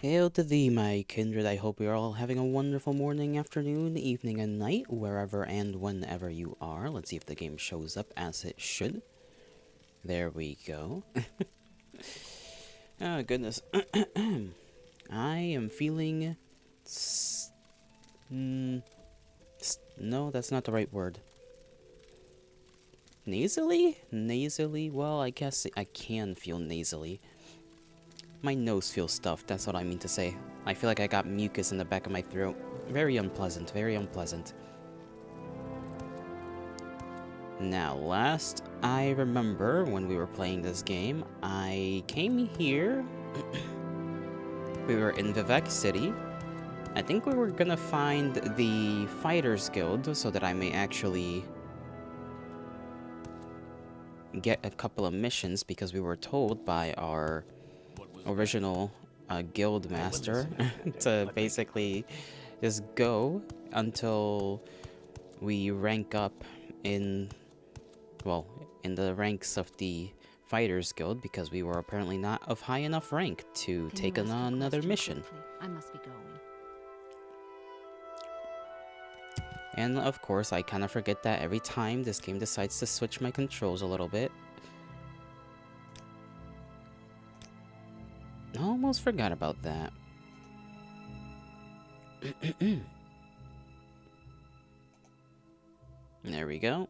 Hail to thee, my kindred. I hope you're all having a wonderful morning, afternoon, evening, and night, wherever and whenever you are. Let's see if the game shows up as it should. There we go. Oh, goodness. I am feeling... no, that's not the right word. Nasally? Nasally? Well, I guess I can feel nasally. My nose feels stuffed, that's what I mean to say. I feel like I got mucus in the back of my throat. Very unpleasant, very unpleasant. Now, last I remember when we were playing this game, I came here. We were in Vivek City. I think we were gonna find the Fighters Guild so that I may actually get a couple of missions, because we were told by our original guild master to basically just go until we rank up in, well, in the ranks of the Fighters Guild, because we were apparently not of high enough rank to take on another mission. I must be going. And of course, I kind of forget that every time this game decides to switch my controls a little bit. I almost forgot about that. There we go.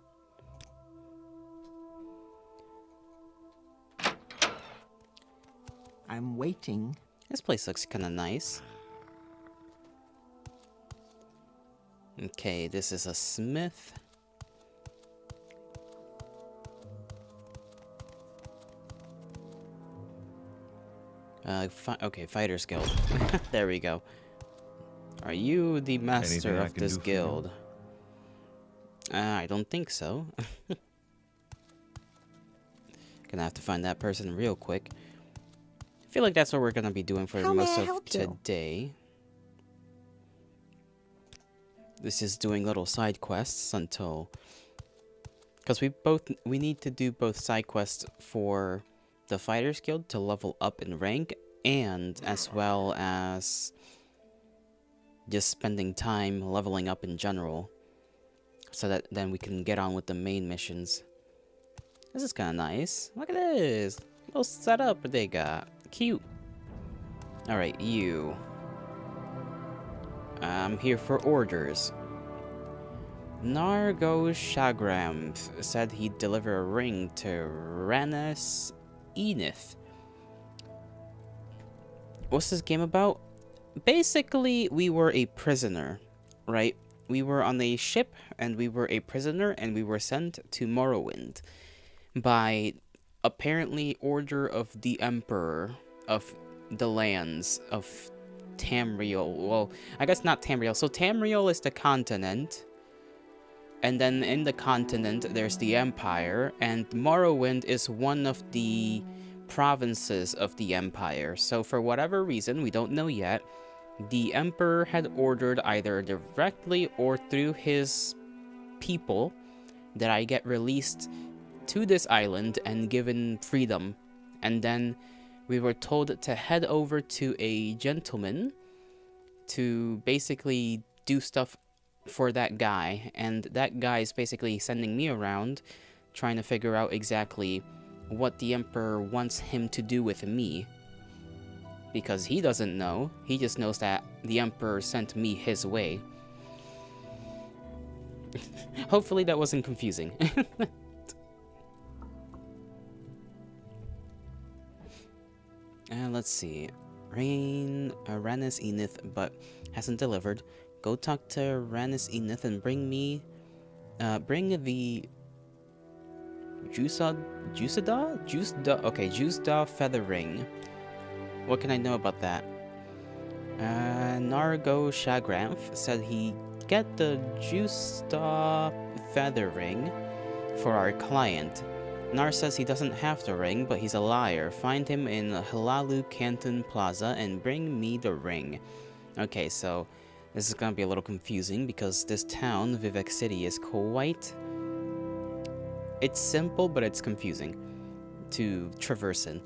I'm waiting. This place looks kind of nice. Okay, this is a smith. Okay, Fighters Guild. There we go. Are you the master of this guild? I don't think so. Gonna have to find that person real quick. I feel like that's what we're gonna be doing for most of today. This is doing little side quests until... because we need to do both side quests for the Fighters Guild to level up in rank, and as well as just spending time leveling up in general, so that then we can get on with the main missions. This is kind of nice. Look at this little setup they got. Cute. Alright, you. I'm here for orders. Nargo Shagram said he'd deliver a ring to Ranas Enith. What's this game about? Basically, we were a prisoner, right? We were on a ship, and we were a prisoner, and we were sent to Morrowind by apparently order of the Emperor of the lands of Tamriel. Well, I guess not Tamriel. So Tamriel is the continent, and then in the continent there's the Empire, and Morrowind is one of the provinces of the Empire. So for whatever reason, we don't know yet, the Emperor had ordered either directly or through his people that I get released to this island and given freedom. And then we were told to head over to a gentleman to basically do stuff for that guy, and that guy is basically sending me around trying to figure out exactly what the Emperor wants him to do with me, because he doesn't know. He just knows that the Emperor sent me his way. Hopefully that wasn't confusing. Let's see. Ranis Enith, but hasn't delivered. Go talk to Ranis Enith and bring me, bring the Jusda feather ring. What can I know about that? Nargo Shagramf said he get the Jusda feather ring for our client. Nar says he doesn't have the ring, but he's a liar. Find him in Halalu Canton Plaza and bring me the ring. Okay, so this is gonna be a little confusing because this town, Vivek City, is quite... it's simple, but it's confusing to traverse in.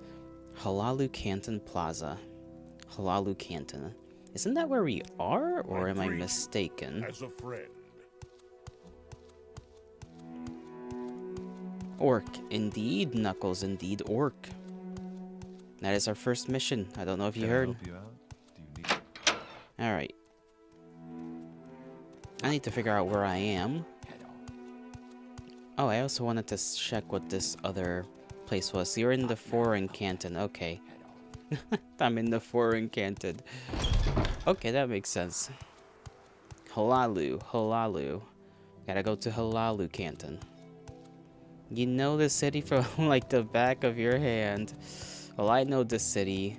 Halalu Canton Plaza. Halalu Canton. Isn't that where we are, or am I mistaken? As a friend. Orc, indeed, Knuckles, indeed, orc. That is our first mission. I don't know if you heard. Alright. I need to figure out where I am. Oh, I also wanted to check what this other place was. You're in the foreign canton. Okay. I'm in the foreign canton. Okay, that makes sense. Halalu, Halalu. Gotta go to Halalu Canton. You know the city from like the back of your hand. Well, I know this city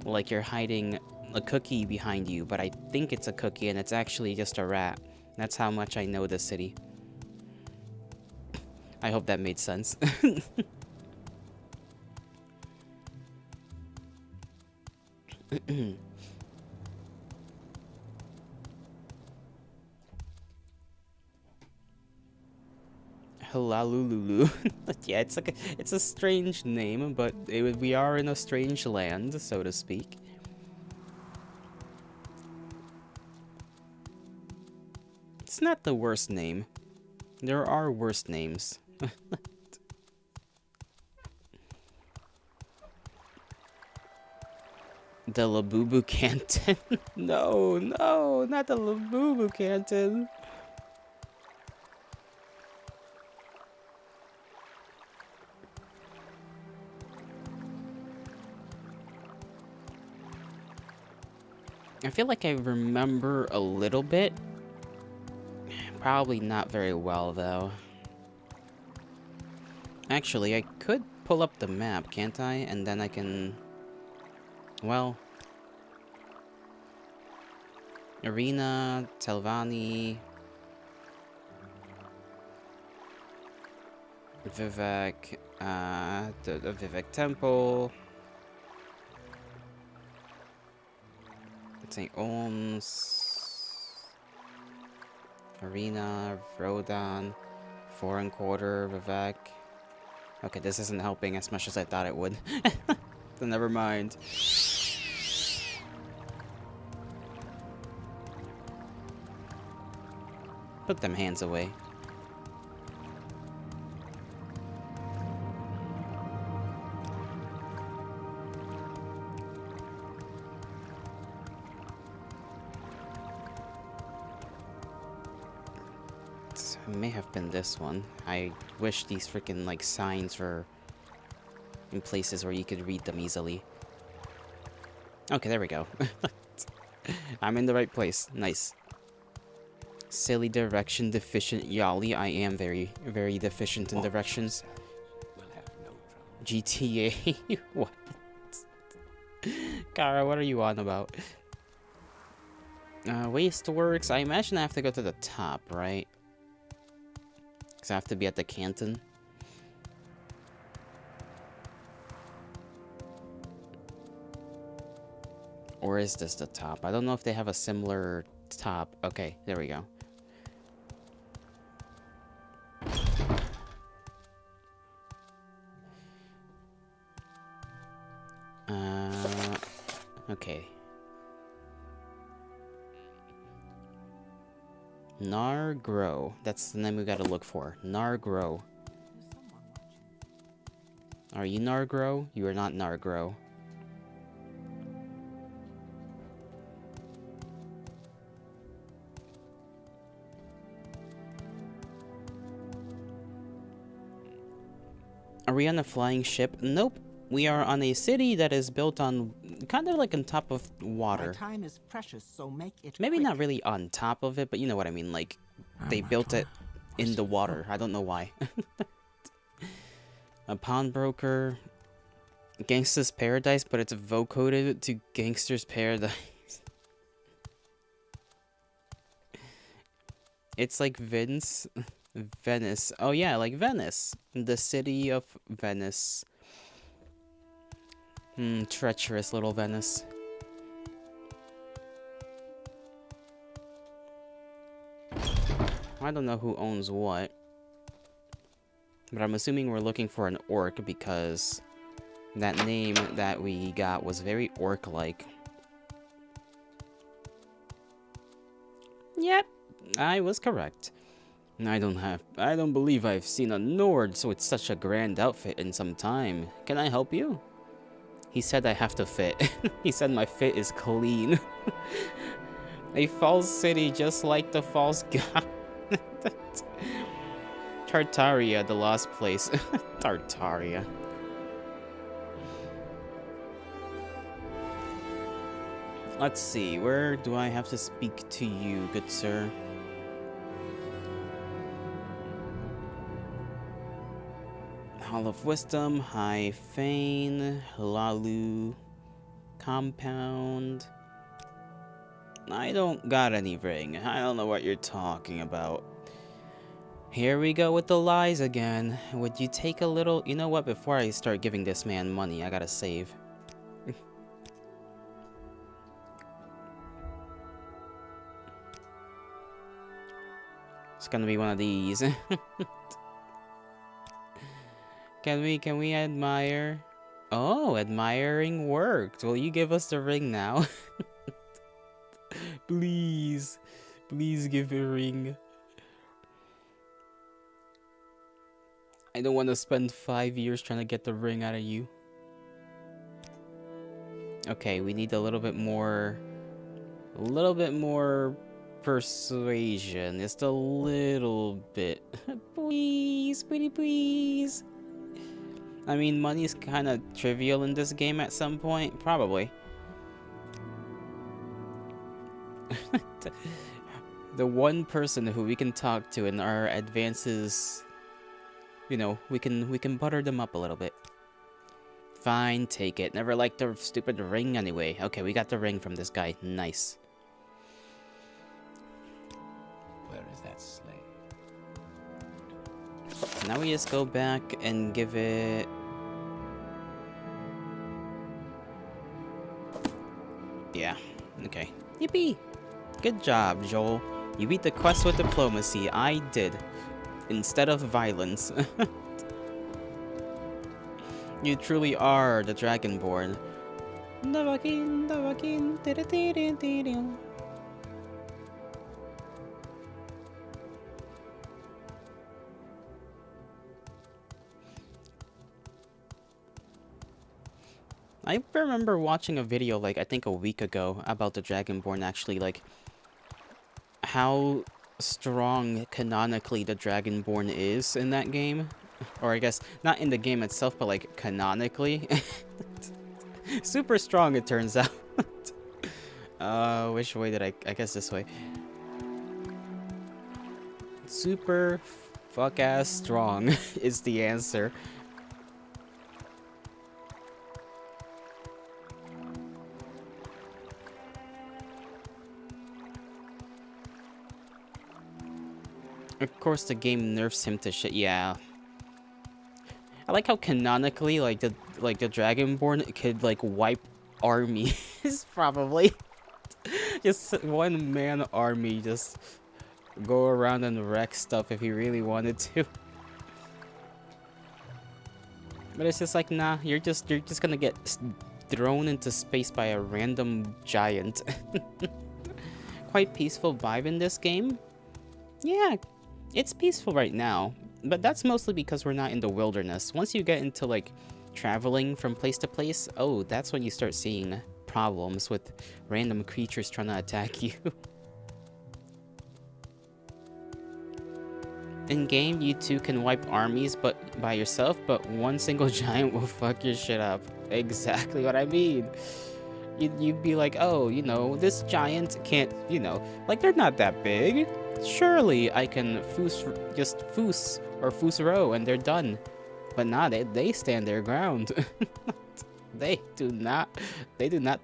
like you're hiding a cookie behind you, but I think it's a cookie and it's actually just a rat. That's how much I know this city. I hope that made sense. Halalululu. Yeah, it's a strange name, but we are in a strange land, so to speak. It's not the worst name. There are worse names. The Labubu Canton. No, no, not the Labubu Canton. I feel like I remember a little bit. Probably not very well, though. Actually, I could pull up the map, can't I? And then I can... Well... Arena, Telvanni... Vivek, the Vivek Temple... St. Ohms... Arena, Rodon... Foreign Quarter, Vivek... Okay, this isn't helping as much as I thought it would. So never mind. Put them hands away. It may have been this one. I wish these freaking like signs were in places where you could read them easily. Okay, there we go. I'm in the right place. Nice. Silly direction deficient Yali. I am very, very deficient in directions. GTA. What? Kara, what are you on about? Wasteworks. I imagine I have to go to the top, right? Because I have to be at the canton. Or is this the top? I don't know if they have a similar top. Okay, there we go. Okay. Nargrow. That's the name we gotta look for. Nargrow. Are you Nargrow? You are not Nargrow. Are we on a flying ship? Nope. We are on a city that is built on kind of like on top of water. My time is precious, so make it Maybe quick. not really on top of it, but you know what I mean. Like they built it in the water. I don't know why. A pawnbroker, Gangsta's Paradise, but it's vocoded to Gangster's Paradise. It's like Venice. Oh yeah, like Venice. The city of Venice. Treacherous little Venice. I don't know who owns what. But I'm assuming we're looking for an orc because that name that we got was very orc-like. Yep, I was correct. I don't believe I've seen a Nord with such a grand outfit in some time. Can I help you? He said I have to fit. He said my fit is clean. A false city just like the false god. Tartaria, the lost place. Tartaria. Let's see, where do I have to speak to you, good sir? Hall of Wisdom, High Fane, Lalu, Compound. I don't got any ring. I don't know what you're talking about. Here we go with the lies again. Would you take a little... You know what? Before I start giving this man money, I gotta save. It's gonna be one of these. Can we admire? Oh, admiring worked. Will you give us the ring now? Please. Please give a ring. I don't want to spend 5 years trying to get the ring out of you. Okay, we need a little bit more persuasion. Just a little bit. Please, pretty please. I mean, money is kind of trivial in this game at some point, probably. The one person who we can talk to in our advances, you know, we can butter them up a little bit. Fine, take it. Never liked the stupid ring anyway. Okay, we got the ring from this guy. Nice. Where is that slave? Now we just go back and give it... Yeah, okay. Yippee! Good job, Joel. You beat the quest with diplomacy. I did. Instead of violence. You truly are the Dragonborn. I remember watching a video, like, I think a week ago, about the Dragonborn, actually, like, how strong canonically the Dragonborn is in that game. Or I guess, not in the game itself, but, like, canonically. Super strong, it turns out. Which way did I guess this way. Super fuck-ass strong is the answer. Of course, the game nerfs him to shit. Yeah, I like how canonically, like the Dragonborn could like wipe armies. Probably, just one man army, just go around and wreck stuff if he really wanted to. But it's just like, nah, you're just gonna get thrown into space by a random giant. Quite peaceful vibe in this game. Yeah. It's peaceful right now, but that's mostly because we're not in the wilderness. Once you get into, like, traveling from place to place, oh, that's when you start seeing problems with random creatures trying to attack you. In game, you too can wipe armies but by yourself, but one single giant will fuck your shit up. Exactly what I mean. You'd be like, oh, you know, this giant can't, you know, like, they're not that big. Surely I can foos row and they're done. But nah, they stand their ground. They do not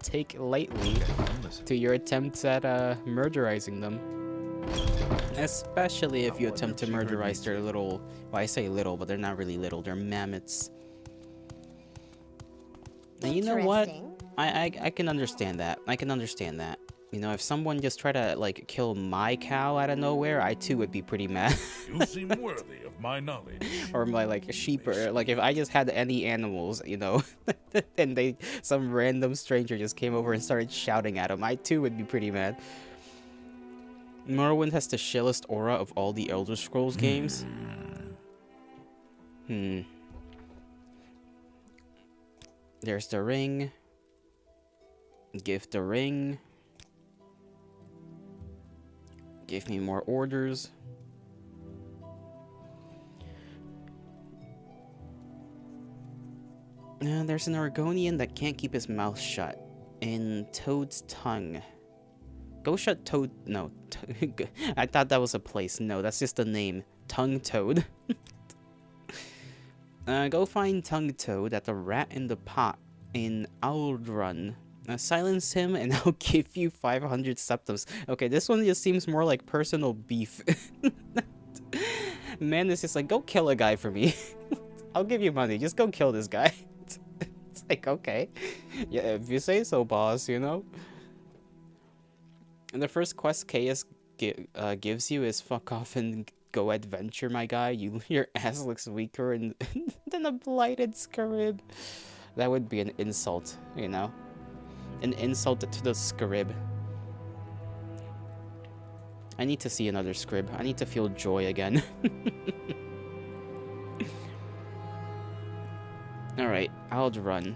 take lightly to your attempts at murderizing them. Especially if you attempt to murderize their little, well, I say little, but they're not really little, they're mammoths. And you know what? I can understand that. I can understand that. You know, if someone just tried to, like, kill my cow out of nowhere, I too would be pretty mad. You seem worthy of my knowledge. Or my, like, sheep, or, like, if I just had any animals, you know, and some random stranger just came over and started shouting at them, I too would be pretty mad. Morrowind has the chillest aura of all the Elder Scrolls games. There's the ring. Give the ring. Give me more orders. There's an Argonian that can't keep his mouth shut. In Toad's tongue. Go shut Toad. No. I thought that was a place. No, that's just a name. Tongue Toad. Go find Tongue Toad at the Rat in the Pot in Aldrun. Silence him and I'll give you 500 septums. Okay, this one just seems more like personal beef. Man is just like, go kill a guy for me. I'll give you money. Just go kill this guy. It's like, okay. Yeah, if you say so, boss, you know? And the first quest Chaos gives you is fuck off and go adventure, my guy. Your ass looks weaker than a blighted scarab. That would be an insult, you know? An insult to the scarab. I need to see another scrib. I need to feel joy again. Alright, Aldrun.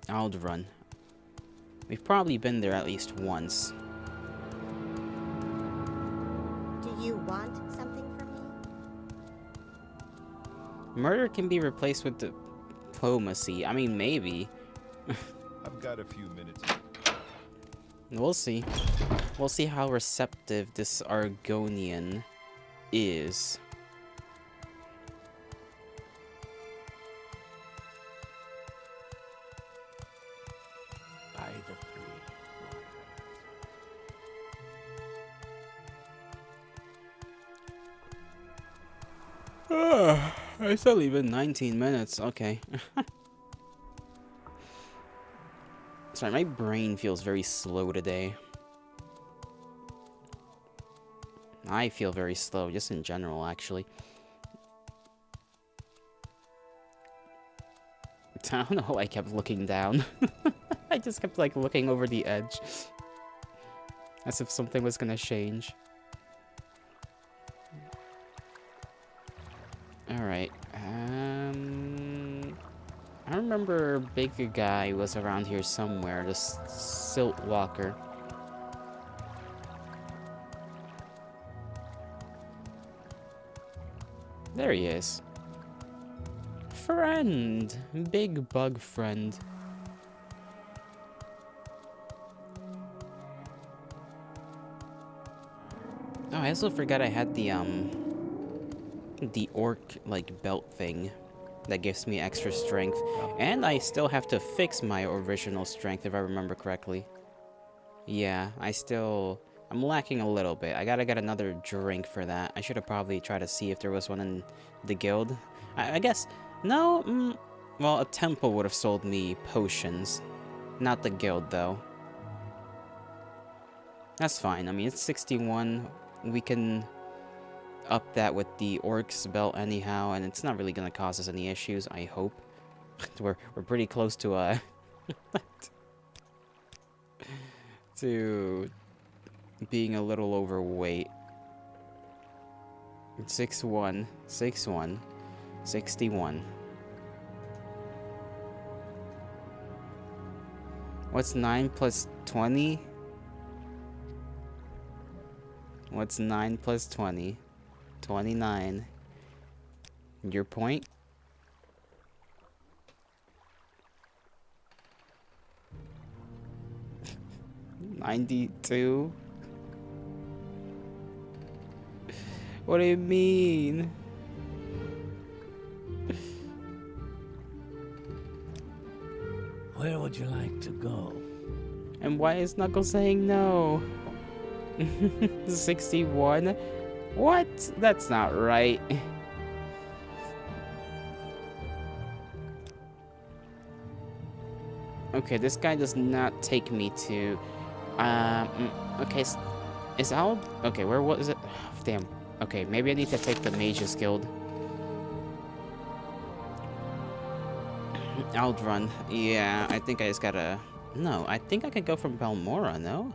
Aldrun. We've probably been there at least once. Do you want something from me? Murder can be replaced with diplomacy. I mean, maybe. I've got a few minutes. We'll see. We'll see how receptive this Argonian is. By the free It's only been 19 minutes. Okay. Sorry, my brain feels very slow today. I feel very slow, just in general, actually. I don't know why I kept looking down. I just kept, like, looking over the edge. As if something was gonna change. Alright, I remember big guy was around here somewhere, the Silt Walker. There he is. Friend! Big bug friend. Oh, I also forgot I had the orc, like, belt thing that gives me extra strength. And I still have to fix my original strength, if I remember correctly. Yeah, I'm lacking a little bit. I gotta get another drink for that. I should have probably tried to see if there was one in the guild. I guess, no, well, a temple would have sold me potions. Not the guild, though. That's fine. I mean, it's 61. We can up that with the orc's belt anyhow, and it's not really gonna cause us any issues, I hope. we're pretty close to to being a little overweight. 6'1", 6'1", 61. What's 9 plus 20? What's 9 plus 20? 29. Your point? $92? What do you mean? Where would you like to go? And why is Knuckles saying no? 61? What? That's not right. Okay, this guy does not take me to... okay, is Al... Okay, where was it? Damn. Okay, maybe I need to take the Mage's Guild. Aldrun. Yeah, I think I just gotta... No, I think I could go from Balmora, no?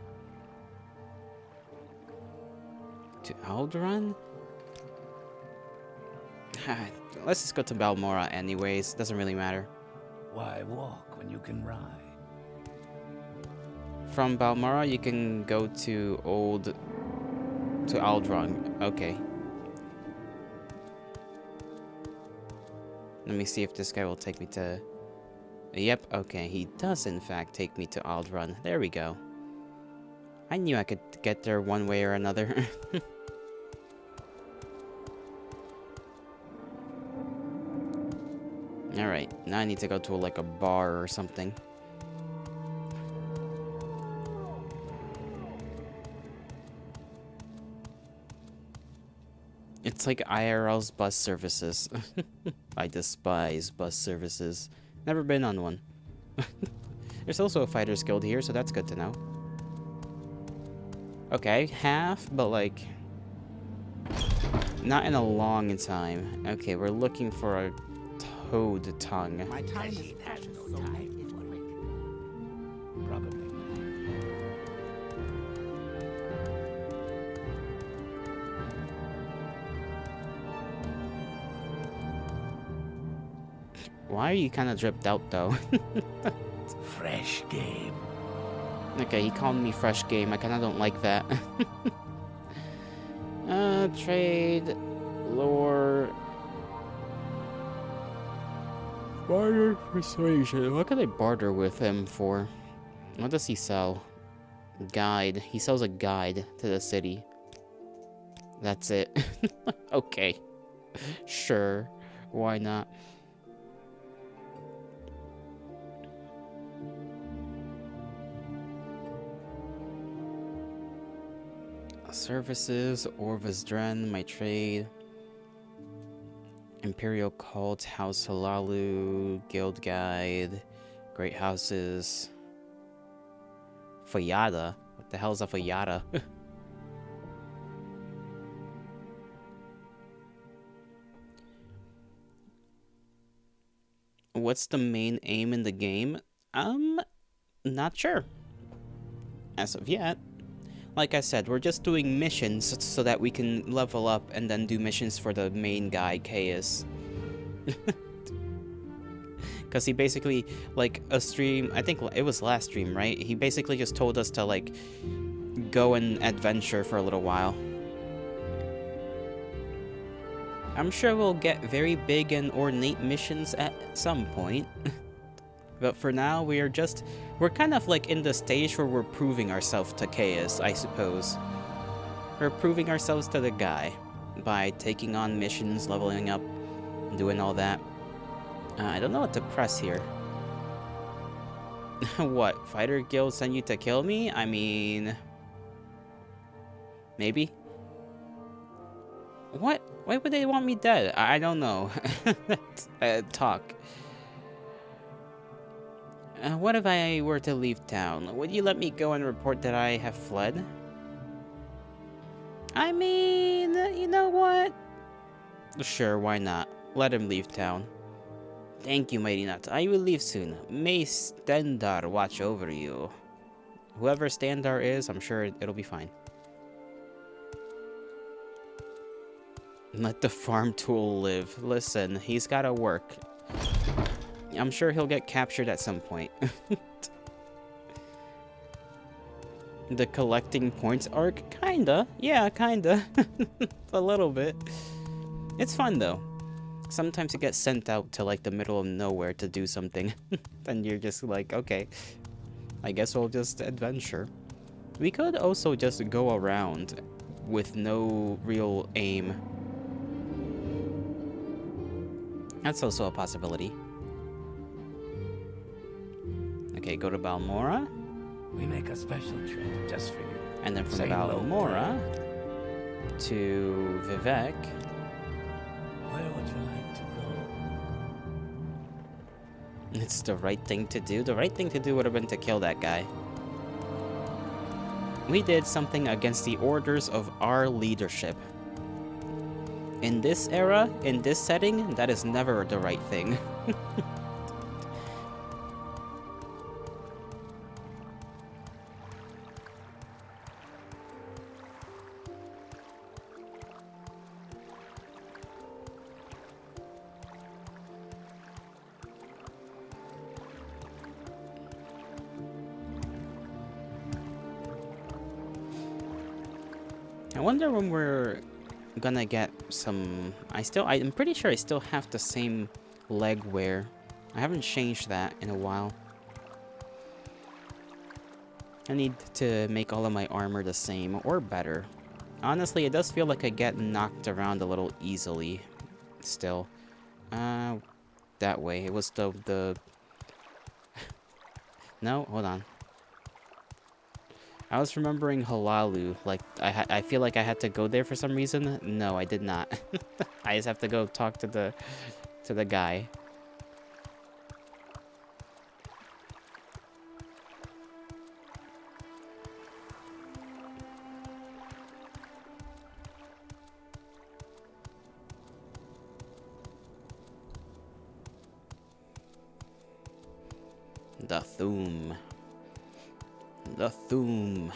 To Aldran? Let's just go to Balmora anyways. Doesn't really matter. Why walk when you can ride? From Balmora, you can go to Aldron. Okay. Let me see if this guy will take me to... Yep, okay, he does in fact take me to Aldron. There we go. I knew I could get there one way or another. Alright, now I need to go to like a bar or something. It's like IRL's bus services. I despise bus services. Never been on one. There's also a fighter's guild here, so that's good to know. Okay, half, but like... not in a long time. Okay, we're looking for a toad tongue. My time is precious, so make it quick. Probably not. Why are you kind of dripped out, though? Fresh game. Okay, he called me fresh game. I kind of don't like that. Trade, lore, barter, persuasion. What could I barter with him for? What does he sell? Guide. He sells a guide to the city. That's it. Okay. Sure. Why not? Services, Orva's Dren, my trade. Imperial Cult, House Halalu, Guild Guide, Great Houses. Fayada? What the hell is a Fayada? What's the main aim in the game? Not sure. As of yet. Like I said, we're just doing missions so that we can level up and then do missions for the main guy, Chaos. Because he basically, like, a stream, I think it was last stream, right? He basically just told us to, like, go and adventure for a little while. I'm sure we'll get very big and ornate missions at some point. But for now, we're kind of like in the stage where we're proving ourselves to Chaos, I suppose. We're proving ourselves to the guy by taking on missions, leveling up, doing all that. I don't know what to press here. What? Fighter Guild sent you to kill me? I mean... maybe? What? Why would they want me dead? I don't know. Talk. What if I were to leave town? Would you let me go and report that I have fled? I mean, you know what? Sure, why not? Let him leave town. Thank you, Mighty Nut. I will leave soon. May Stendar watch over you. Whoever Stendar is, I'm sure it'll be fine. Let the farm tool live. Listen, he's gotta work. I'm sure he'll get captured at some point. The collecting points arc? Kinda. Yeah, kinda. A little bit. It's fun, though. Sometimes you get sent out to, like, the middle of nowhere to do something. And you're just like, okay, I guess we'll just adventure. We could also just go around with no real aim. That's also a possibility. Okay, go to Balmora. We make a special trip just for you. And then from Say hello, Balmora to Vivek. Where would you like to go? It's the right thing to do. The right thing to do would have been to kill that guy. We did something against the orders of our leadership. In this era, in this setting, that is never the right thing. I wonder when we're gonna get some... I'm pretty sure I still have the same leg wear. I haven't changed that in a while. I need to make all of my armor the same, or better. Honestly, it does feel like I get knocked around a little easily, still. That way. It was the... No, hold on. I was remembering Halalu, like, I feel like I had to go there for some reason. No, I did not. I just have to go talk to the guy. The Thum. The Thum.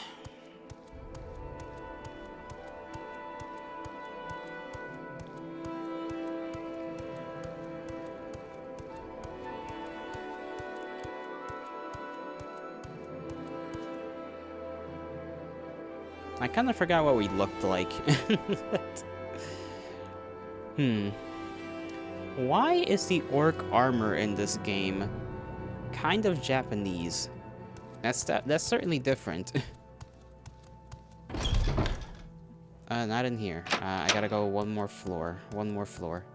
I kind of forgot what we looked like. Why is the orc armor in this game kind of Japanese? That's certainly different. Not in here. I gotta go one more floor. One more floor.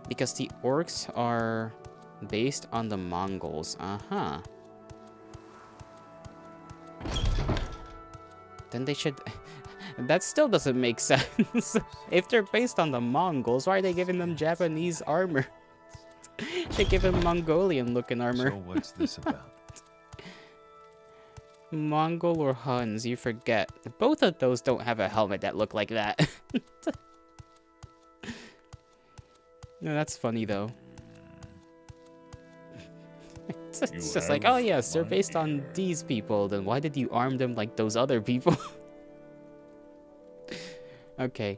Because the orcs are based on the Mongols. Uh-huh. Then they should... That still doesn't make sense. If they're based on the Mongols, why are they giving them Japanese armor? Should give them Mongolian-looking armor. So what's this about? Mongol or Huns, you forget. Both of those don't have a helmet that look like that. No, that's funny, though. It's just like, oh yes, they're based on these people, then why did you arm them like those other people? Okay.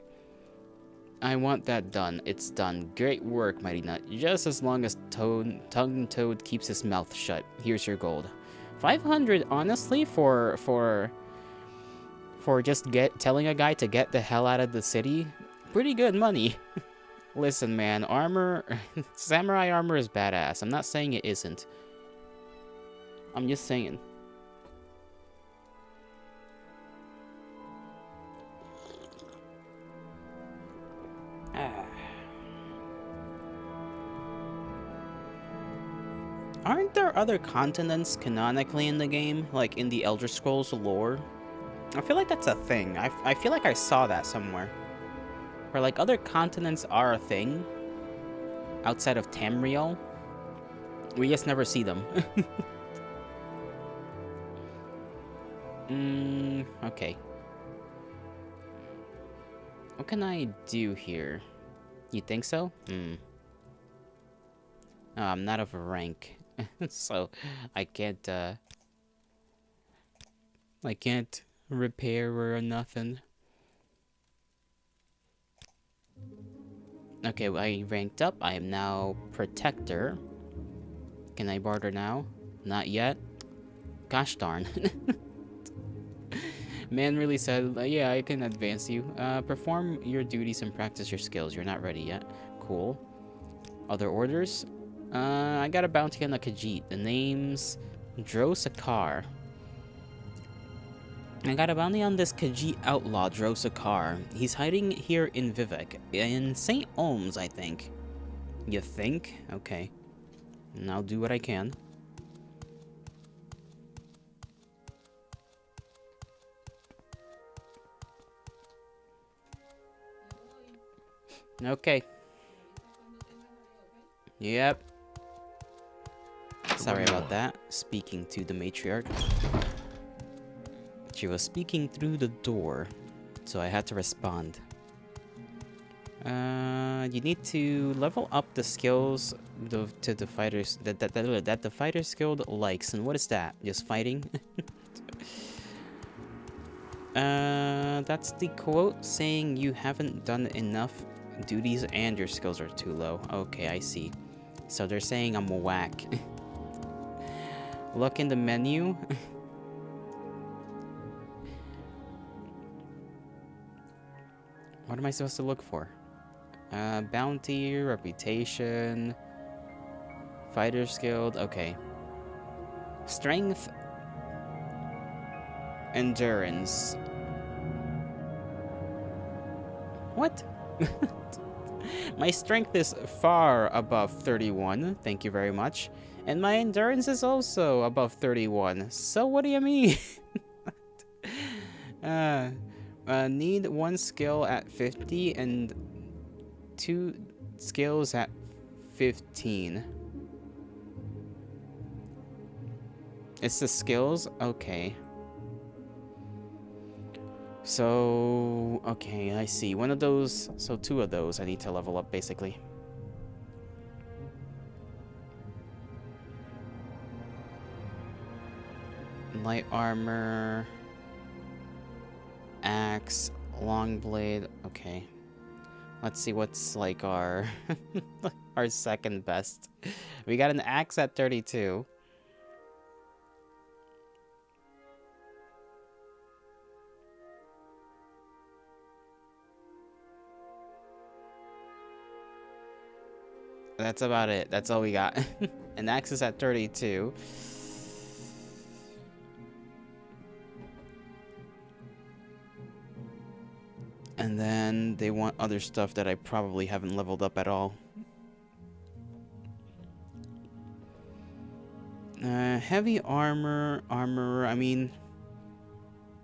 I want that done. It's done. Great work, Mighty Nut. Just as long as Tongue Toad keeps his mouth shut. Here's your gold. 500, honestly, for just telling a guy to get the hell out of the city? Pretty good money. Listen, man, armor... Samurai armor is badass. I'm not saying it isn't. I'm just saying. Aren't there other continents canonically in the game, like in the Elder Scrolls lore? I feel like that's a thing. I feel like I saw that somewhere. Where like other continents are a thing outside of Tamriel. We just never see them. Okay. What can I do here? You think so? Oh, I'm not of a rank. So I can't repair or nothing. Okay, well, I ranked up. I am now protector. Can I barter now? Not yet. Gosh darn. Man really said, yeah, I can advance you. Perform your duties and practice your skills. You're not ready yet. Cool. Other orders? I got a bounty on a Khajiit. The name's Drosakar. I got a bounty on this Khajiit outlaw, Drosakar. He's hiding here in Vivek. In St. Olms, I think. You think? Okay. And I'll do what I can. Okay. Yep. Sorry about that. Speaking to the matriarch. She was speaking through the door, so I had to respond. You need to level up the skills to the fighters that the fighter skilled likes. And what is that? Just fighting? That's the quote saying you haven't done enough duties and your skills are too low. Okay, I see. So they're saying I'm whack. Look in the menu. What am I supposed to look for? Bounty, reputation, fighter's guild. Okay. Strength, endurance. What? My strength is far above 31. Thank you very much. And my endurance is also above 31. So what do you mean? Need 1 skill at 50 and 2 skills at 15. It's the skills? Okay. So, okay, I see. One of those, so 2 of those I need to level up, basically. Light armor, axe, long blade. Okay. Let's see what's like our our second best. We got an axe at 32. That's about it. That's all we got. An axe is at 32. And then they want other stuff that I probably haven't leveled up at all. Heavy armor, I mean...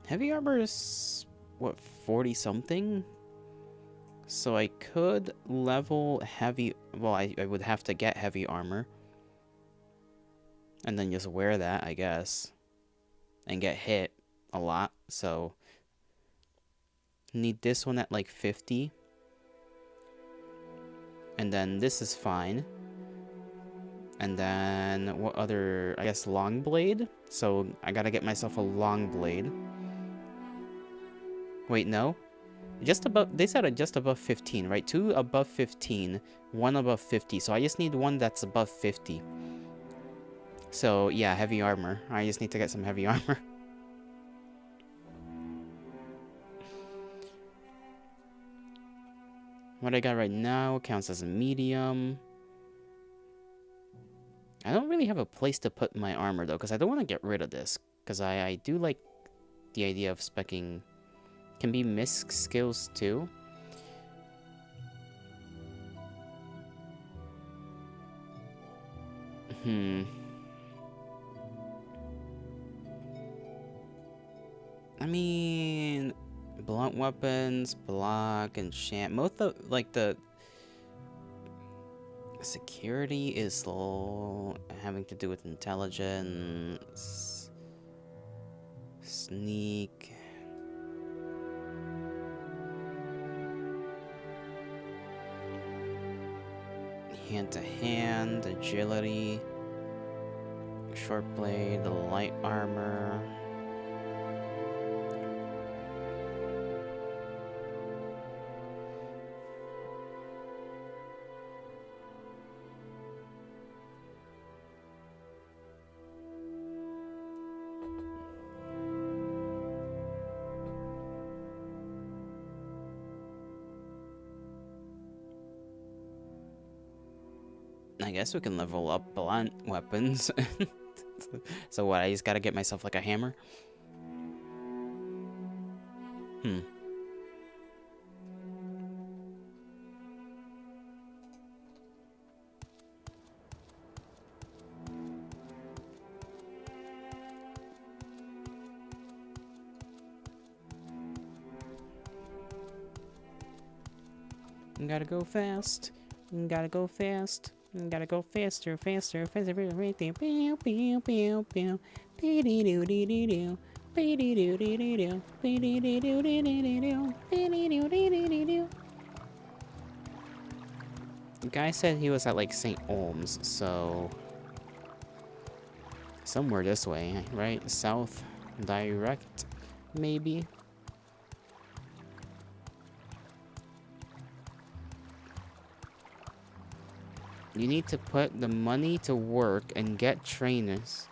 Heavy armor is, what, 40 something? So I could level heavy... Well, I would have to get heavy armor. And then just wear that, I guess. And get hit a lot, so... Need this one at like 50. And then this is fine. And then what other... I guess long blade? So I gotta get myself a long blade. Wait, no? Just above... They said just above 15, right? 2 above 15, 1 above 50. So I just need one that's above 50. So yeah, heavy armor. I just need to get some heavy armor. What I got right now counts as a medium. I don't really have a place to put my armor, though, because I don't want to get rid of this. Because I do like the idea of speccing. Can be misc skills, too. I mean... Blunt weapons, block, enchant. Most of, like, the... Security is having to do with intelligence. Sneak. Hand-to-hand, agility. Short blade, the light armor. I guess we can level up blunt weapons. So what, I just gotta get myself like a hammer? Gotta go fast. Gotta go fast. Gotta go faster, faster, faster. Right there. Pew, pew, pew, pew. Dee-dee-doo-dee-dee-doo. Dee-dee-doo-dee-dee-doo. Dee-dee-doo-dee-dee-doo. Dee-dee-doo-dee-dee-doo. The guy said he was at like St. Olms, so somewhere this way, right? South direct, maybe. You need to put the money to work and get trainers.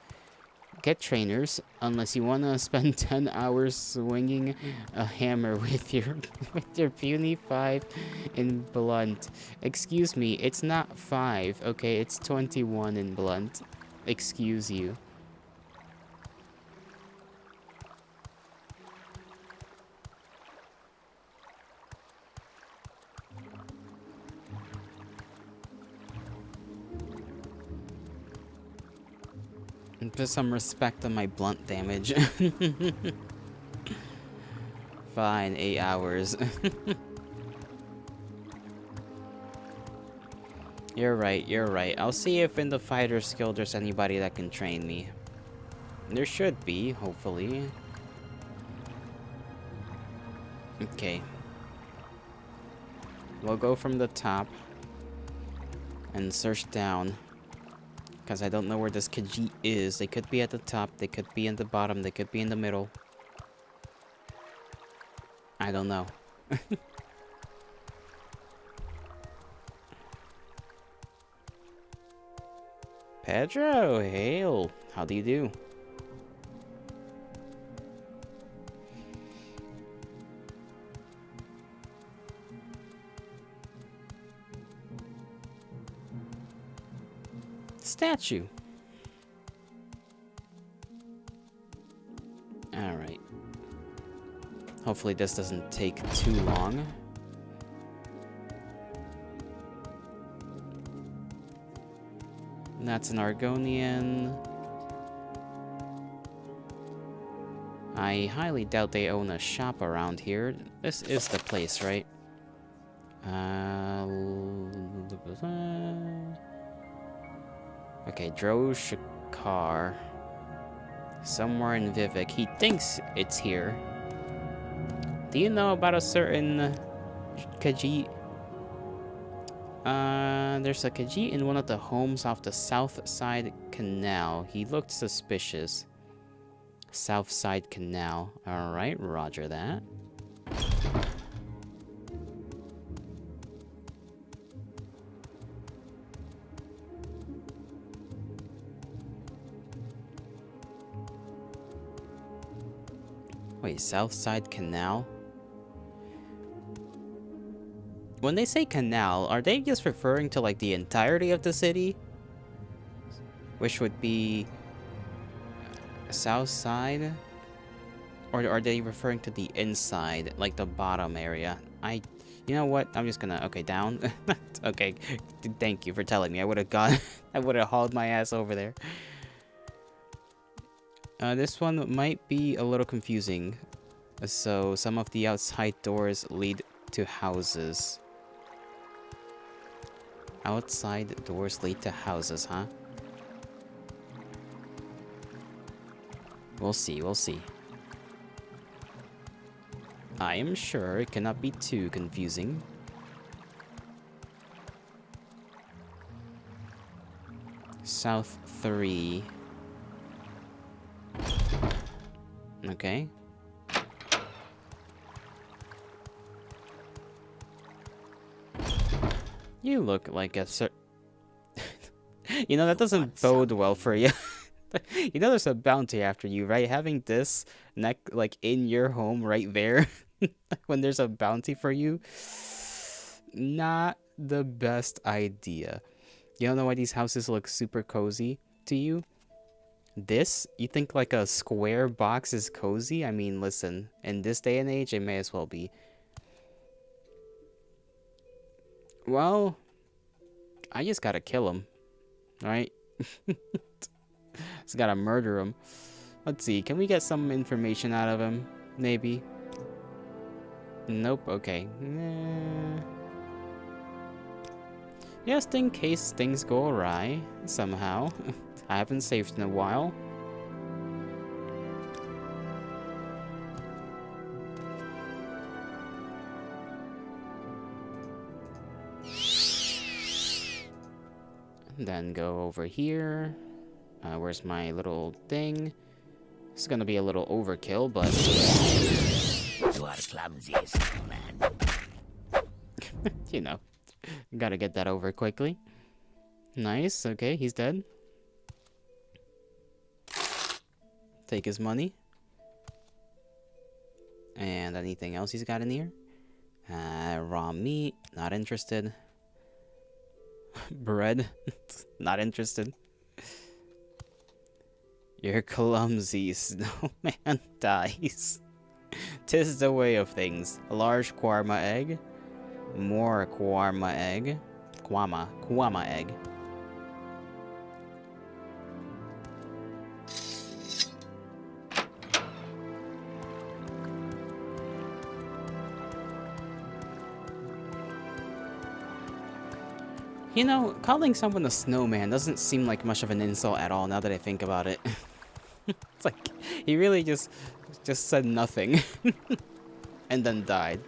get trainers unless you want to spend 10 hours swinging a hammer with your puny 5 in blunt. Excuse me, it's not 5, okay? It's 21 in blunt. Excuse you. Put some respect on my blunt damage. Fine, 8 hours. You're right, you're right. I'll see if in the Fighter's Guild there's anybody that can train me. There should be, hopefully. Okay. We'll go from the top and search down. Because I don't know where this Khajiit is. They could be at the top, they could be in the bottom, they could be in the middle. I don't know. Pedro, hail. How do you do? Statue. Alright. Hopefully this doesn't take too long. That's an Argonian. I highly doubt they own a shop around here. This is the place, right? Okay, Droshakar. Somewhere in Vivek. He thinks it's here. Do you know about a certain Khajiit? There's a Khajiit in one of the homes off the south side canal. He looked suspicious. South side canal. Alright, roger that. Wait, south side canal? When they say canal, are they just referring to like the entirety of the city? Which would be south side? Or are they referring to the inside, like the bottom area? You know what? I'm just gonna, okay, down. Okay, thank you for telling me. I would have gone, I would have hauled my ass over there. This one might be a little confusing. So some of the outside doors lead to houses. Outside doors lead to houses, huh? We'll see, we'll see. I am sure it cannot be too confusing. South 3. Okay. You look like a You know, that doesn't bode well for you. You know there's a bounty after you, right? Having this like in your home right there when there's a bounty for you, not the best idea. You don't know why these houses look super cozy to you? This? You think like a square box is cozy? I mean, listen, in this day and age, it may as well be. Well, I just gotta kill him, right? Just gotta murder him. Let's see, can we get some information out of him? Maybe. Nope, okay. Just in case things go awry, somehow. I haven't saved in a while. Then go over here. Where's my little thing? It's gonna be a little overkill, but... You are clumsy, man. You know, gotta get that over quickly. Nice, okay, he's dead. Take his money. And anything else he's got in here? Raw meat, not interested. Bread, not interested. You're clumsy, snowman dies. 'Tis the way of things. A large kwarma egg. More kwarma egg. Kwama egg. You know, calling someone a snowman doesn't seem like much of an insult at all now that I think about it. It's like, he really just said nothing. And then died.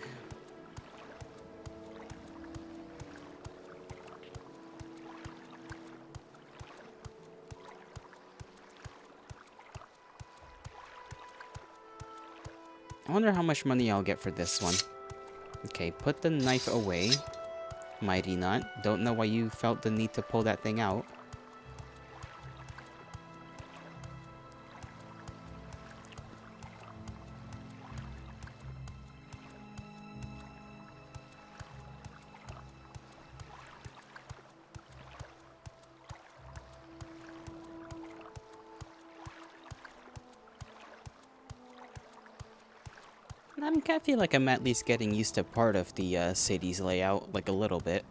I wonder how much money I'll get for this one. Okay, put the knife away. Mighty Nut. Don't know why you felt the need to pull that thing out. I feel like I'm at least getting used to part of the city's layout, like a little bit.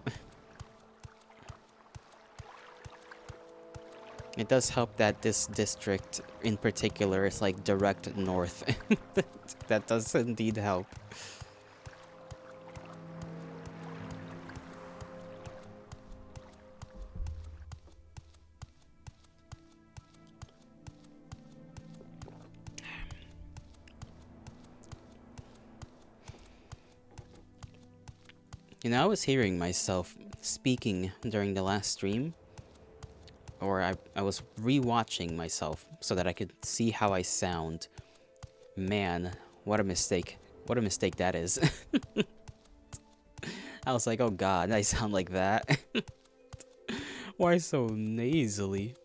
It does help that this district in particular is like direct north. That does indeed help. You know, I was hearing myself speaking during the last stream. Or I was rewatching myself so that I could see how I sound. Man, what a mistake. What a mistake that is. I was like, oh god, I sound like that. Why so nasally?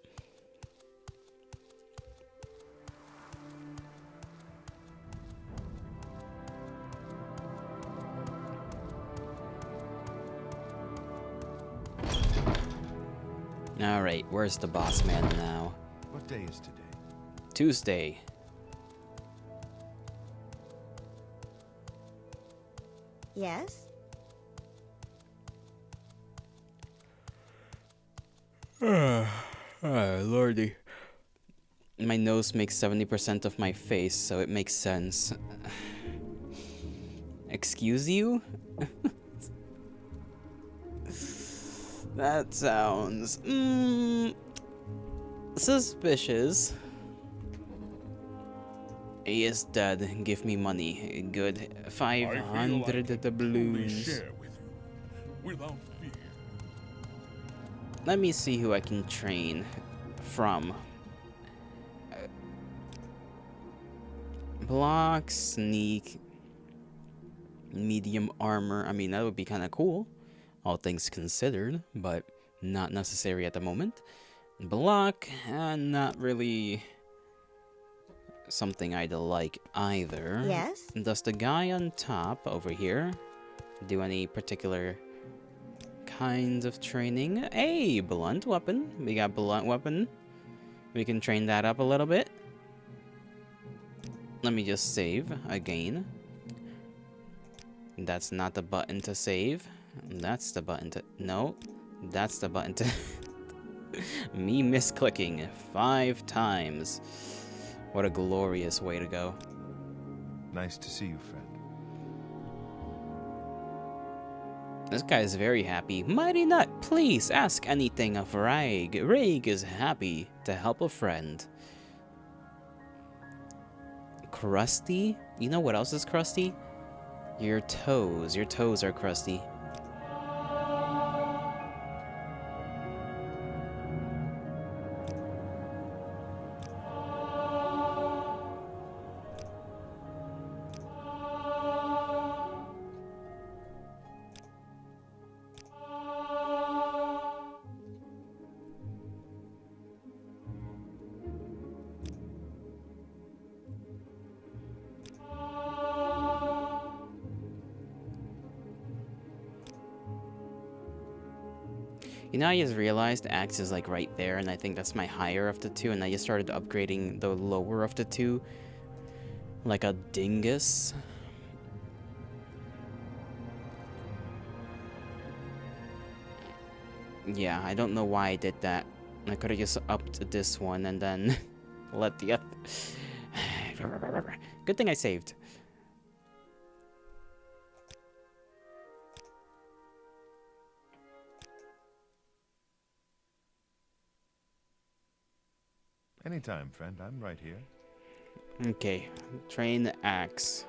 Alright, where's the boss man now? What day is today? Tuesday. Yes? Lordy. My nose makes 70% of my face, so it makes sense. Excuse you? That sounds... suspicious. He is dead. Give me money. Good. 500 I doubloons. share with you, without fear. Let me see who I can train from. Block, sneak, medium armor. I mean, that would be kind of cool, all things considered, but not necessary at the moment. Block, not really something I'd like either. Yes? Does the guy on top over here do any particular kinds of training? Hey, blunt weapon. We got blunt weapon. We can train that up a little bit. Let me just save again. That's not the button to save. That's the button to... No. That's the button to... Me misclicking 5 times. What a glorious way to go. Nice to see you, friend. This guy is very happy. Mighty Nut, please ask anything of Raig. Raig is happy to help a friend. Crusty? You know what else is crusty? Your toes. Your toes are crusty. You know, I just realized axe is like right there, and I think that's my higher of the two, and I just started upgrading the lower of the two like a dingus. Yeah, I don't know why I did that. I could have just upped this one and then let the other... Good thing I saved. Anytime, friend. I'm right here. Okay, train the axe.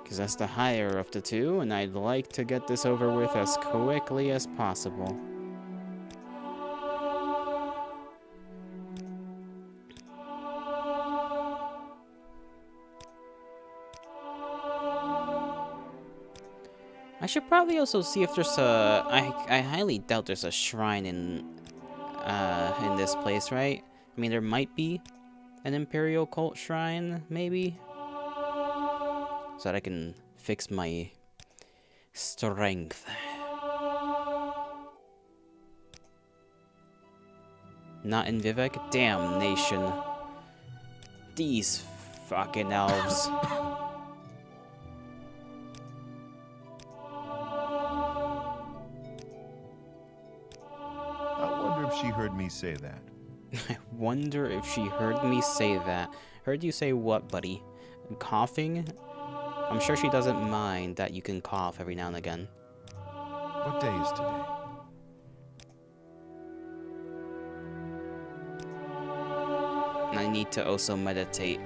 Because that's the higher of the two, and I'd like to get this over with as quickly as possible. I should probably also see if there's a... I highly doubt there's a shrine in this place, right? I mean, there might be an Imperial Cult shrine, maybe? So that I can fix my strength. Not in Vivek? Damnation. These fucking elves. I wonder if she heard me say that. I wonder if she heard me say that. Heard you say what, buddy? Coughing? I'm sure she doesn't mind that you can cough every now and again. What day is today? I need to also meditate,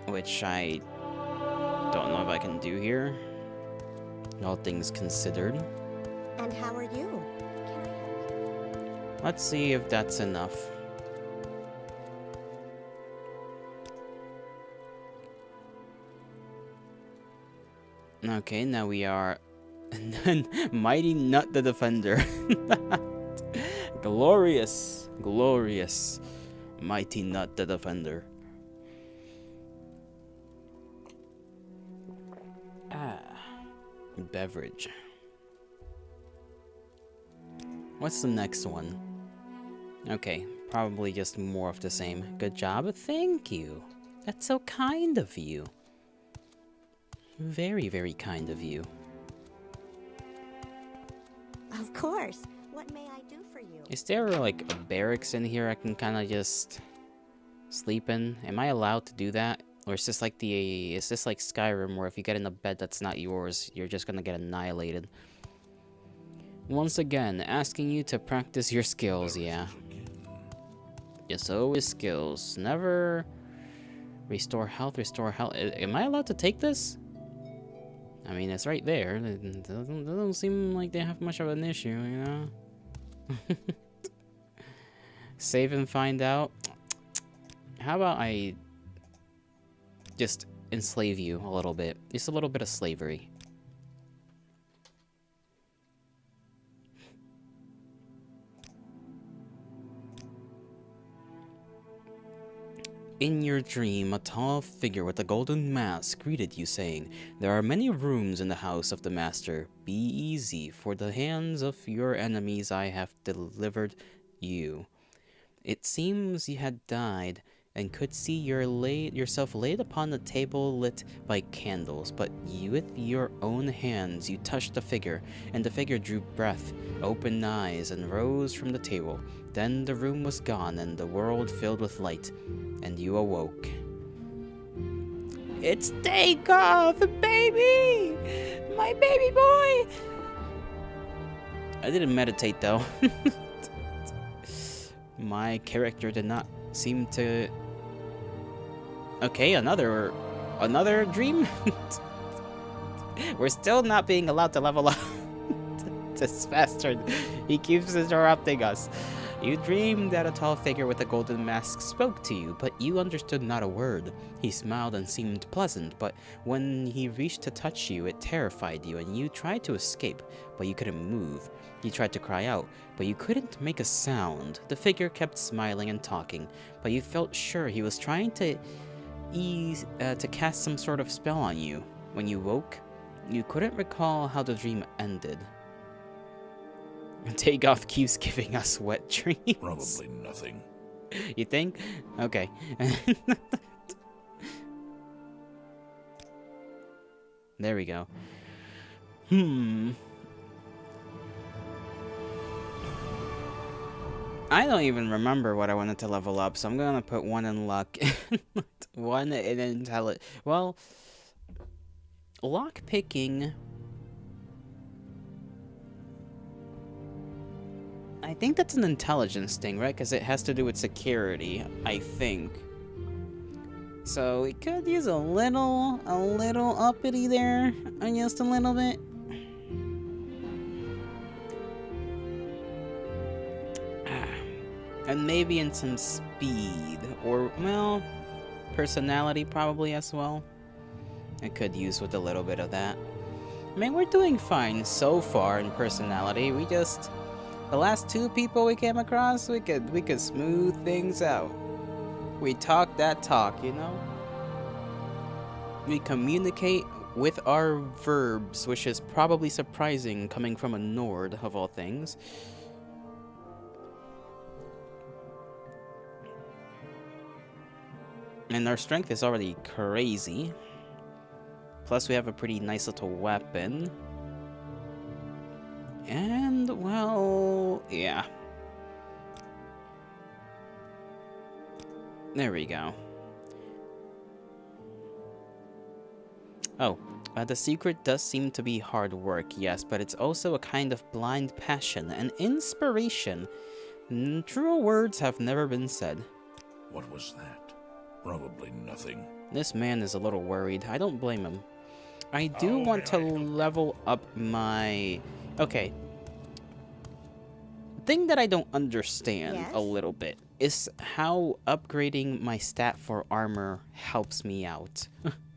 which I don't know if I can do here. All things considered. And how are you? Can I help you? Let's see if that's enough. Okay, now we are Mighty Nut the Defender. Glorious, glorious Mighty Nut the Defender. Beverage. What's the next one? Okay, probably just more of the same. Good job, thank you. That's so kind of you. Very, very kind of you. Of course. What may I do for you? Is there like a barracks in here I can kind of just sleep in? Am I allowed to do that? Or is this like Skyrim where if you get in a bed that's not yours, you're just gonna get annihilated? Once again, asking you to practice your skills, yeah. Yes, always skills. Never restore health, restore health. Am I allowed to take this? I mean, it's right there. It doesn't seem like they have much of an issue, you know? Save and find out. How about I just enslave you a little bit? Just a little bit of slavery. In your dream, a tall figure with a golden mask greeted you, saying, "There are many rooms in the house of the Master. Be easy, for the hands of your enemies I have delivered you." It seems you had died, and could see yourself laid upon a table lit by candles, but with your own hands you touched the figure, and the figure drew breath, opened eyes, and rose from the table. Then the room was gone, and the world filled with light, and you awoke. It's Takeoff, baby! My baby boy! I didn't meditate, though. My character did not seem to... Okay, another dream? We're still not being allowed to level up. This bastard, he keeps interrupting us. You dreamed that a tall figure with a golden mask spoke to you, but you understood not a word. He smiled and seemed pleasant, but when he reached to touch you, it terrified you, and you tried to escape, but you couldn't move. You tried to cry out, but you couldn't make a sound. The figure kept smiling and talking, but you felt sure he was trying to cast some sort of spell on you. When you woke, you couldn't recall how the dream ended. Takeoff keeps giving us wet dreams. Probably nothing. You think? Okay. There we go. I don't even remember what I wanted to level up, so I'm gonna put 1 in luck. 1 in intelligence. Well, lock picking. I think that's an intelligence thing, right? Because it has to do with security, I think. So we could use a little uppity there, just a little bit. And maybe in some speed, or, well, personality probably as well. I could use with a little bit of that. I mean, we're doing fine so far in personality. We just, the last 2 people we came across, we could smooth things out. We talk that talk, you know? We communicate with our verbs, which is probably surprising coming from a Nord, of all things. And our strength is already crazy. Plus we have a pretty nice little weapon. And, well, yeah. There we go. Oh, the secret does seem to be hard work, yes, but it's also a kind of blind passion and inspiration. Truer words have never been said. What was that? Probably nothing. This man is a little worried. I don't blame him. I do want to level up my... Okay. Thing that I don't understand a little bit is how upgrading my stat for armor helps me out.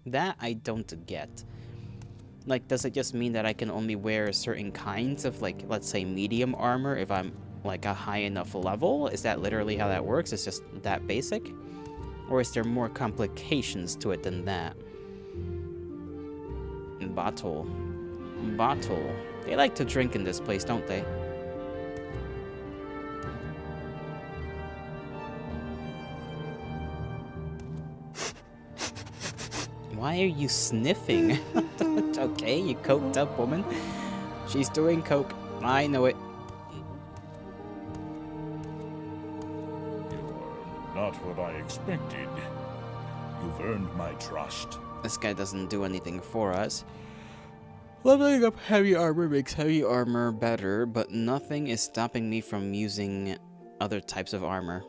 That I don't get. Like, does it just mean that I can only wear certain kinds of, like, let's say medium armor if I'm, like, a high enough level? Is that literally how that works? It's just that basic? Or is there more complications to it than that? Bottle. Bottle. They like to drink in this place, don't they? Why are you sniffing? Okay, you coked up woman. She's doing coke. I know it. Not what I expected. You've earned my trust. This guy doesn't do anything for us. Leveling up heavy armor makes heavy armor better, but nothing is stopping me from using other types of armor.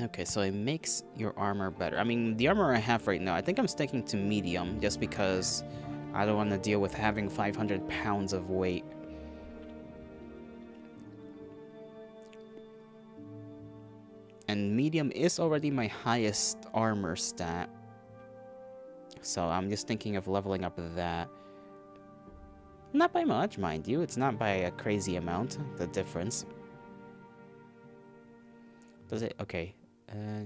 Okay, so it makes your armor better. I mean, the armor I have right now, I think I'm sticking to medium just because I don't want to deal with having 500 pounds of weight. And medium is already my highest armor stat. So I'm just thinking of leveling up that. Not by much, mind you. It's not by a crazy amount, the difference. Does it? Okay.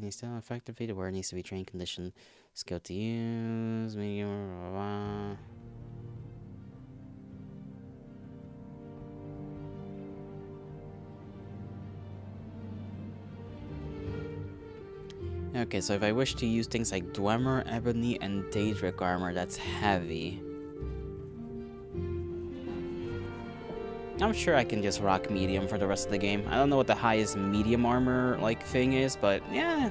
Needs to effectively, the word needs to be trained condition. Skill to use, medium, blah, blah, blah. Okay, so if I wish to use things like Dwemer, Ebony, and Daedric armor, that's heavy. I'm sure I can just rock medium for the rest of the game. I don't know what the highest medium armor like thing is, but yeah.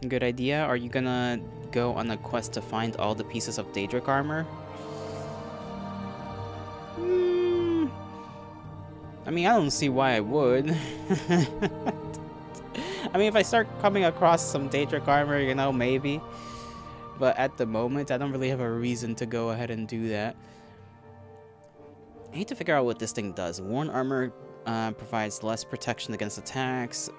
Good idea. Are you gonna go on a quest to find all the pieces of Daedric armor? I mean, I don't see why I would. I mean, if I start coming across some Daedric armor, you know, maybe. But at the moment, I don't really have a reason to go ahead and do that. I need to figure out what this thing does. Worn armor provides less protection against attacks.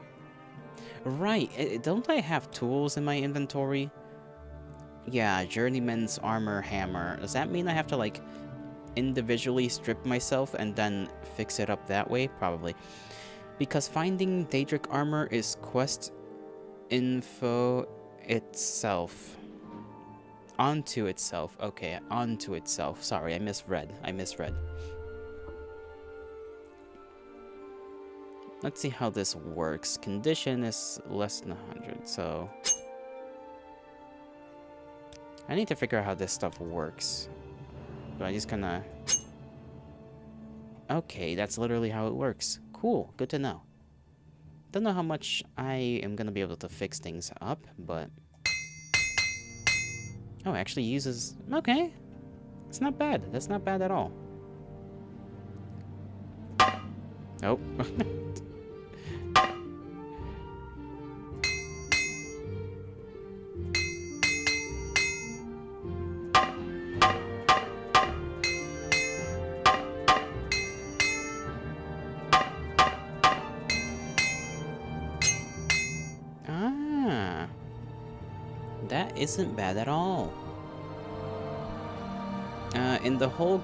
Right, don't I have tools in my inventory? Yeah, Journeyman's Armor Hammer. Does that mean I have to, like, individually strip myself and then fix it up that way? Probably. Because finding Daedric armor is quest info itself. Onto itself. Okay, onto itself. Sorry, I misread. Let's see how this works. Condition is less than 100, so... I need to figure out how this stuff works. But I just kinda... Okay, that's literally how it works. Cool, good to know. Don't know how much I am gonna be able to fix things up, but... Oh, it actually uses... Okay. It's not bad. That's not bad at all. Oh. Ah. That isn't bad at all. In the whole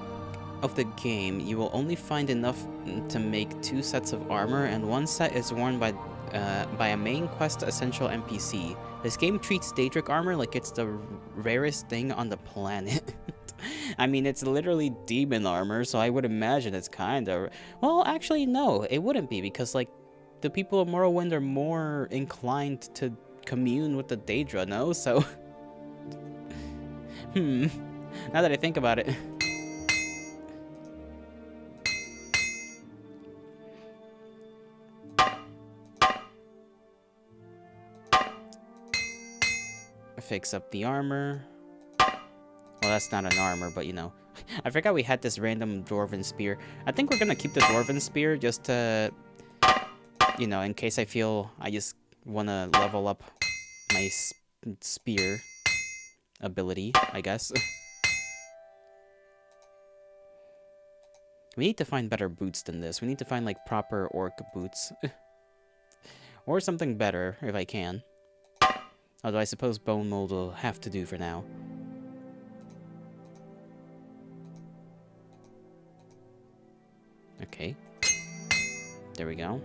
of the game, you will only find enough to make 2 sets of armor, and 1 set is worn by a main quest essential NPC. This game treats Daedric armor like it's the rarest thing on the planet. I mean, it's literally demon armor, so I would imagine it's kinda... Well, actually, no, it wouldn't be, because, like, the people of Morrowind are more inclined to commune with the Daedra, no? So... Now that I think about it... Fix up the armor. Well, that's not an armor, but you know. I forgot we had this random dwarven spear. I think we're gonna keep the dwarven spear just to... You know, in case I feel I just wanna level up my spear ability, I guess. We need to find better boots than this. We need to find, like, proper orc boots. Or something better, if I can. Although I suppose bone mold will have to do for now. Okay. There we go.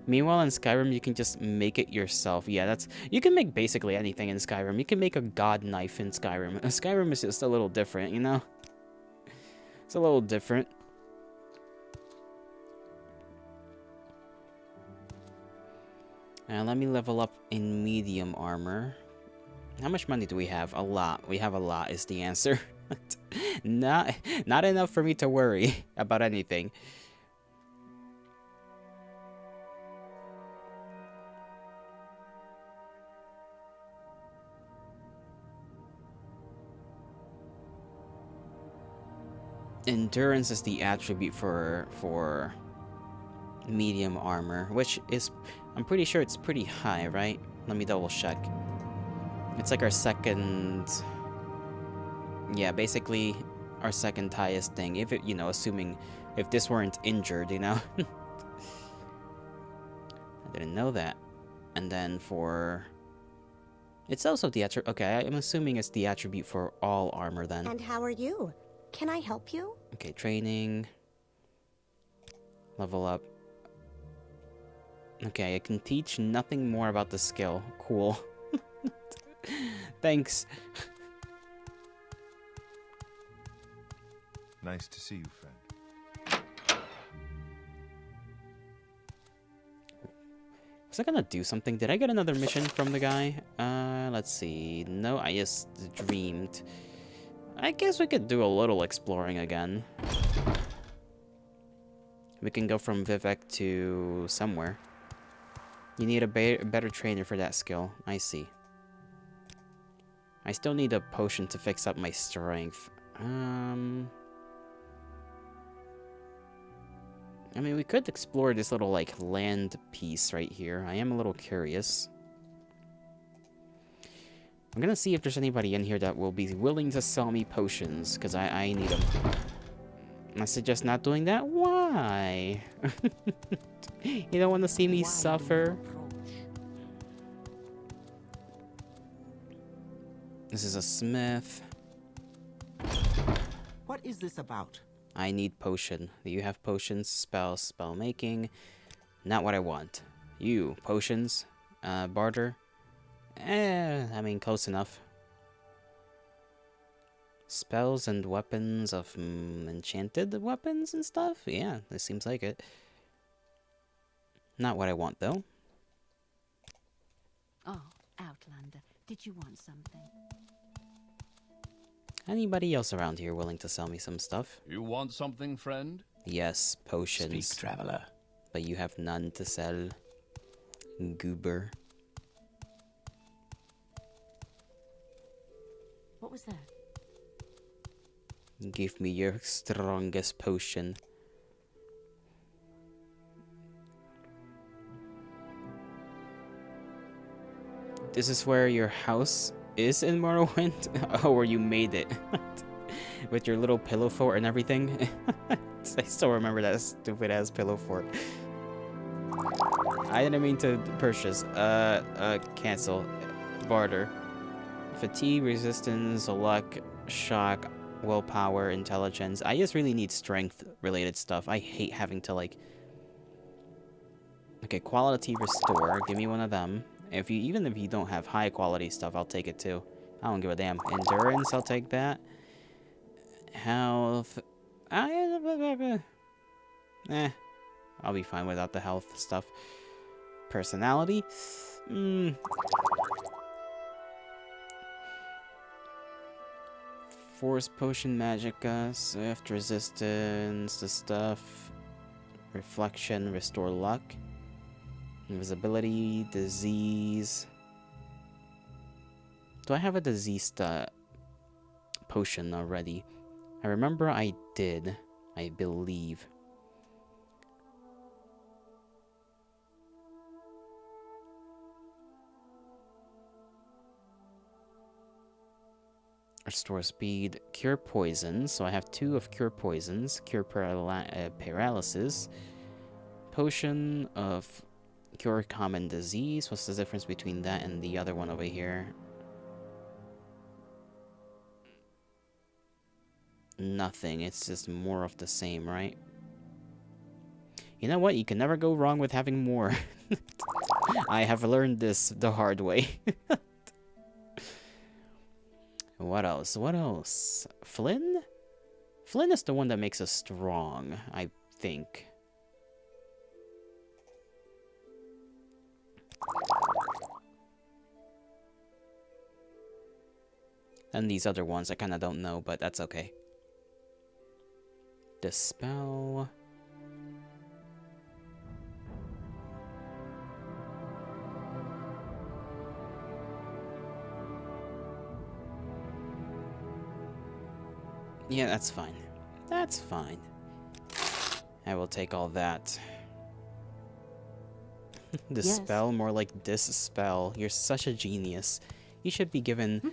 Meanwhile, in Skyrim, you can just make it yourself. Yeah, that's... You can make basically anything in Skyrim. You can make a god knife in Skyrim. Skyrim is just a little different, you know? It's a little different. Let me level up in medium armor. How much money do we have? A lot. We have a lot is the answer. Not enough for me to worry about anything. Endurance is the attribute for medium armor, which is, I'm pretty sure it's pretty high, right? Let me double check. It's like our second... Yeah, basically our second highest thing. If it, you know, assuming if this weren't injured, you know? I didn't know that. And then for... It's also the attribute... Okay, I'm assuming it's the attribute for all armor then. And how are you? Can I help you? Okay, training. Level up. Okay, I can teach nothing more about the skill. Cool. Thanks. Nice to see you, friend. Was I gonna do something? Did I get another mission from the guy? Let's see. No, I just dreamed. I guess we could do a little exploring again. We can go from Vivek to somewhere. You need a better trainer for that skill. I see. I still need a potion to fix up my strength. I mean, we could explore this little, like, land piece right here. I am a little curious. I'm gonna see if there's anybody in here that will be willing to sell me potions, because I need them. I suggest not doing that? Why? You don't want to see me suffer? This is a smith. What is this about? I need potion. Do you have potions? Spell making. Not what I want. You, potions? Barter? I mean, close enough. Spells and weapons of enchanted weapons and stuff? Yeah, this seems like it. Not what I want, though. Oh, Outlander, did you want something? Anybody else around here willing to sell me some stuff? You want something, friend? Yes, potions. Speak, traveler. But you have none to sell. Goober. What was that? Give me your strongest potion. This is where your house is in Morrowind? Oh, where you made it. With your little pillow fort and everything. I still remember that stupid ass pillow fort. I didn't mean to purchase. Cancel. Barter. Fatigue, resistance, luck, shock, willpower, intelligence. I just really need strength related stuff. I hate having to like... Okay, quality restore. Give me one of them. Even if you don't have high quality stuff, I'll take it too. I don't give a damn. Endurance, I'll take that. Health. I'll be fine without the health stuff. Personality. Force potion, magicka, swift resistance, the stuff. Reflection, restore luck. Invisibility, disease. Do I have a disease potion already? I remember I did, I believe. Restore speed, cure poison. So I have 2 of cure poisons. Cure paralysis. Potion of cure common disease. What's the difference between that and the other one over here? Nothing. It's just more of the same, right? You know what? You can never go wrong with having more. I have learned this the hard way. What else? What else? Flynn? Flynn is the one that makes us strong, I think. And these other ones I kind of don't know, but that's okay. Dispel. Yeah, that's fine. That's fine. I will take all that. Dispel, Yes. more like dispel. You're such a genius. You should be given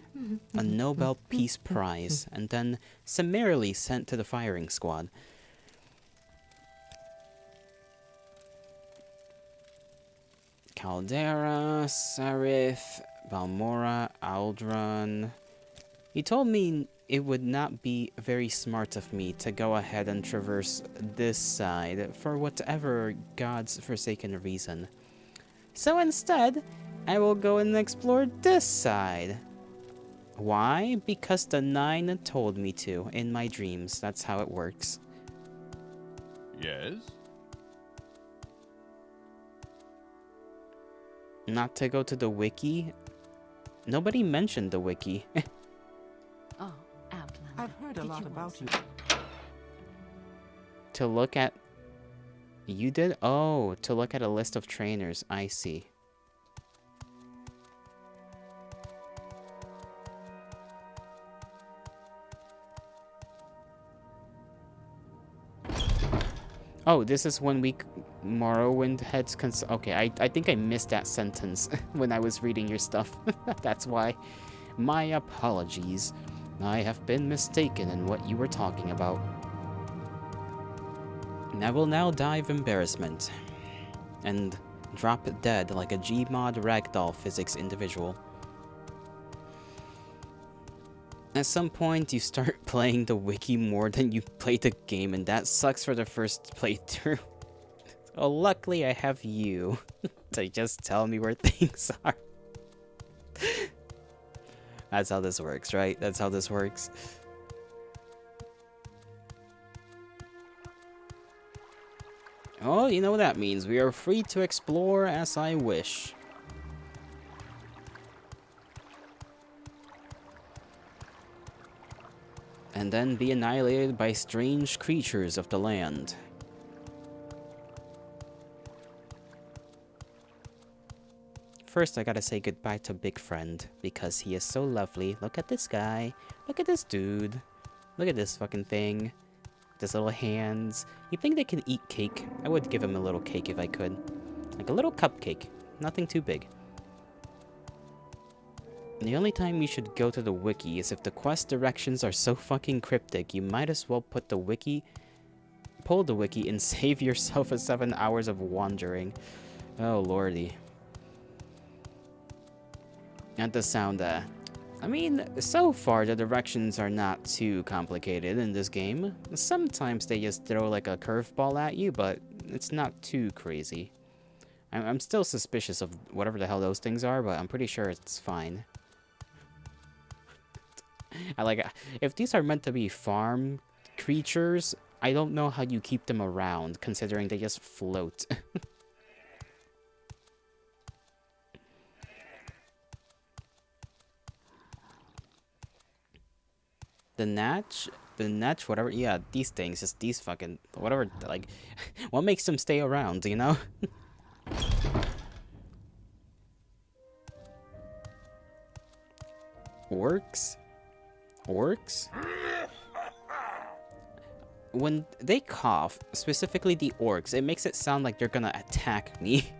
a Nobel Peace Prize and then summarily sent to the firing squad. Caldera, Sarith, Balmora, Aldron. He told me it would not be very smart of me to go ahead and traverse this side for whatever God's forsaken reason. So instead, I will go and explore this side. Why? Because the 9 told me to in my dreams. That's how it works. Yes? Not to go to the wiki? Nobody mentioned the wiki. Oh, Outlander. I've heard a did lot you about want you. something? To look at... You did? Oh, to look at a list of trainers. I see. Oh, this is when Morrowind heads okay, I think I missed that sentence when I was reading your stuff. That's why. My apologies. I have been mistaken in what you were talking about. I will now dive embarrassment. And drop dead like a Gmod ragdoll physics individual. At some point, you start playing the wiki more than you play the game, and that sucks for the first playthrough. Oh, luckily I have you to just tell me where things are. That's how this works, right? That's how this works. Oh, you know what that means. We are free to explore as I wish. And then be annihilated by strange creatures of the land. First, I gotta say goodbye to Big Friend, because he is so lovely. Look at this guy. Look at this dude. Look at this fucking thing. His little hands. You think they can eat cake? I would give him a little cake if I could. Like a little cupcake. Nothing too big. The only time you should go to the wiki is if the quest directions are so fucking cryptic, you might as well pull the wiki, and save yourself 7 hours of wandering. Oh lordy. That does sound, I mean, so far the directions are not too complicated in this game. Sometimes they just throw like a curveball at you, but it's not too crazy. I'm still suspicious of whatever the hell those things are, but I'm pretty sure it's fine. I like, if these are meant to be farm creatures, I don't know how you keep them around, considering they just float. The Natch, whatever, yeah, these things, just these fucking, whatever, like, what makes them stay around, you know? Orcs? Orcs? When they cough, specifically the orcs, it makes it sound like they're gonna attack me.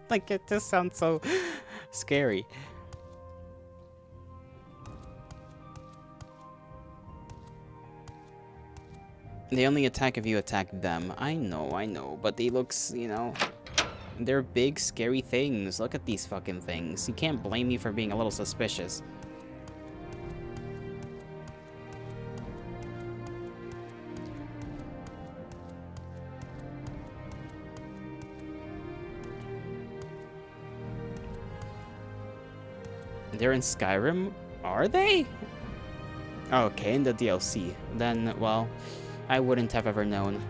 Like, it just sounds so scary. They only attack if you attack them. I know, but they looks, you know, they're big, scary things. Look at these fucking things. You can't blame me for being a little suspicious. They're in Skyrim? Are they? Okay, in the DLC. Then, well, I wouldn't have ever known.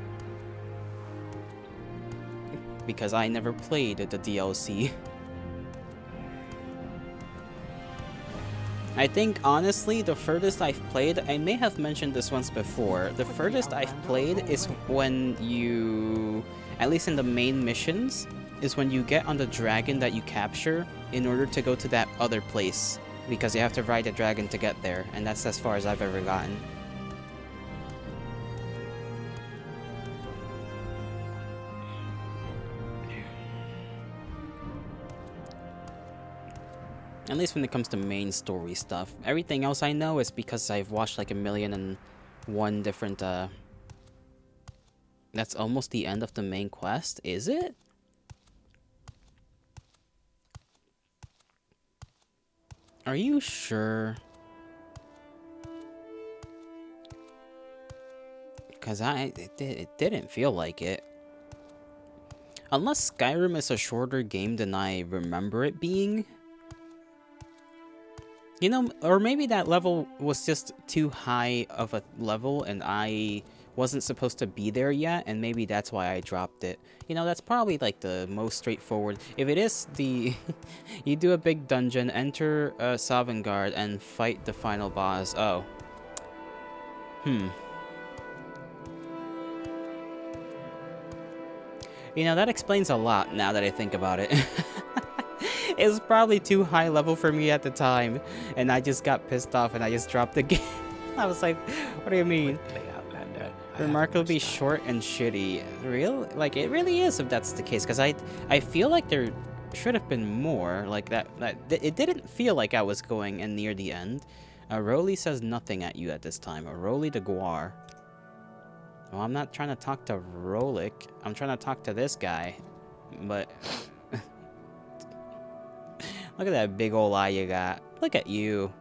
Because I never played the DLC. I think, honestly, the furthest I've played, I may have mentioned this once before, the furthest I've played is when you, at least in the main missions, is when you get on the dragon that you capture in order to go to that other place. Because you have to ride a dragon to get there, and that's as far as I've ever gotten. At least when it comes to main story stuff. Everything else I know is because I've watched like 1,000,001 different, That's almost the end of the main quest, is it? Are you sure? Because it didn't feel like it. Unless Skyrim is a shorter game than I remember it being. You know, or maybe that level was just too high of a level and I wasn't supposed to be there yet, and maybe that's why I dropped it. You know, that's probably like the most straightforward. If it is the... you do a big dungeon, enter Sovngarde, and fight the final boss. Oh. You know, that explains a lot now that I think about it. It was probably too high level for me at the time, and I just got pissed off and I just dropped the game. I was like, what do you mean? Remarkably short and shitty. Real? Like, it really is if that's the case, because I feel like there should have been more like that. It didn't feel like I was going in near the end. Roly says nothing at you at this time. Roly de Guar. Well, I'm not trying to talk to Rolik. I'm trying to talk to this guy. But... Look at that big ol' eye you got. Look at you.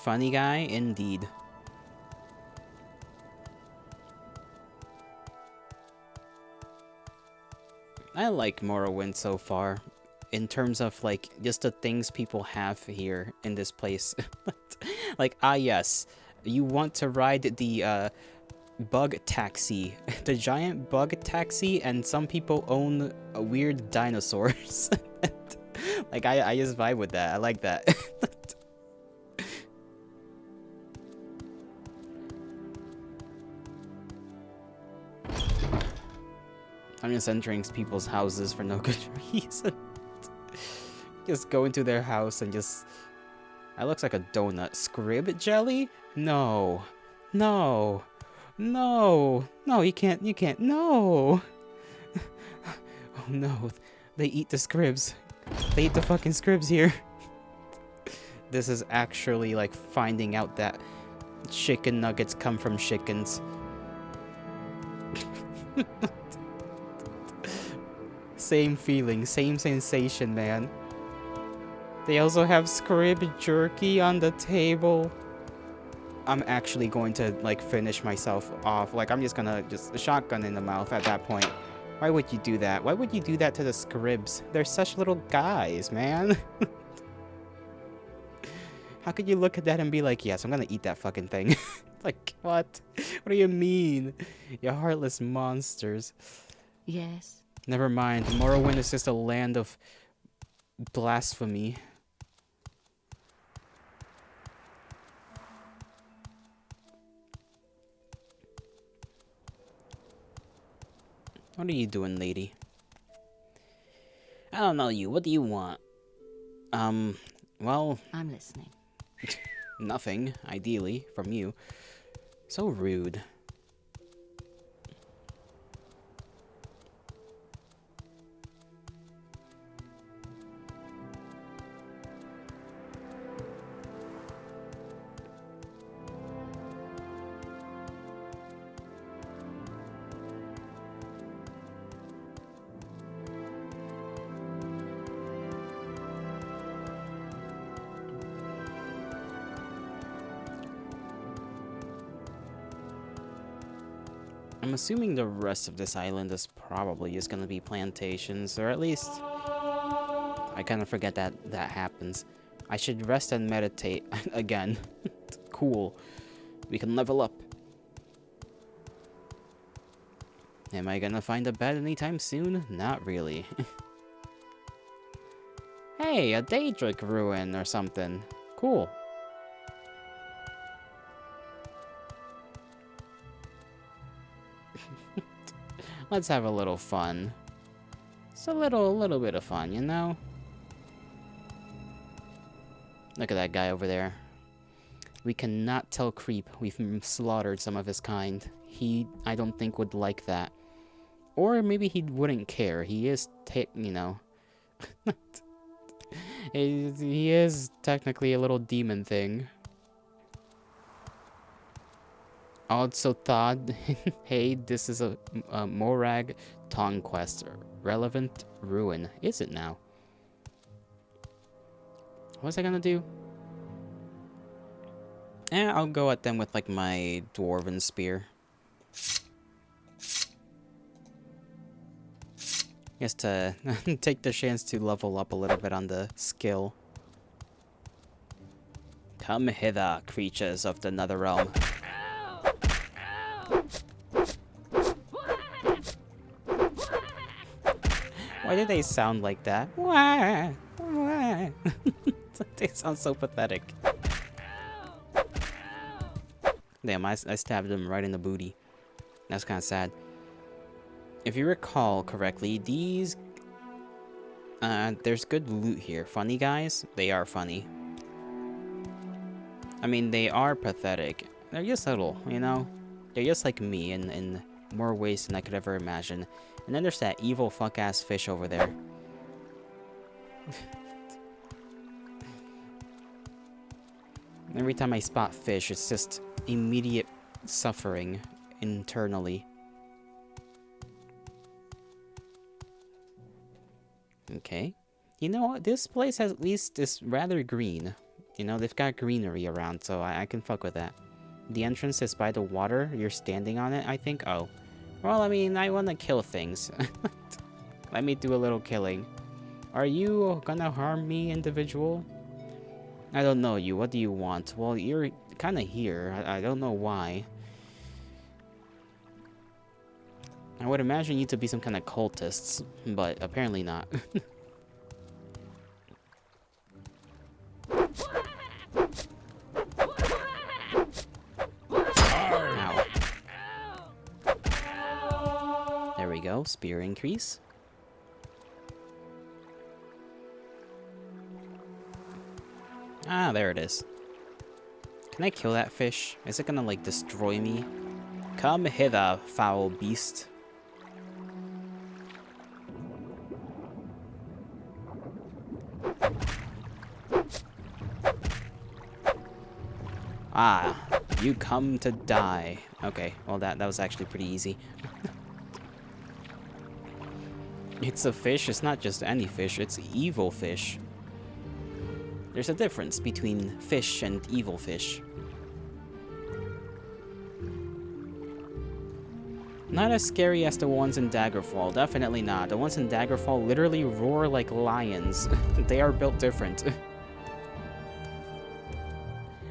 Funny guy, indeed. I like Morrowind so far. in terms of like just the things people have here in this place. Like, ah yes, you want to ride the bug taxi, the giant bug taxi, and some people own weird dinosaurs. Like, I just vibe with that. I like that. I'm just entering people's houses for no good reason. Just go into their house and just... That looks like a donut. Scrib jelly? No. No. No. No, you can't. No. Oh no. They eat the scribs. They eat the fucking scribs here. This is actually like finding out that chicken nuggets come from chickens. Same feeling, same sensation, man. They also have scrib jerky on the table. I'm actually going to like finish myself off. Like, I'm just gonna just shotgun in the mouth at that point. Why would you do that? Why would you do that to the scribs? They're such little guys, man. How could you look at that and be like, yes, I'm gonna eat that fucking thing? Like, what? What do you mean? You heartless monsters. Yes. Never mind. Morrowind is just a land of blasphemy. What are you doing, lady? I don't know you. What do you want? Well, I'm listening. nothing, ideally, from you. So rude. I'm assuming the rest of this island is probably just gonna be plantations, or at least... I kind of forget that that happens. I should rest and meditate again. Cool. We can level up. Am I gonna find a bed anytime soon? Not really. Hey, a Daedric ruin or something. Cool. Let's have a little fun. It's a little bit of fun, you know? Look at that guy over there. We cannot tell Creep we've slaughtered some of his kind. He, I don't think, would like that. Or maybe he wouldn't care. He is, you know... he is technically a little demon thing. Also thought, hey, this is a Morag Conquest relevant ruin. Is it now? What was I gonna do? I'll go at them with like my dwarven spear. Just to take the chance to level up a little bit on the skill. Come hither, creatures of the Netherrealm. Why do they sound like that? Why? Why? They sound so pathetic. Damn, I stabbed him right in the booty. That's kind of sad. If you recall correctly, these... there's good loot here. Funny guys? They are funny. I mean, they are pathetic. They're just little, you know? They're just like me in more ways than I could ever imagine. And then there's that evil fuck-ass fish over there. Every time I spot fish, it's just immediate suffering internally. Okay. You know what? This place has at least is rather green. You know, they've got greenery around, so I can fuck with that. The entrance is by the water. You're standing on it, I think? Oh. Well, I mean, I want to kill things. Let me do a little killing. Are you gonna harm me, individual? I don't know you. What do you want? Well, you're kind of here. I don't know why. I would imagine you to be some kind of cultists, but apparently not. Ow. There we go. Spear increase. Ah, there it is. Can I kill that fish? Is it gonna, like, destroy me? Come hither, foul beast. Ah, you come to die. Okay, well that was actually pretty easy. It's a fish, it's not just any fish, it's evil fish. There's a difference between fish and evil fish. Not as scary as the ones in Daggerfall, definitely not. The ones in Daggerfall literally roar like lions. They are built different.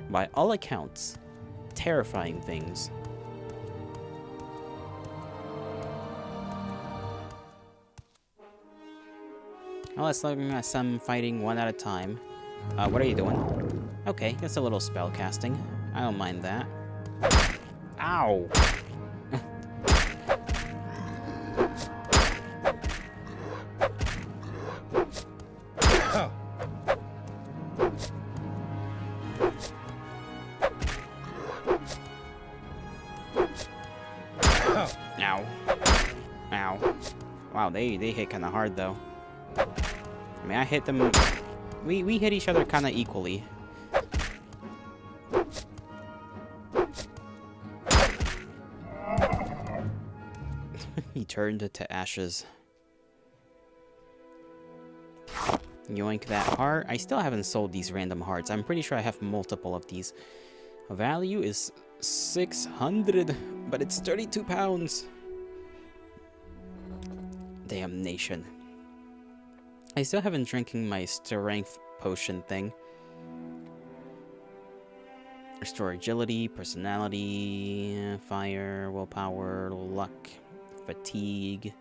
By all accounts, terrifying things. Well, let's look at some fighting one at a time. What are you doing? Okay, that's a little spell casting. I don't mind that. Ow! Ow. Ow. Wow, they hit kind of hard, though. I mean, I hit them... We hit each other kind of equally. He turned to ashes. Yoink that heart. I still haven't sold these random hearts. I'm pretty sure I have multiple of these. Value is 600, but it's 32 pounds. Damnation. I still haven't drinking my strength potion thing. Restore agility, personality, fire, willpower, luck, fatigue.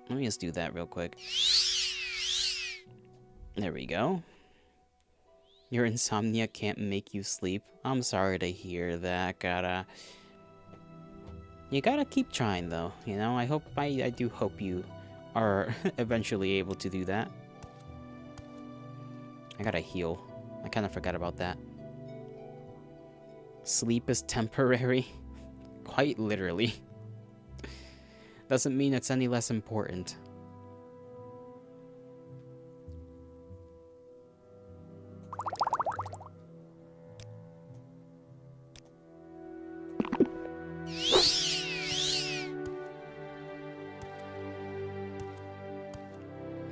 Let me just do that real quick. There we go. Your insomnia can't make you sleep. I'm sorry to hear that. You gotta keep trying, though. You know, I do hope you are eventually able to do that. I gotta heal. I kind of forgot about that. Sleep is temporary. Quite literally. Doesn't mean it's any less important.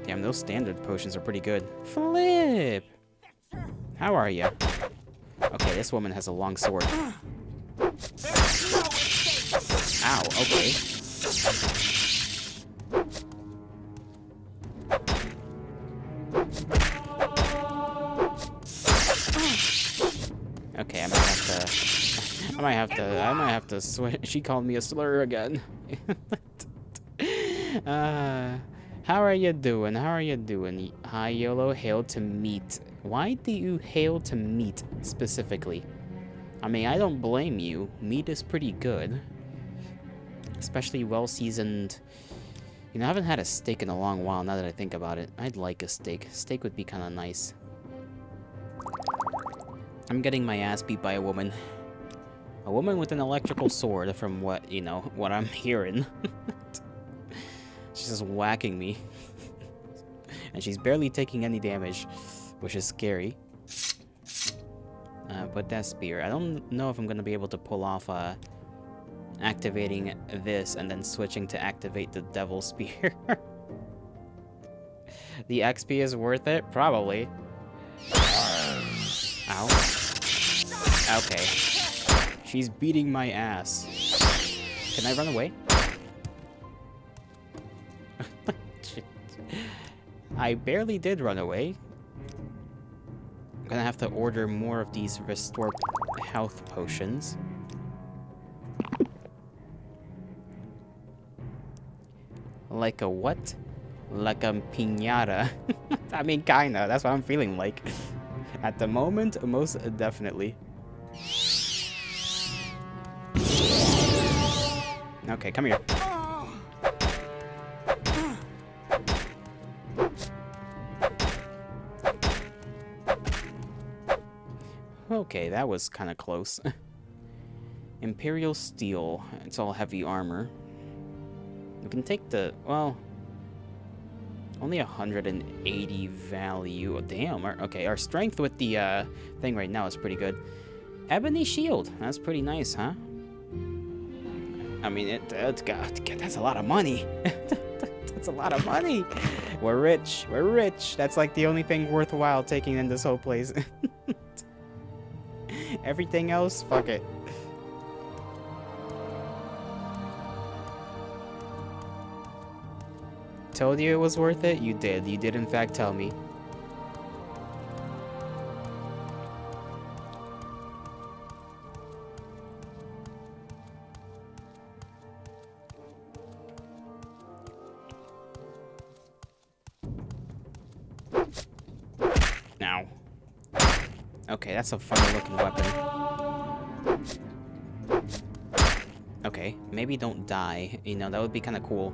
Damn, those standard potions are pretty good. Flip! How are you? Okay, this woman has a long sword. Ow, okay. Okay, I might have to switch. She called me a slur again. How are you doing? How are you doing? Hi, YOLO, hail to meat. Why do you hail to meat specifically? I mean, I don't blame you. Meat is pretty good. Especially well-seasoned. You know, I haven't had a steak in a long while, now that I think about it. I'd like a steak. Steak would be kind of nice. I'm getting my ass beat by a woman. A woman with an electrical sword, from what, you know, what I'm hearing. She's just whacking me. And she's barely taking any damage, which is scary. But that spear, I don't know if I'm going to be able to pull off activating this and then switching to activate the devil spear. The XP is worth it? Probably. Ow. Okay. She's beating my ass. Can I run away? I barely did run away. I'm gonna have to order more of these restore health potions. Like a what? Like a piñata. I mean, kinda. That's what I'm feeling like. At the moment, most definitely. Okay, come here. Okay, that was kind of close. Imperial steel. It's all heavy armor. We can take the... well... only 180 value. Oh, damn. Okay, our strength with the thing right now is pretty good. Ebony shield. That's pretty nice, huh? I mean, that's a lot of money. That's a lot of money. We're rich. We're rich. That's like the only thing worthwhile taking in this whole place. Everything else, fuck it. Told you it was worth it? You did. You did in fact tell me. Now. Okay, that's a funny looking weapon. Okay, maybe don't die. You know, that would be kind of cool.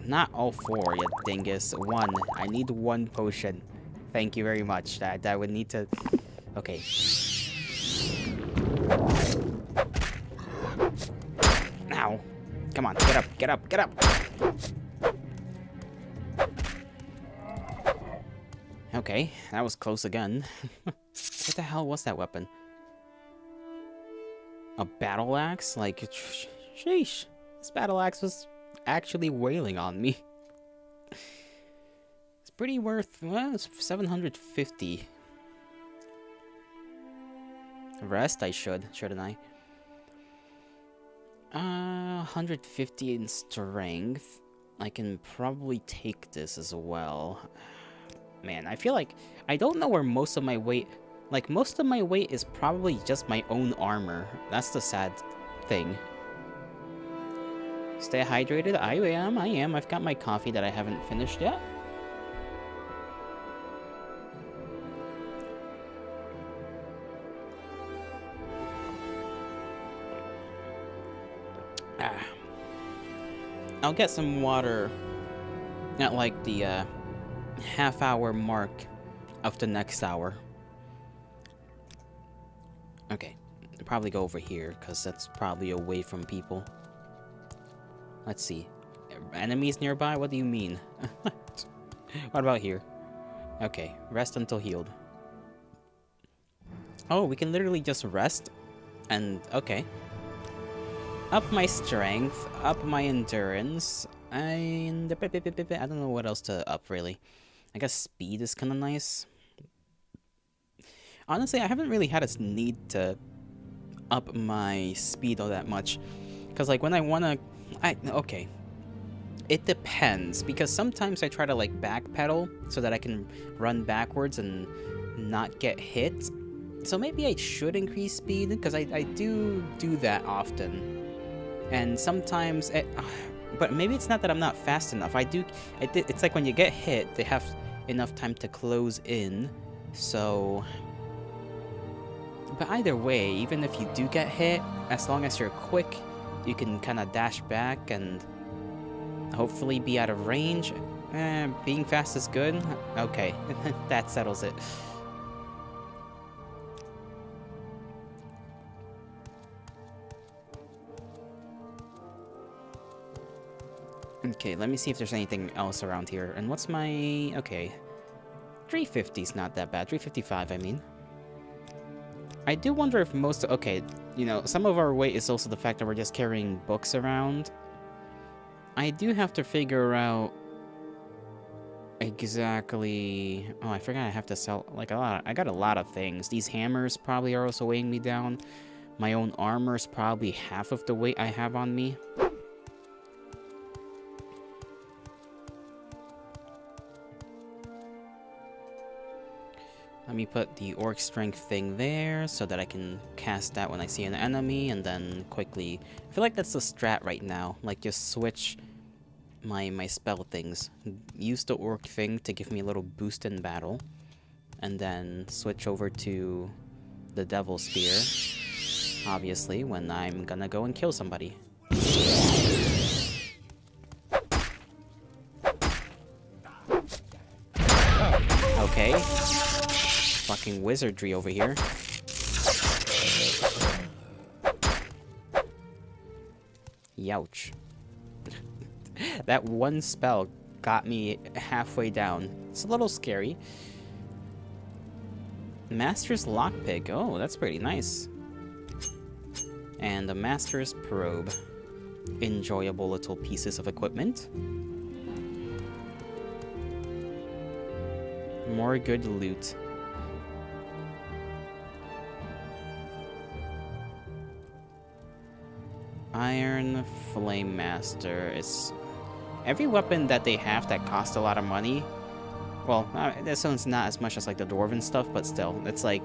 Not all four, you dingus. One. I need one potion. Thank you very much. That would need to... okay. Ow. Come on, get up, get up, get up! Okay, that was close again. What the hell was that weapon? A battle axe? Like, sheesh. This battle axe was actually wailing on me. It's pretty worth, well, it's 750. Rest I shouldn't I? 150 in strength. I can probably take this as well. Man, I feel like I don't know where most of my weight... like, most of my weight is probably just my own armor. That's the sad thing. Stay hydrated. I am. I've got my coffee that I haven't finished yet. I'll get some water at like the half-hour mark of the next hour. Okay, I'll probably go over here because that's probably away from people. Let's see. Enemies nearby? What do you mean? What about here? Okay, rest until healed. Oh, we can literally just rest and... okay. Up my strength, up my endurance, and... I don't know what else to up, really. I guess speed is kind of nice. Honestly, I haven't really had a need to up my speed all that much. Because, like, when I want to... okay. It depends, because sometimes I try to, like, backpedal so that I can run backwards and not get hit. So maybe I should increase speed, because I do that often. And sometimes... but maybe it's not that I'm not fast enough. It's like when you get hit, they have enough time to close in. So... but either way, even if you do get hit, as long as you're quick, you can kind of dash back and hopefully be out of range. Being fast is good? Okay, that settles it. Okay, let me see if there's anything else around here. And what's my... okay. 350's not that bad. 355, I mean. I do wonder if most... okay, you know, some of our weight is also the fact that we're just carrying books around. I do have to figure out exactly... oh, I forgot I have to sell, like, a lot. I got a lot of things. These hammers probably are also weighing me down. My own armor is probably half of the weight I have on me. Let me put the orc strength thing there so that I can cast that when I see an enemy and then quickly... I feel like that's the strat right now. Like, just switch my spell things. Use the orc thing to give me a little boost in battle. And then switch over to the devil spear. Obviously, when I'm gonna go and kill somebody. Okay. Fucking wizardry over here. Youch. That one spell got me halfway down. It's a little scary. Master's Lockpick. Oh, that's pretty nice. And the Master's Probe. Enjoyable little pieces of equipment. More good loot. Iron Flame Master is... Every weapon that they have that costs a lot of money... Well, this one's not as much as like the Dwarven stuff, but still, it's like...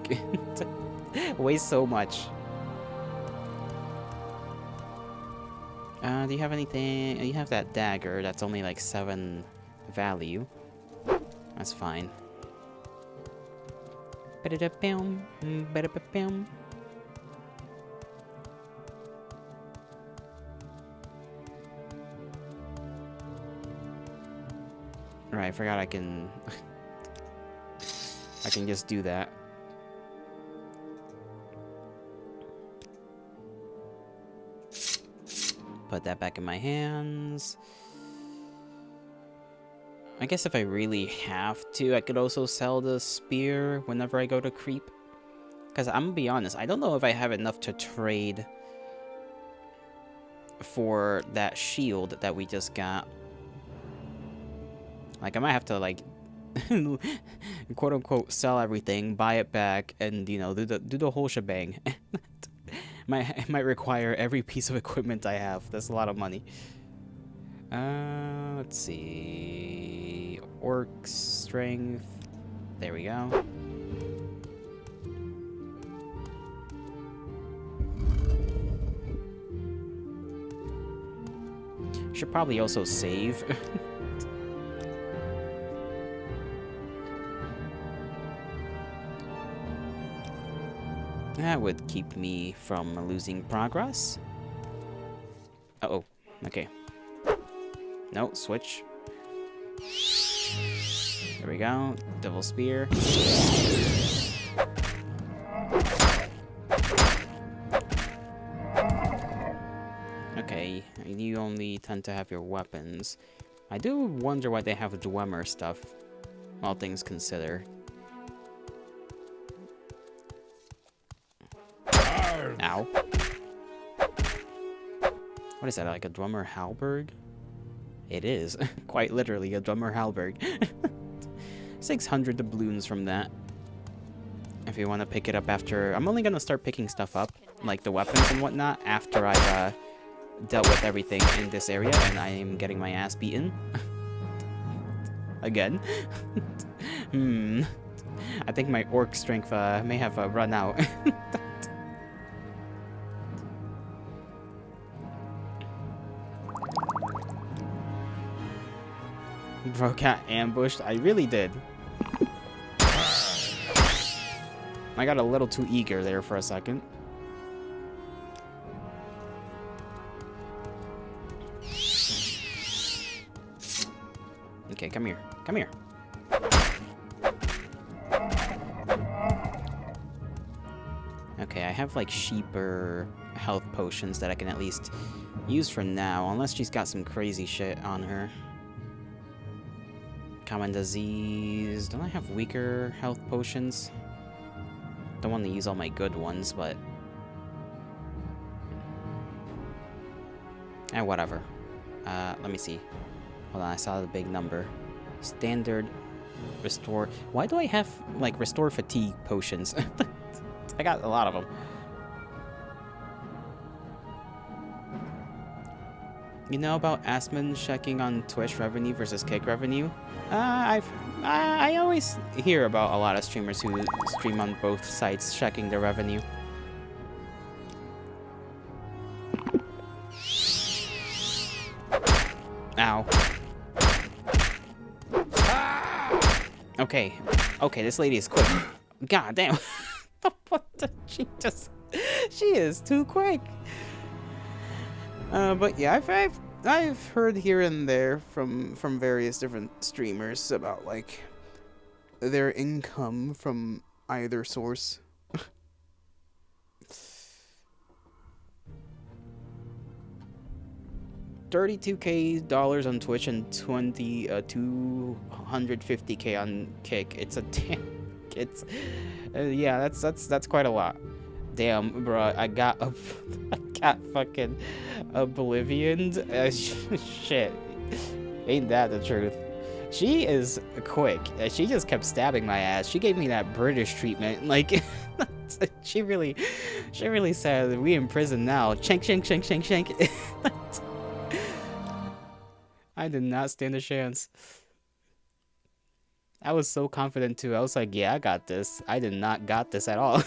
weighs so much. Do you have anything... You have that dagger, that's only like 7 value. That's fine. Right, I forgot I can... I can just do that. Put that back in my hands. I guess if I really have to, I could also sell the spear whenever I go to creep. Because I'm gonna be honest, I don't know if I have enough to trade for that shield that we just got. Like, I might have to, like, quote-unquote, sell everything, buy it back, and, you know, do the whole shebang. It might require every piece of equipment I have. That's a lot of money. Let's see... Orc strength... There we go. Should probably also save. That would keep me from losing progress. Uh-oh. Okay. No, switch. There we go. Devil Spear. Okay, you only tend to have your weapons. I do wonder why they have Dwemer stuff, all things considered. Ow. What is that, like a Dwemer halberd? It is. Quite literally a Dwemer halberd. 600 doubloons from that. If you want to pick it up after... I'm only going to start picking stuff up, like the weapons and whatnot, after I've dealt with everything in this area and I am getting my ass beaten. Again. I think my orc strength may have run out. Bro got ambushed. I really did. I got a little too eager there for a second. Okay, come here. Come here. Okay, I have like sheeper health potions that I can at least use for now, unless she's got some crazy shit on her. Common disease. Don't I have weaker health potions? Don't want to use all my good ones, but... whatever. Let me see. Hold on, I saw the big number. Standard restore. Why do I have, like, restore fatigue potions? I got a lot of them. You know about Asmon checking on Twitch revenue versus Kick revenue? I always hear about a lot of streamers who stream on both sites checking their revenue. Ow. Okay. Okay, this lady is quick. God damn. What the she is too quick. But yeah, I've heard here and there from various different streamers about like their income from either source. $32K on Twitch and 250K on Kick. It's a damn. It's yeah, that's quite a lot. Damn, bro, I got fucking oblivioned. Shit, ain't that the truth? She is quick. She just kept stabbing my ass. She gave me that British treatment. Like, she really said, "We in prison now." Shank, shank, shank, shank, shank. I did not stand a chance. I was so confident too. I was like, "Yeah, I got this." I did not got this at all.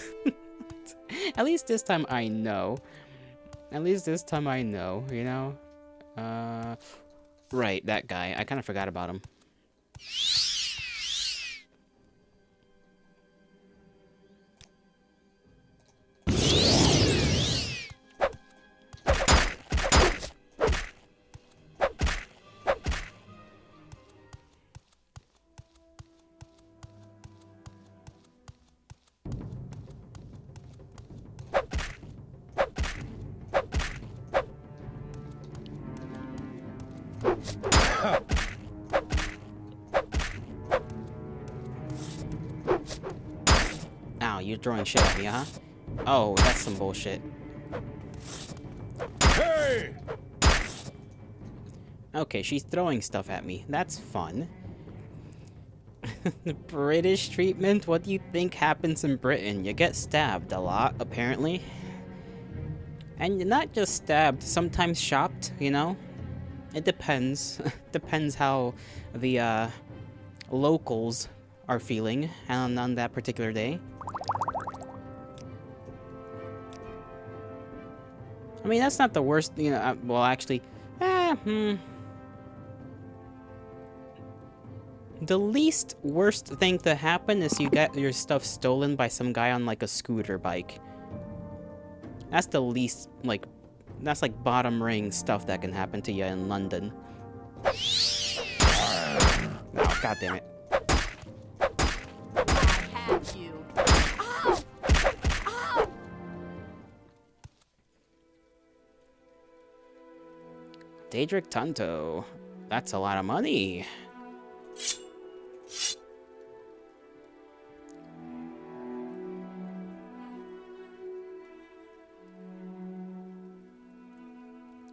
At least this time I know. At least this time I know, you know? Right, that guy. I kind of forgot about him. Ow, you're throwing shit at me, huh? Oh, that's some bullshit. Hey! Okay, she's throwing stuff at me. That's fun. The British treatment? What do you think happens in Britain? You get stabbed a lot, apparently. And you're not just stabbed, sometimes shopped, you know? It depends. Depends how the locals are feeling on that particular day. I mean, that's not the worst, you know, well, actually, the least worst thing to happen is you get your stuff stolen by some guy on, like, a scooter bike. That's the least, like, that's like bottom ring stuff that can happen to you in London. Oh, God damn it. I have you. Ow! Ow! Daedric Tanto. That's a lot of money.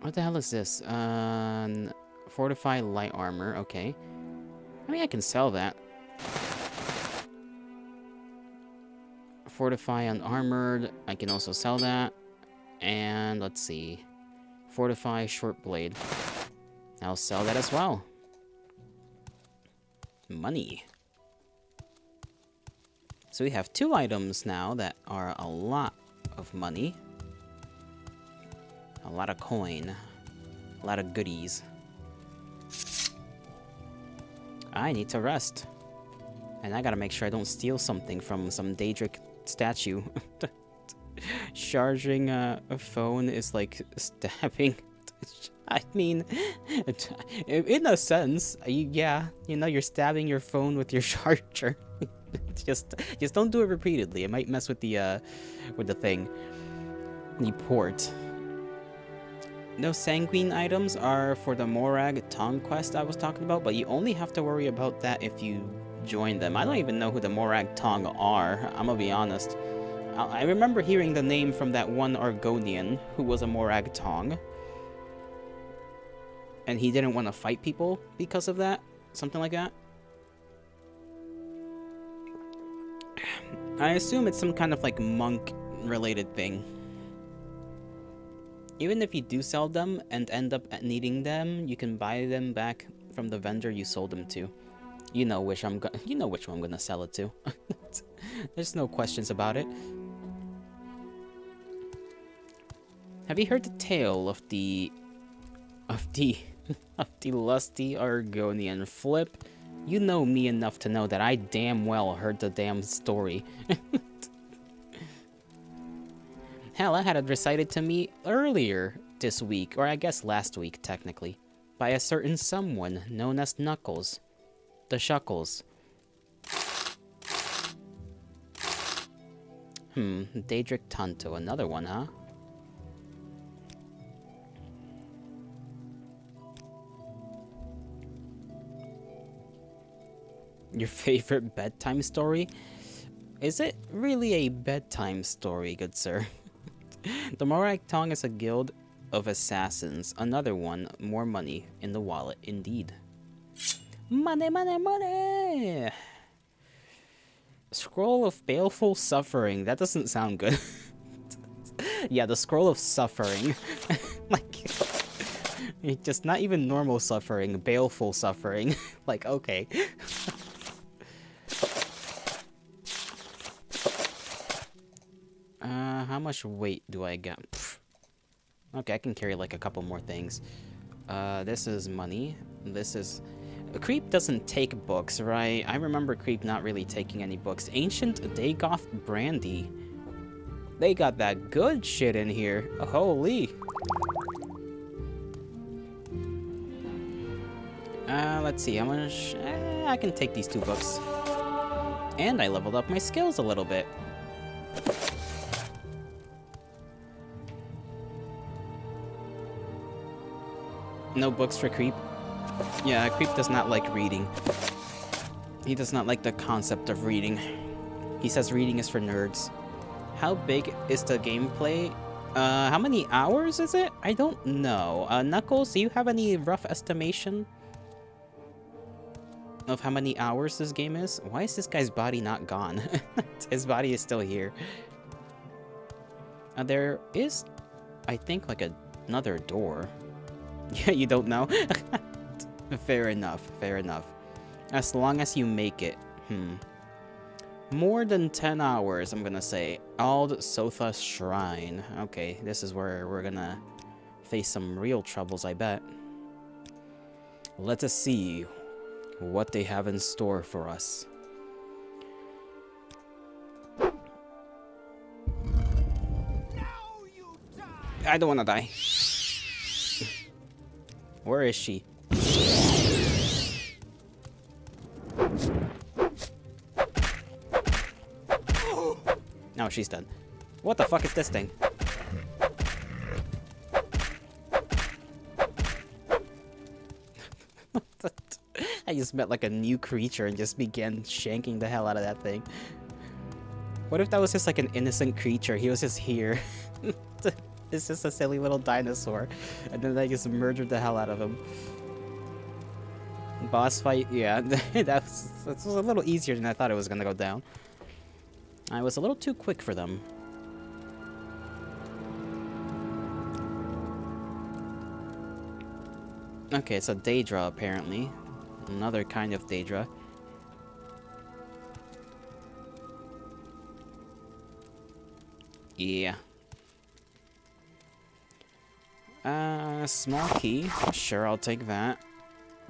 What the hell is this? Fortify light armor. Okay. I mean, I can sell that. Fortify unarmored. I can also sell that. And let's see. Fortify short blade. I'll sell that as well. Money. So we have 2 items now that are a lot of money. A lot of coin. A lot of goodies. I need to rest. And I gotta make sure I don't steal something from some Daedric statue. Charging a phone is like stabbing. I mean, in a sense, yeah, you know, you're stabbing your phone with your charger. just don't do it repeatedly. It might mess with the thing, the port. Those sanguine items are for the Morag Tong quest I was talking about, but you only have to worry about that if you join them. I don't even know who the Morag Tong are, I'm gonna be honest. I remember hearing the name from that one Argonian who was a Morag Tong. And he didn't want to fight people because of that. Something like that. I assume it's some kind of like monk related thing. Even if you do sell them and end up needing them, you can buy them back from the vendor you sold them to. You know which one I'm gonna sell it to. There's no questions about it. Have you heard the tale of the lusty Argonian flip? You know me enough to know that I damn well heard the damn story. Hell, I had it recited to me earlier this week, or I guess last week, technically, by a certain someone known as Knuckles. The Shuckles. Daedric Tanto, another one, huh? Your favorite bedtime story? Is it really a bedtime story, good sir? The Morak Tong is a guild of assassins. Another one, more money in the wallet, indeed. Money, money, money! Scroll of Baleful Suffering. That doesn't sound good. Yeah, the Scroll of Suffering. Like, just not even normal suffering, baleful suffering. Like, okay. How much weight do I get? Pfft. Okay, I can carry like a couple more things. This is money. This is... Creep doesn't take books, right? I remember Creep not really taking any books. Ancient Dagoth Brandy. They got that good shit in here. Holy. Let's see, how much... I can take these 2 books. And I leveled up my skills a little bit. No books for Creep. Yeah, Creep does not like reading. He does not like the concept of reading. He says reading is for nerds. How big is the gameplay? How many hours is it? I don't know. Knuckles, do you have any rough estimation of how many hours this game is? Why is this guy's body not gone? His body is still here. There is, I think, like another door. Yeah, you don't know? Fair enough, fair enough. As long as you make it. More than 10 hours, I'm gonna say. Ald Sotha Shrine. Okay, this is where we're gonna face some real troubles, I bet. Let us see what they have in store for us. I don't wanna die. Where is she? No, she's dead. What the fuck is this thing? I just met like a new creature and just began shanking the hell out of that thing. What if that was just like an innocent creature? He was just here. It's just a silly little dinosaur. And then I just murdered the hell out of him. Boss fight, yeah. that was a little easier than I thought it was gonna go down. I was a little too quick for them. Okay, it's a Daedra apparently. Another kind of Daedra. Yeah. Small key. Sure, I'll take that.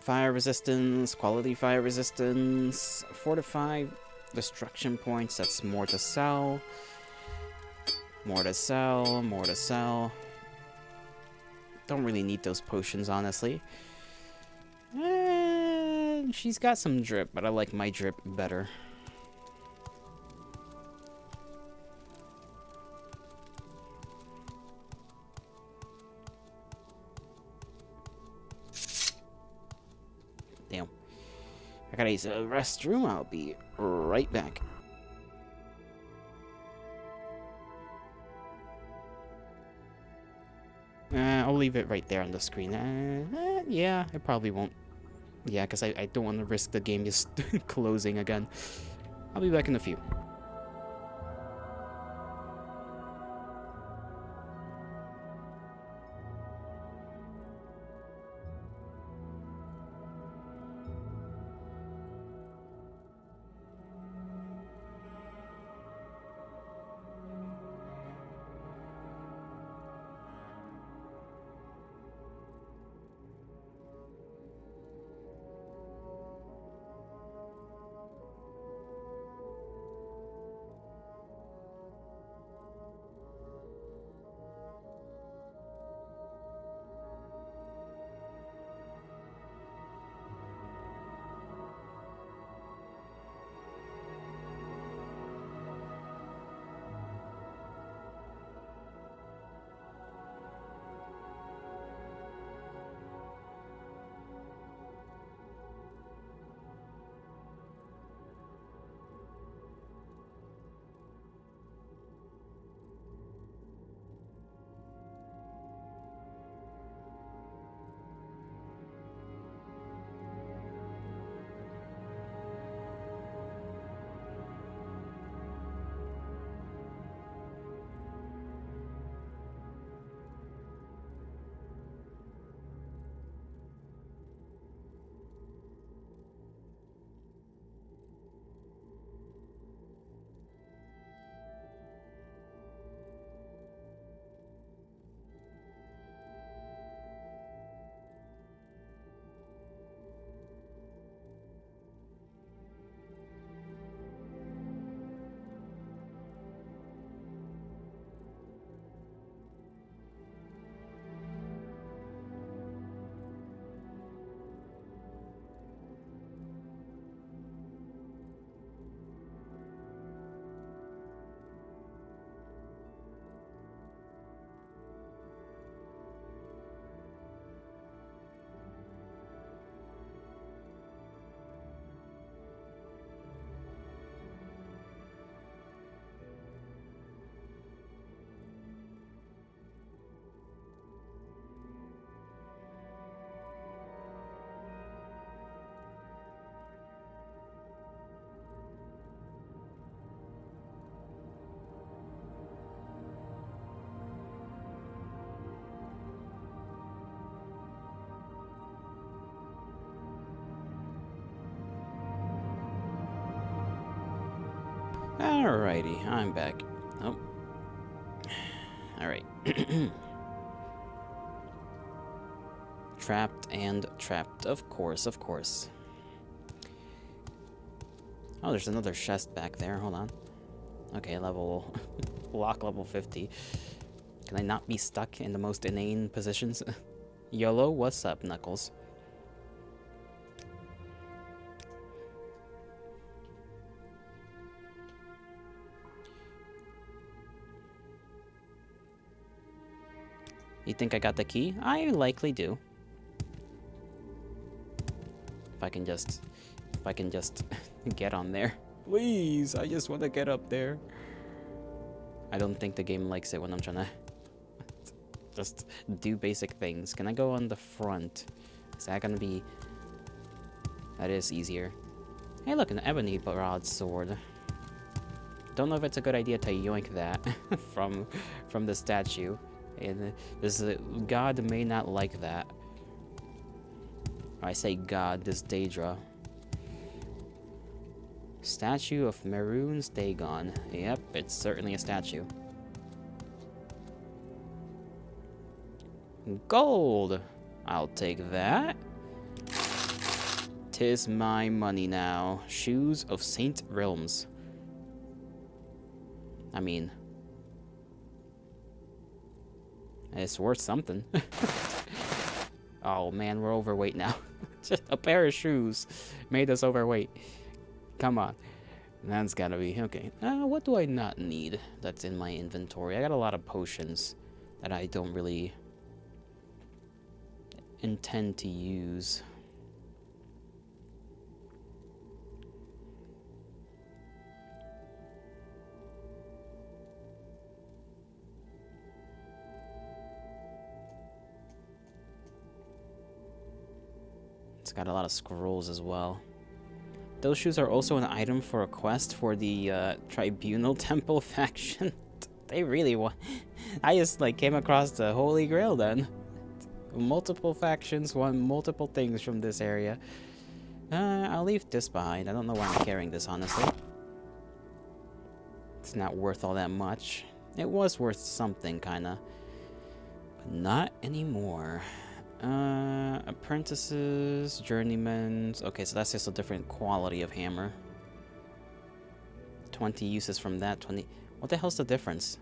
Fire resistance, quality fire resistance, fortified destruction points, that's more to sell. More to sell, more to sell. Don't really need those potions, honestly. She's got some drip, but I like my drip better. Damn. I gotta use a restroom. I'll be right back. I'll leave it right there on the screen. Yeah, I probably won't. Yeah, because I don't want to risk the game just closing again. I'll be back in a few. Alrighty, I'm back. Oh. Alright. Trapped and trapped. Of course, of course. Oh, there's another chest back there. Hold on. Okay, level... lock level 50. Can I not be stuck in the most inane positions? YOLO, what's up, Knuckles? You think I got the key? I likely do. If I can just get on there. Please, I just want to get up there. I don't think the game likes it when I'm trying to just do basic things. Can I go on the front? Is that gonna be... That is easier. Hey look, an ebony broadsword. Don't know if it's a good idea to yoink that from the statue. And this God may not like that. I say God, this Daedra. Statue of Maroon's Dagon. Yep, it's certainly a statue. Gold! I'll take that. 'Tis my money now. Shoes of Saint Realms. I mean... It's worth something. Oh man, we're overweight now. Just a pair of shoes made us overweight. Come on. That's gotta be... Okay. What do I not need that's in my inventory? I got a lot of potions that I don't really intend to use. It's got a lot of scrolls as well. Those shoes are also an item for a quest for the Tribunal Temple faction. They really want... I just like came across the Holy Grail then. Multiple factions want multiple things from this area. I'll leave this behind. I don't know why I'm carrying this, honestly. It's not worth all that much. It was worth something, kinda. But not anymore. Apprentices, journeymen. Okay, so that's just a different quality of hammer. 20 uses from that, 20... What the hell's the difference?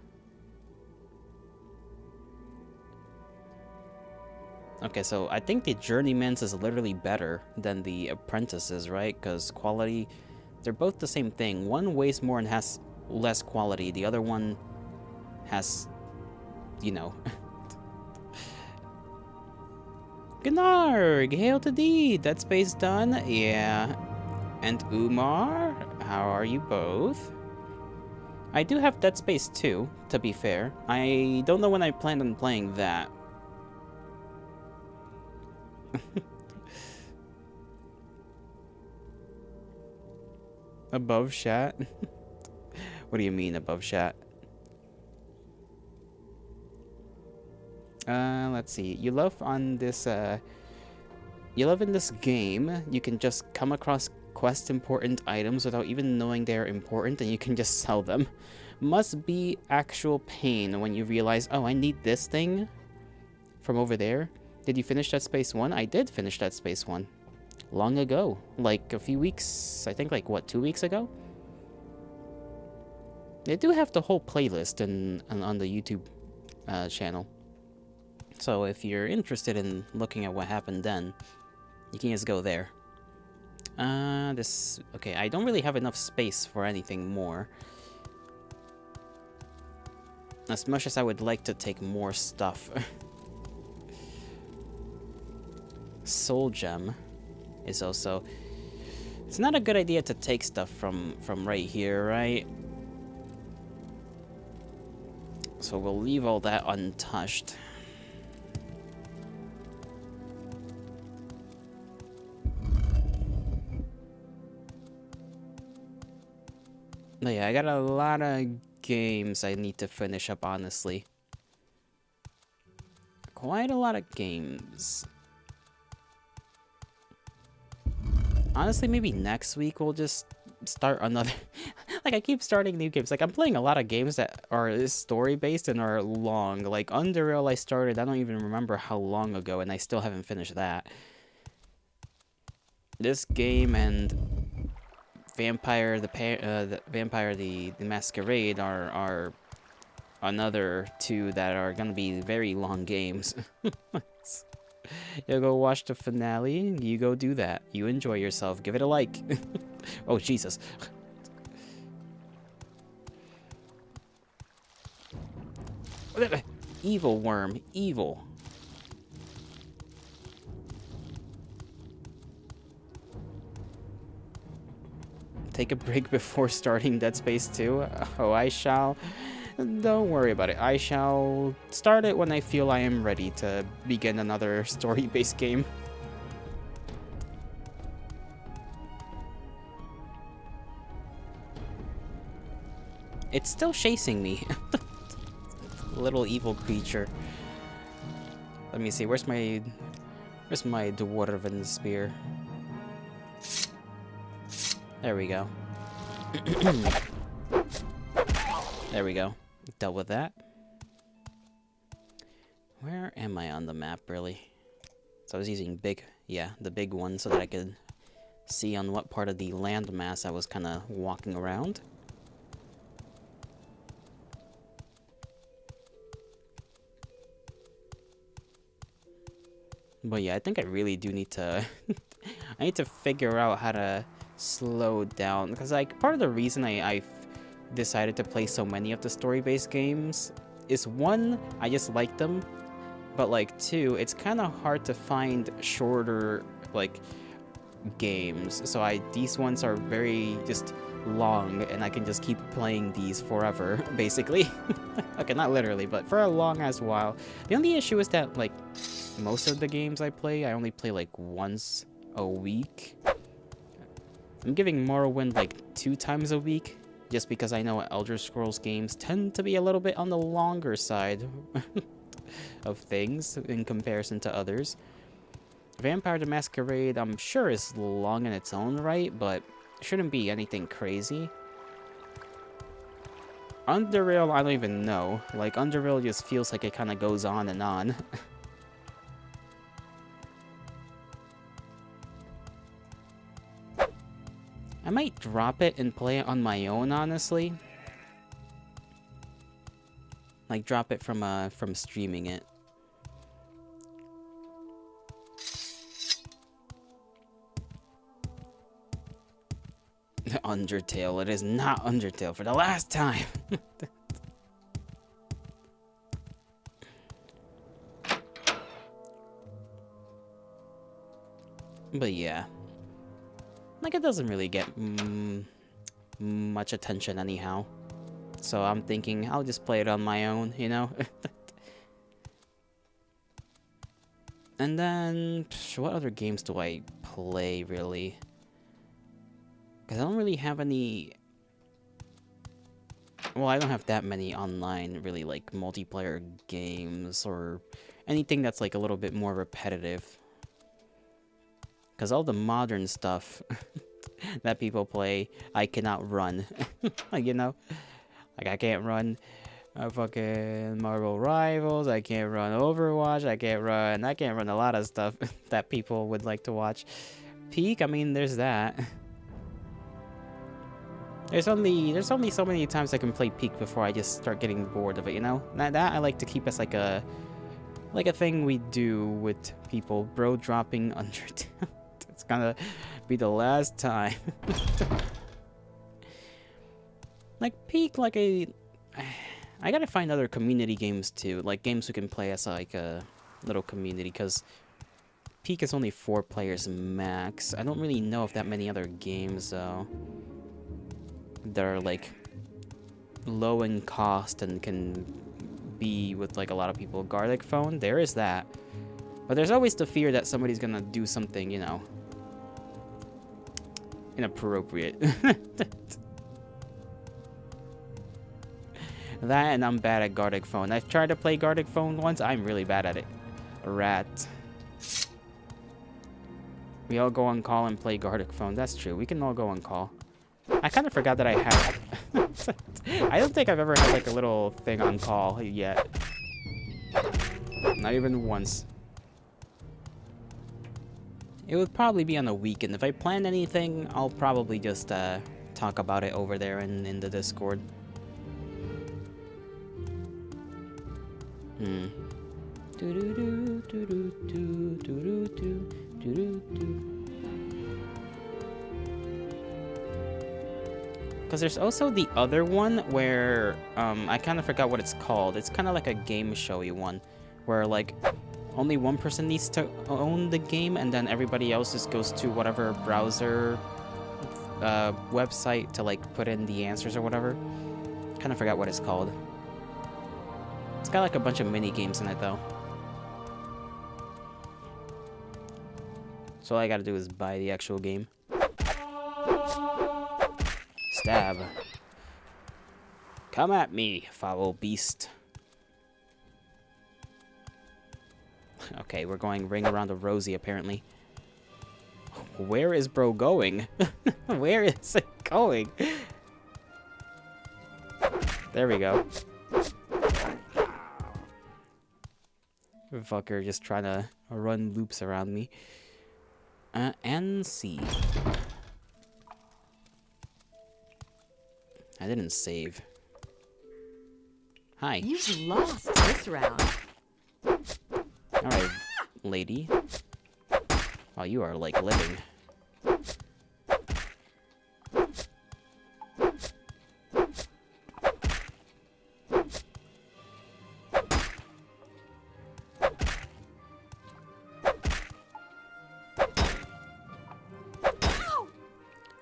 Okay, so I think the journeyman's is literally better than the apprentices, right? Because quality... They're both the same thing. One weighs more and has less quality. The other one has... You know... Gnarg, hail to thee. Dead Space done? Yeah. And Umar? How are you both? I do have Dead Space 2, to be fair. I don't know when I planned on playing that. Above chat? What do you mean above chat? Let's see. You love in this game, you can just come across quest important items without even knowing they're important, and you can just sell them. Must be actual pain when you realize, oh, I need this thing from over there. Did you finish Dead Space 1? I did finish Dead Space 1. Long ago. Like a few weeks, I think like, what, 2 weeks ago? They do have the whole playlist on the YouTube channel. So if you're interested in looking at what happened then, you can just go there. Okay, I don't really have enough space for anything more. As much as I would like to take more stuff. Soul Gem is also... It's not a good idea to take stuff from right here, right? So we'll leave all that untouched. But yeah, I got a lot of games I need to finish up, honestly. Quite a lot of games. Honestly, maybe next week we'll just start another... Like, I keep starting new games. Like, I'm playing a lot of games that are story-based and are long. Like, Underrail I started, I don't even remember how long ago, and I still haven't finished that. This game and the Masquerade are another two that are gonna be very long games. You go watch the finale, you go do that. You enjoy yourself, give it a like. Oh, Jesus. Evil worm, evil. Take a break before starting Dead Space 2? Oh, I shall. Don't worry about it. I shall start it when I feel I am ready to begin another story-based game. It's still chasing me. Little evil creature. Let me see, where's my dwarven spear? There we go. There we go. Dealt with that. Where am I on the map, really? So I was using the big one so that I could see on what part of the landmass I was kind of walking around. But yeah, I think I really do need to... I need to figure out how to slow down. Because, like, part of the reason I decided to play so many of the story-based games is, one, I just like them. But, like, two, it's kind of hard to find shorter, like, games. So these ones are very just long, and I can just keep playing these forever, basically. Okay, not literally, but for a long-ass while. The only issue is that, like, most of the games I only play like once a week. I'm giving Morrowind like 2 times a week, just because I know Elder Scrolls games tend to be a little bit on the longer side of things in comparison to others. Vampire the Masquerade, I'm sure is long in its own right, but shouldn't be anything crazy. Underrail, I don't even know. Like, Underrail just feels like it kind of goes on and on. I might drop it and play it on my own, honestly. Like, drop it from streaming it. Undertale. It is not Undertale for the last time. But yeah. Like, it doesn't really get much attention anyhow. So I'm thinking I'll just play it on my own, you know? And then, what other games do I play, really? Because I don't really have any... Well, I don't have that many online, really, like, multiplayer games or anything that's, like, a little bit more repetitive. Because all the modern stuff that people play, I cannot run. Like, you know? Like, I can't run fucking Marvel Rivals, I can't run Overwatch, I can't run a lot of stuff that people would like to watch. Peak, I mean, there's that. There's only so many times I can play Peak before I just start getting bored of it, you know? That I like to keep as like a thing we do with people. Bro dropping Undertale. It's gonna be the last time. Like Peak, like I gotta find other community games too, like games we can play as like a little community, because Peak is only 4 players max. I don't really know if that many other games though that are like low in cost and can be with like a lot of people. Garlic Phone, there is that, but there's always the fear that somebody's gonna do something, you know, inappropriate. That, and I'm bad at Garlic Phone. I've tried to play Garlic Phone once, I'm really bad at it. Rat. We all go on call and play Garlic Phone. That's true, we can all go on call. I kind of forgot that I had... I don't think I've ever had, like, a little thing on call yet. Not even once. It would probably be on a weekend. If I plan anything, I'll probably just, talk about it over there in the Discord. Because there's also the other one where, I kind of forgot what it's called. It's kind of like a game showy one, where, like, only one person needs to own the game, and then everybody else just goes to whatever browser website to, like, put in the answers or whatever. Kind of forgot what it's called. It's got, like, a bunch of mini games in it, though. So all I gotta do is buy the actual game. Stab. Come at me, foul beast. Okay, we're going ring around the rosy, apparently. Where is bro going? Where is it going? There we go. Fucker just trying to run loops around me. And see. I didn't save. Hi. You've lost this round. Alright, lady. Oh, you are, like, living.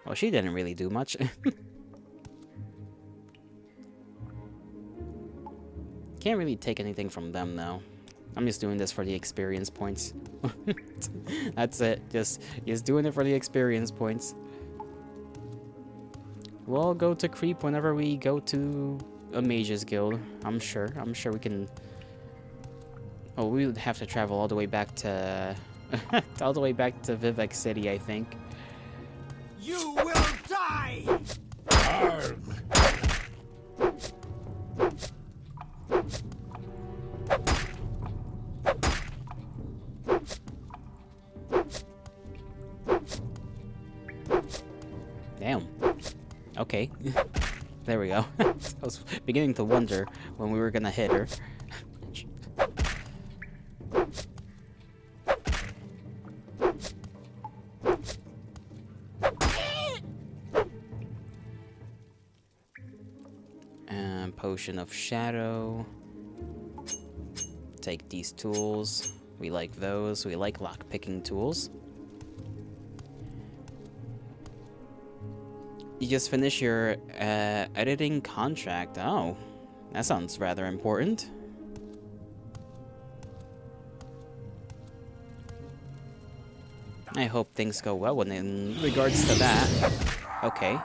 Well, she didn't really do much. Can't really take anything from them, though. I'm just doing this for the experience points. That's it. Just doing it for the experience points. We'll go to creep whenever we go to a mage's guild. I'm sure we can... Oh, we would have to travel all the way back to... all the way back to Vivek City, I think. You will die! Damn. Okay. There we go. I was beginning to wonder when we were gonna hit her. Potion of Shadow. Take these tools. We like those. We like lock-picking tools. You just finished your editing contract. Oh, that sounds rather important. I hope things go well in regards to that. Okay.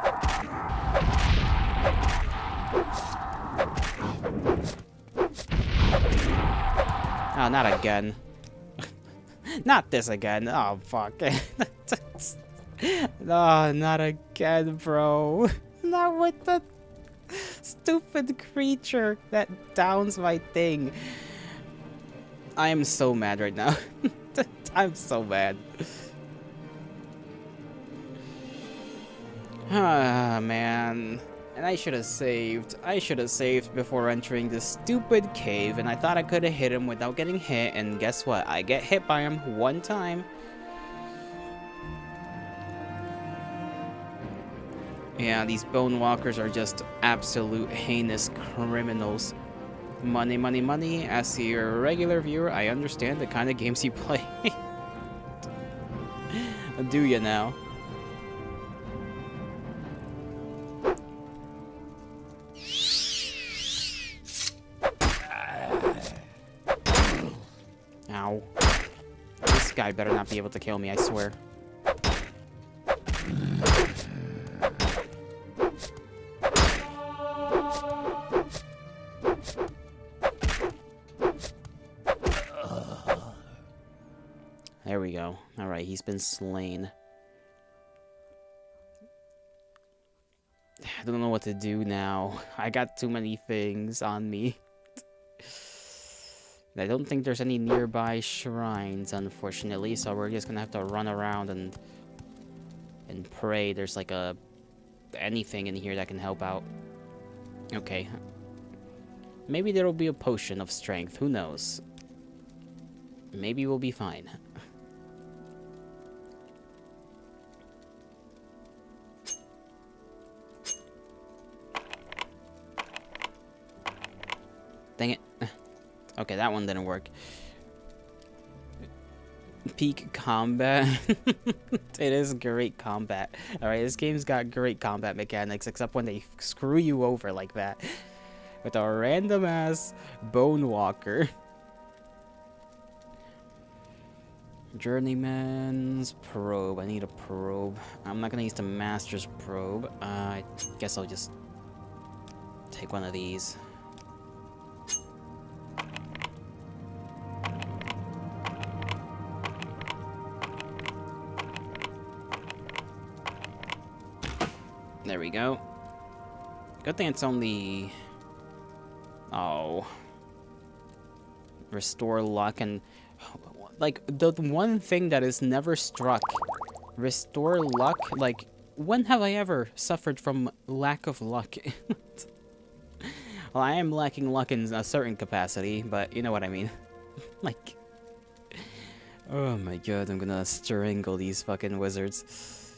Oh, not again. Not this again. Oh, fuck. No, not again, bro. Not with the stupid creature that downs my thing. I am so mad right now. I'm so mad. Ah, man. And I should have saved. I should have saved before entering this stupid cave, and I thought I could have hit him without getting hit, and guess what? I get hit by him one time. Yeah, these bone walkers are just absolute heinous criminals. Money, money, money. As your regular viewer, I understand the kind of games you play. Do you now? Ow. This guy better not be able to kill me, I swear. There we go. Alright, he's been slain. don't know what to do now. I got too many things on me. I don't think there's any nearby shrines, unfortunately, so we're just gonna have to run around and pray there's like anything in here that can help out. Okay. Maybe there'll be a potion of strength, who knows? Maybe we'll be fine. Dang it. Okay, that one didn't work. Peak combat. It is great combat. Alright, this game's got great combat mechanics, except when they screw you over like that. With a random ass bone walker. Journeyman's probe. I need a probe. I'm not gonna use the master's probe. I guess I'll just take one of these. There we go. Good thing it's only... Oh. Restore luck and... Like, the one thing that is never struck. Restore luck? Like, when have I ever suffered from lack of luck? Well, I am lacking luck in a certain capacity, but you know what I mean. Like... Oh my god, I'm gonna strangle these fucking wizards.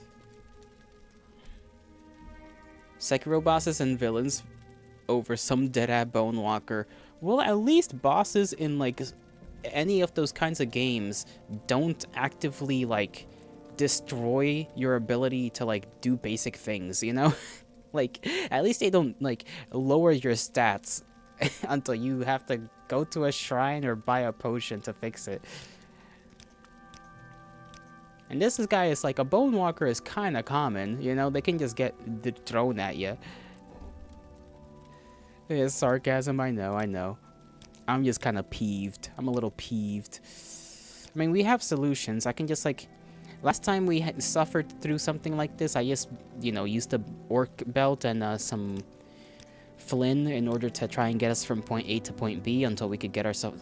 Sekiro bosses and villains over some dead-ass bone walker. Well, at least bosses in, like, any of those kinds of games don't actively, like, destroy your ability to, like, do basic things, you know? Like, at least they don't, like, lower your stats until you have to go to a shrine or buy a potion to fix it. And this guy is like, a bone walker is kind of common, you know? They can just get thrown at you. It's sarcasm, I know. I'm just kind of peeved. I'm a little peeved. I mean, we have solutions. I can just, like... Last time we had suffered through something like this, I just, you know, used the orc belt and some flint in order to try and get us from point A to point B until we could get ourselves...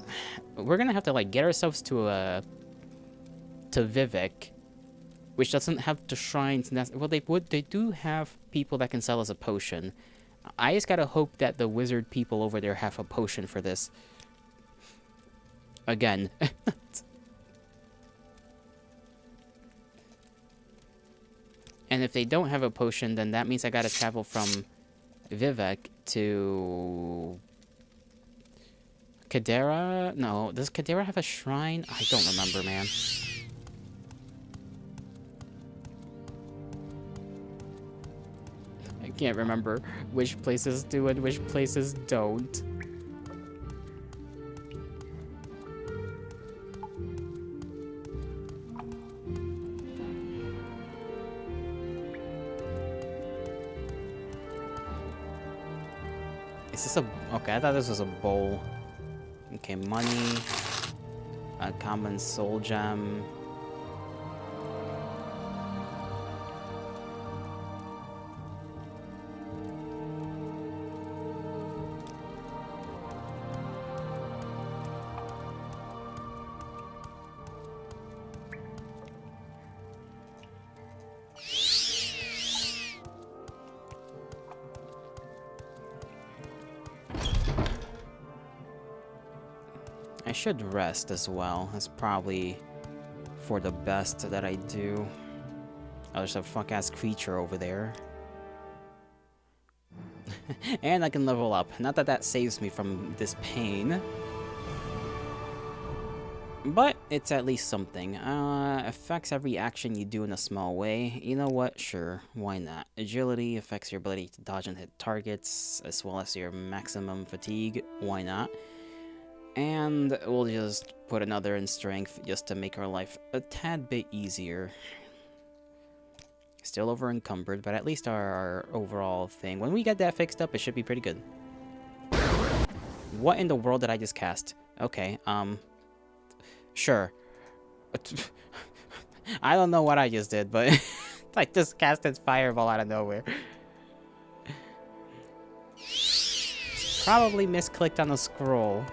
We're gonna have to, like, get ourselves to Vivek, which doesn't have the shrines. Well, they do have people that can sell us a potion. I just gotta hope that the wizard people over there have a potion for this. Again. And if they don't have a potion, then that means I gotta travel from Vivek to... Kadera? No, does Kadera have a shrine? I don't remember, man. I can't remember which places do and which places don't. Is this a... Okay, I thought this was a bowl. Okay, money. A common soul gem. I should rest as well. That's probably for the best that I do. Oh, there's a fuck-ass creature over there. And I can level up. Not that that saves me from this pain. But it's at least something. Affects every action you do in a small way. You know what? Sure. Why not? Agility affects your ability to dodge and hit targets, as well as your maximum fatigue. Why not? And we'll just put another in strength just to make our life a tad bit easier. Still over encumbered, but at least our overall thing. When we get that fixed up, it should be pretty good. What in the world did I just cast? Okay, sure. I don't know what I just did, but I just casted Fireball out of nowhere. probably misclicked on a scroll.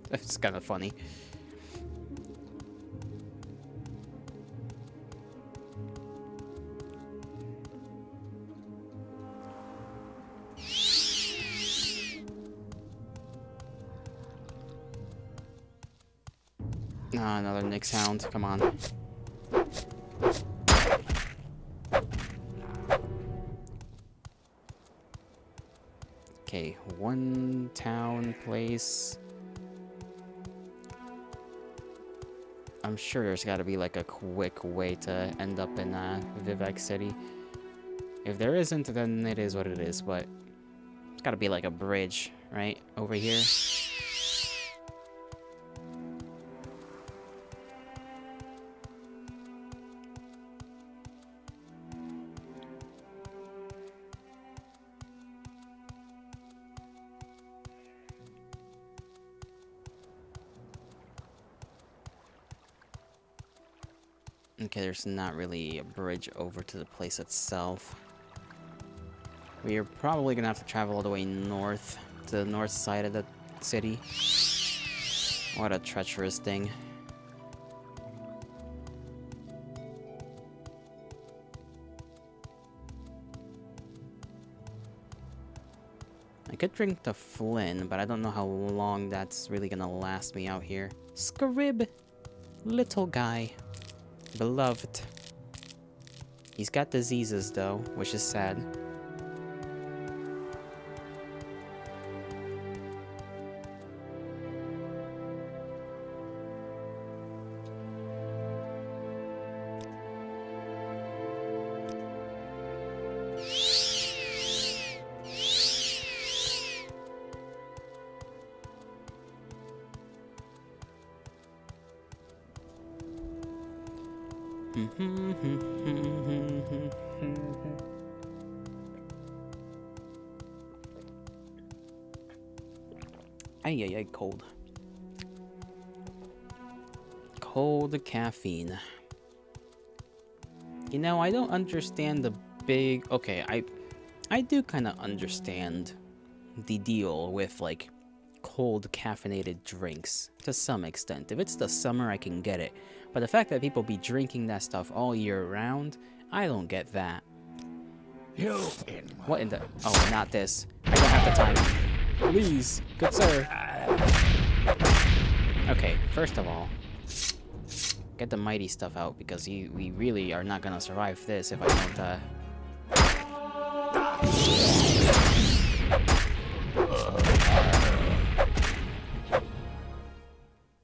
That's kind of funny. Ah, another Nick sound. Come on. Okay, one town place. I'm sure there's got to be like a quick way to end up in Vivek City. If there isn't, then it is what it is, but it's got to be like a bridge, right? Over here. Okay, there's not really a bridge over to the place itself. We are probably gonna have to travel all the way north, to the north side of the city. What a treacherous thing. I could drink the Flynn, but I don't know how long that's really gonna last me out here. Scarib! Little guy. Beloved. He's got diseases though, which is sad. Ay, cold. Cold caffeine. You know, I don't understand the big... Okay, I do kind of understand the deal with, like, cold caffeinated drinks, to some extent. If it's the summer, I can get it. But the fact that people be drinking that stuff all year round, I don't get that. What in the... Oh, not this. I don't have the time. Please, good sir. Okay, first of all, get the mighty stuff out, because we really are not gonna survive this if I don't,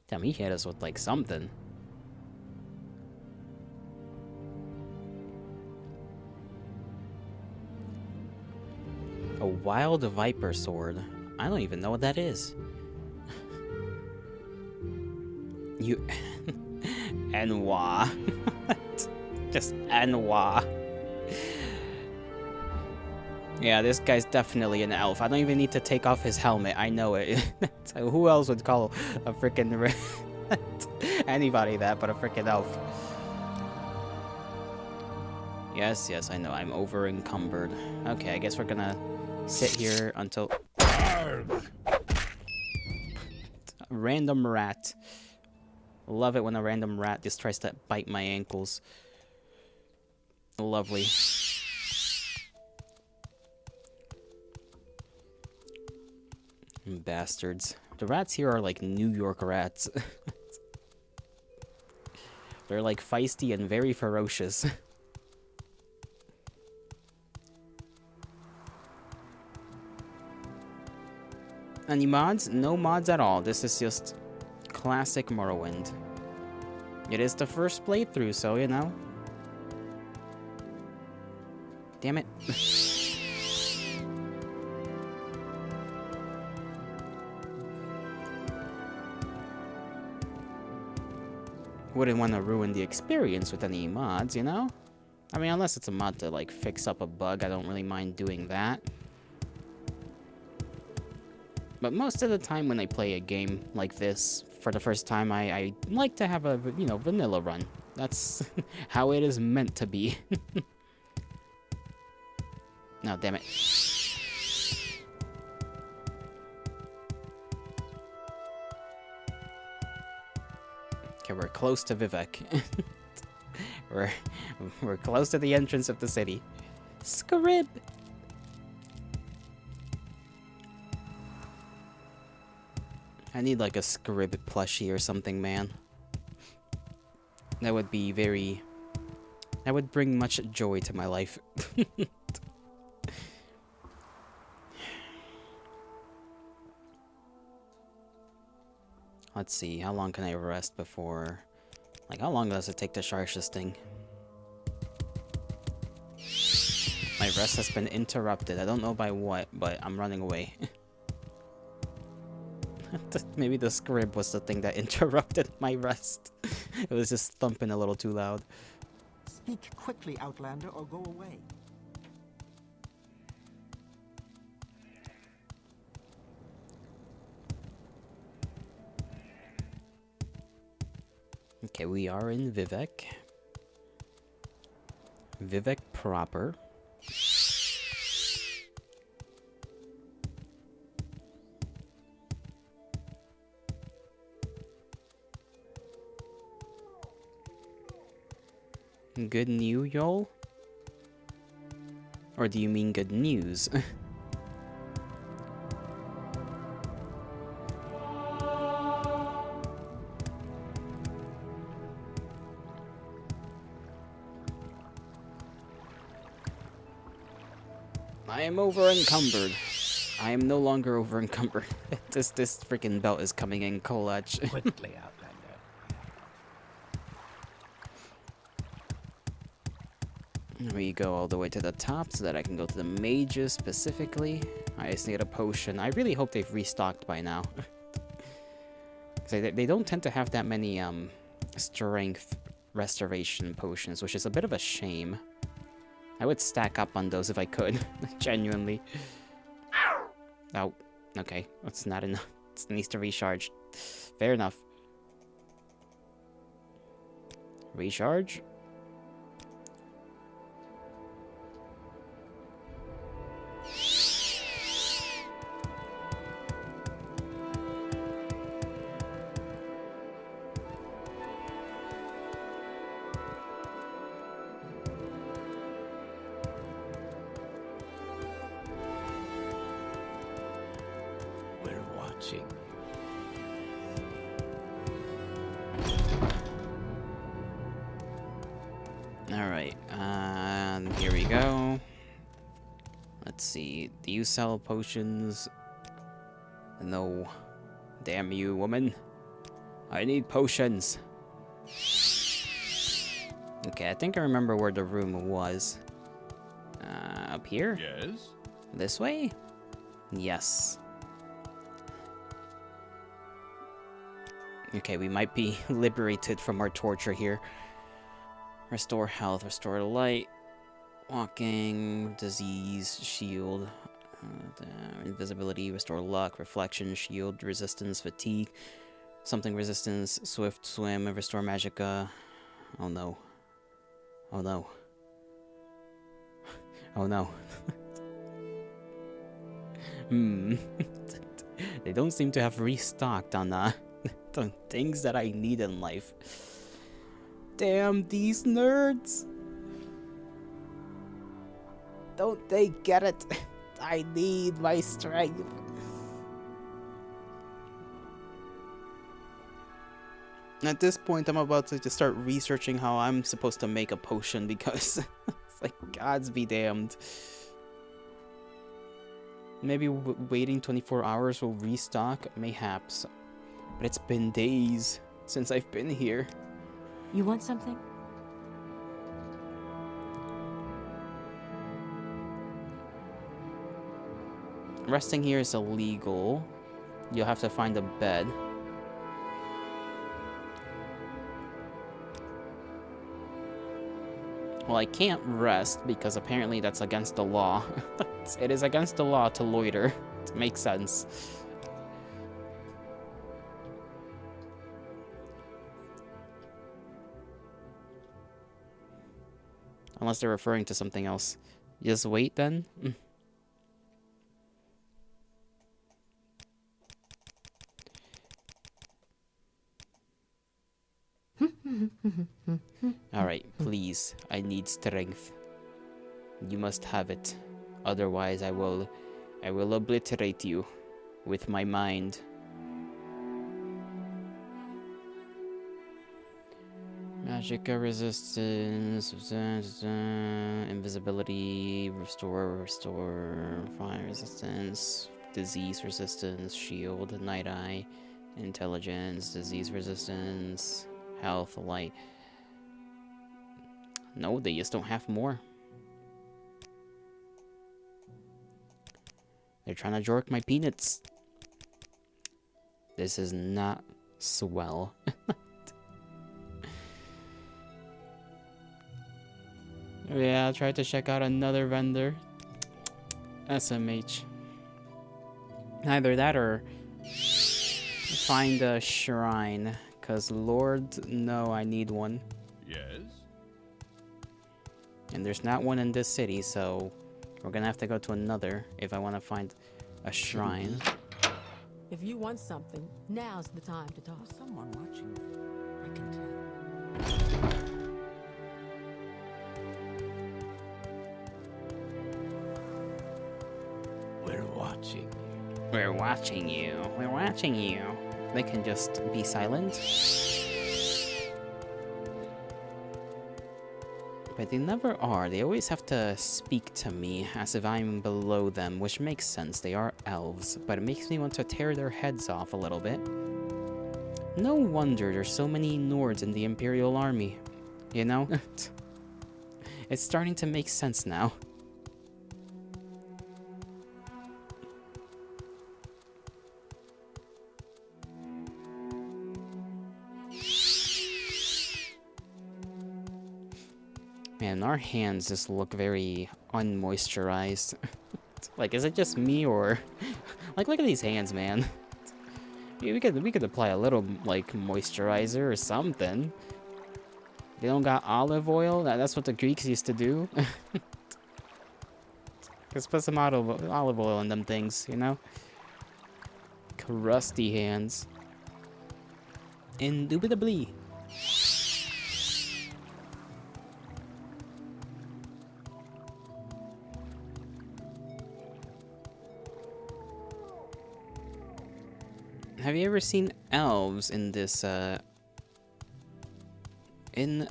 Damn, he hit us with, like, something. A wild viper sword. I don't even know what that is. You... Enwa. Just Enwa. Yeah, this guy's definitely an elf. I don't even need to take off his helmet. I know it. So who else would call a freaking... anybody that but a freaking elf? Yes, I know. I'm over encumbered. Okay, I guess we're gonna sit here until... Random rat. Love it when a random rat just tries to bite my ankles. Lovely. Bastards. The rats here are like New York rats. They're like feisty and very ferocious. Any mods? No mods at all. This is just classic Morrowind. It is the first playthrough, so you know. Damn it. Wouldn't want to ruin the experience with any mods, you know? I mean, unless it's a mod to, like, fix up a bug, I don't really mind doing that. But most of the time when I play a game like this, for the first time, I like to have a, you know, vanilla run. That's how it is meant to be. No, damn it. Okay, we're close to Vivek. We're close to the entrance of the city. Scrib! I need like a Scrib plushie or something, man. That would be very... That would bring much joy to my life. Let's see, how long can I rest before... Like, how long does it take to charge this thing? My rest has been interrupted. I don't know by what, but I'm running away. Maybe the Scrib was the thing that interrupted my rest. It was just thumping a little too loud. Speak quickly, Outlander, or go away. Okay, we are in Vivek. Vivek proper. Good news, y'all? Or do you mean good news? I am over encumbered. I am no longer over encumbered. This freaking belt is coming in clutch. Quickly, Outlander. We go all the way to the top so that I can go to the mages specifically. I just need a potion. I really hope they've restocked by now. They don't tend to have that many strength restoration potions, which is a bit of a shame. I would stack up on those if I could, genuinely. Oh, okay. That's not enough. It needs to recharge. Fair enough. Recharge? We're watching. Alright, and here we go. Let's see. Do you sell potions? No. Damn you, woman. I need potions. Okay, I think I remember where the room was. Up here? Yes? This way? Yes. Okay, we might be liberated from our torture here. Restore health, restore light, walking, disease, shield, invisibility, restore luck, reflection, shield, resistance, fatigue, something resistance, swift swim, restore magicka. Oh no. Oh no. Oh no. They don't seem to have restocked on the things that I need in life. Damn these nerds! Don't they get it? I need my strength. At this point, I'm about to just start researching how I'm supposed to make a potion because it's like, gods be damned. Maybe waiting 24 hours will restock, mayhaps. But it's been days since I've been here. You want something? Resting here is illegal. You'll have to find a bed. Well, I can't rest because apparently that's against the law. It is against the law to loiter. It makes sense. Unless they're referring to something else. Just wait then? Alright, please. I need strength. You must have it. Otherwise I will obliterate you with my mind. Magic resistance, invisibility, restore, fire resistance, disease resistance, shield, night eye, intelligence, disease resistance, health, light. No, they just don't have more. They're trying to jork my peanuts. This is not swell. Yeah, I'll try to check out another vendor. SMH. Either that or find a shrine. Cause Lord, no, I need one. Yes? And there's not one in this city, so we're gonna have to go to another if I want to find a shrine. If you want something, now's the time to talk. There's someone watching. I can tell. We're watching. We're watching you. We're watching you. They can just be silent. But they never are. They always have to speak to me as if I'm below them, which makes sense. They are elves, but it makes me want to tear their heads off a little bit. No wonder there's so many Nords in the Imperial Army. You know? It's starting to make sense now. Man, our hands just look very unmoisturized. Like, is it just me or... Like, look at these hands, man. We could apply a little, like, moisturizer or something. They don't got olive oil? That's what the Greeks used to do. Just put some olive oil in them things, you know? Crusty hands. Indubitably. Have you ever seen elves in this, in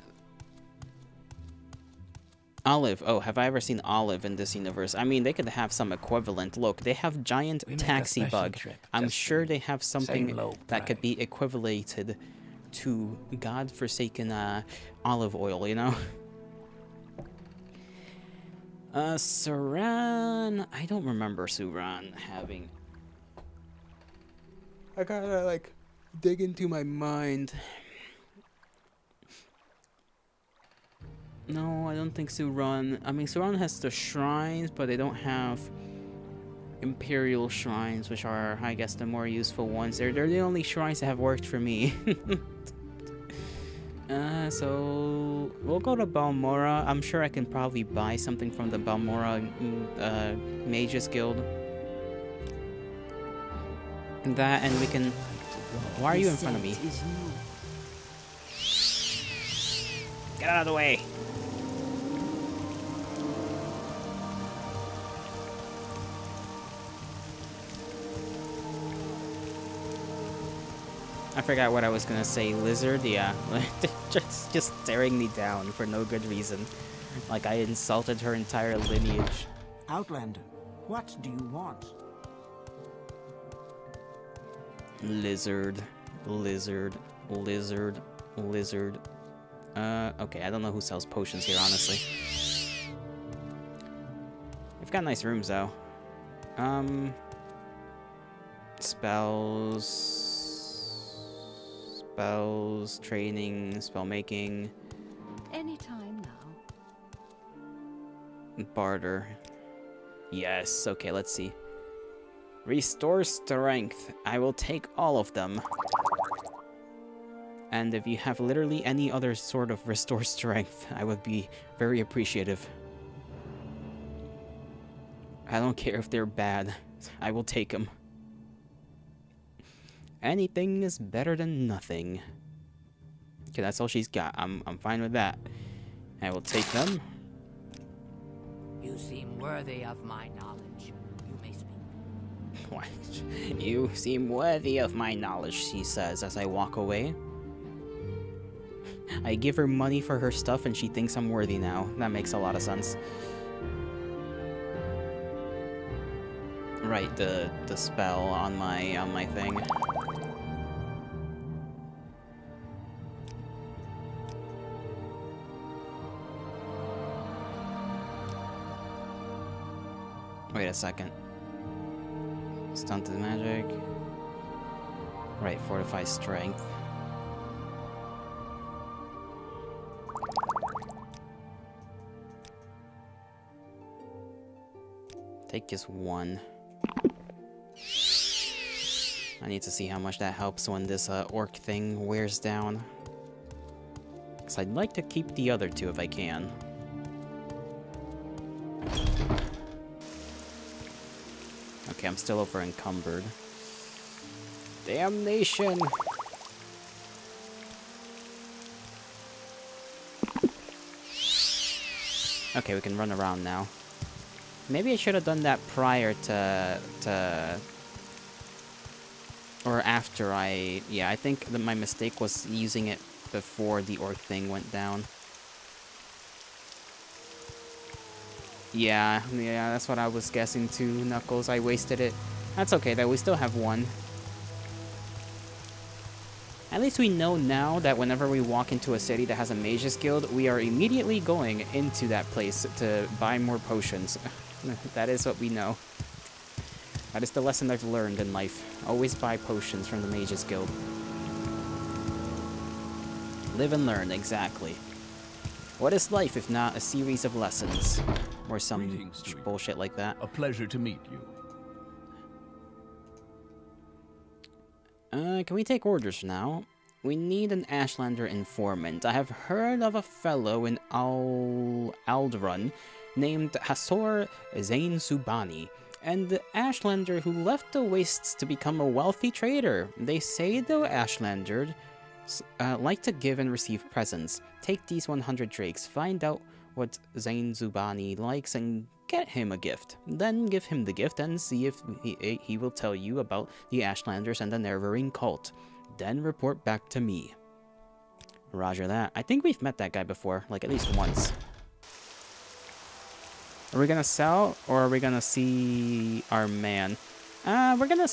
Olive? Oh, have I ever seen Olive in this universe? I mean, they could have some equivalent. Look, they have giant We make a taxi special bug. trip I'm just sure for they have something low that could be equivalated to godforsaken olive oil, you know? Suran... I don't remember Suran having... I gotta, like, dig into my mind. No, I don't think Suran... I mean, Suran has the shrines, but they don't have Imperial shrines, which are, I guess, the more useful ones. They're the only shrines that have worked for me. So we'll go to Balmora. I'm sure I can probably buy something from the Balmora Mages Guild. That, and we can... Why are you in front of me? Get out of the way! I forgot what I was gonna say. Lizard? Yeah. just staring me down for no good reason. Like I insulted her entire lineage. Outlander, what do you want? Lizard. Lizard. Lizard. Lizard. Okay, I don't know who sells potions here, honestly. We've got nice rooms, though. Spells... Spells, training, spell making. Anytime now. Barter. Yes, okay, let's see. Restore strength. I will take all of them. And if you have literally any other sort of restore strength, I would be very appreciative. I don't care if they're bad. I will take them. Anything is better than nothing. Okay, that's all she's got. I'm fine with that. I will take them. You seem worthy of my knowledge. You may speak. What? You seem worthy of my knowledge, she says as I walk away. I give her money for her stuff and she thinks I'm worthy now. That makes a lot of sense. Right, the spell on my thing. Wait a second. Stunted magic. Right, fortify strength. Take just one. I need to see how much that helps when this orc thing wears down. Because I'd like to keep the other two if I can. Okay, I'm still over encumbered. Damnation! Okay, we can run around now. Maybe I should have done that prior to or after yeah, I think that my mistake was using it before the orc thing went down. Yeah, that's what I was guessing too, Knuckles. I wasted it. That's okay though, we still have one. At least we know now that whenever we walk into a city that has a Mage's Guild, we are immediately going into that place to buy more potions. That is what we know. That is the lesson I've learned in life. Always buy potions from the Mage's Guild. Live and learn, exactly. What is life if not a series of lessons? Or some Greetings to you. bullshit like that. A pleasure to meet you. Can we take orders now? We need an Ashlander informant. I have heard of a fellow in Aldrun named Hasor Zain Subani, and Ashlander who left the Wastes to become a wealthy trader. They say the Ashlanders like to give and receive presents. Take these 100 drakes, find out what Zain Zubani likes, and get him a gift. Then give him the gift and see if he will tell you about the Ashlanders and the Neverine cult. Then report back to me. Roger that. I think we've met that guy before, like at least once. Are we gonna sell, or are we gonna see our man? We're gonna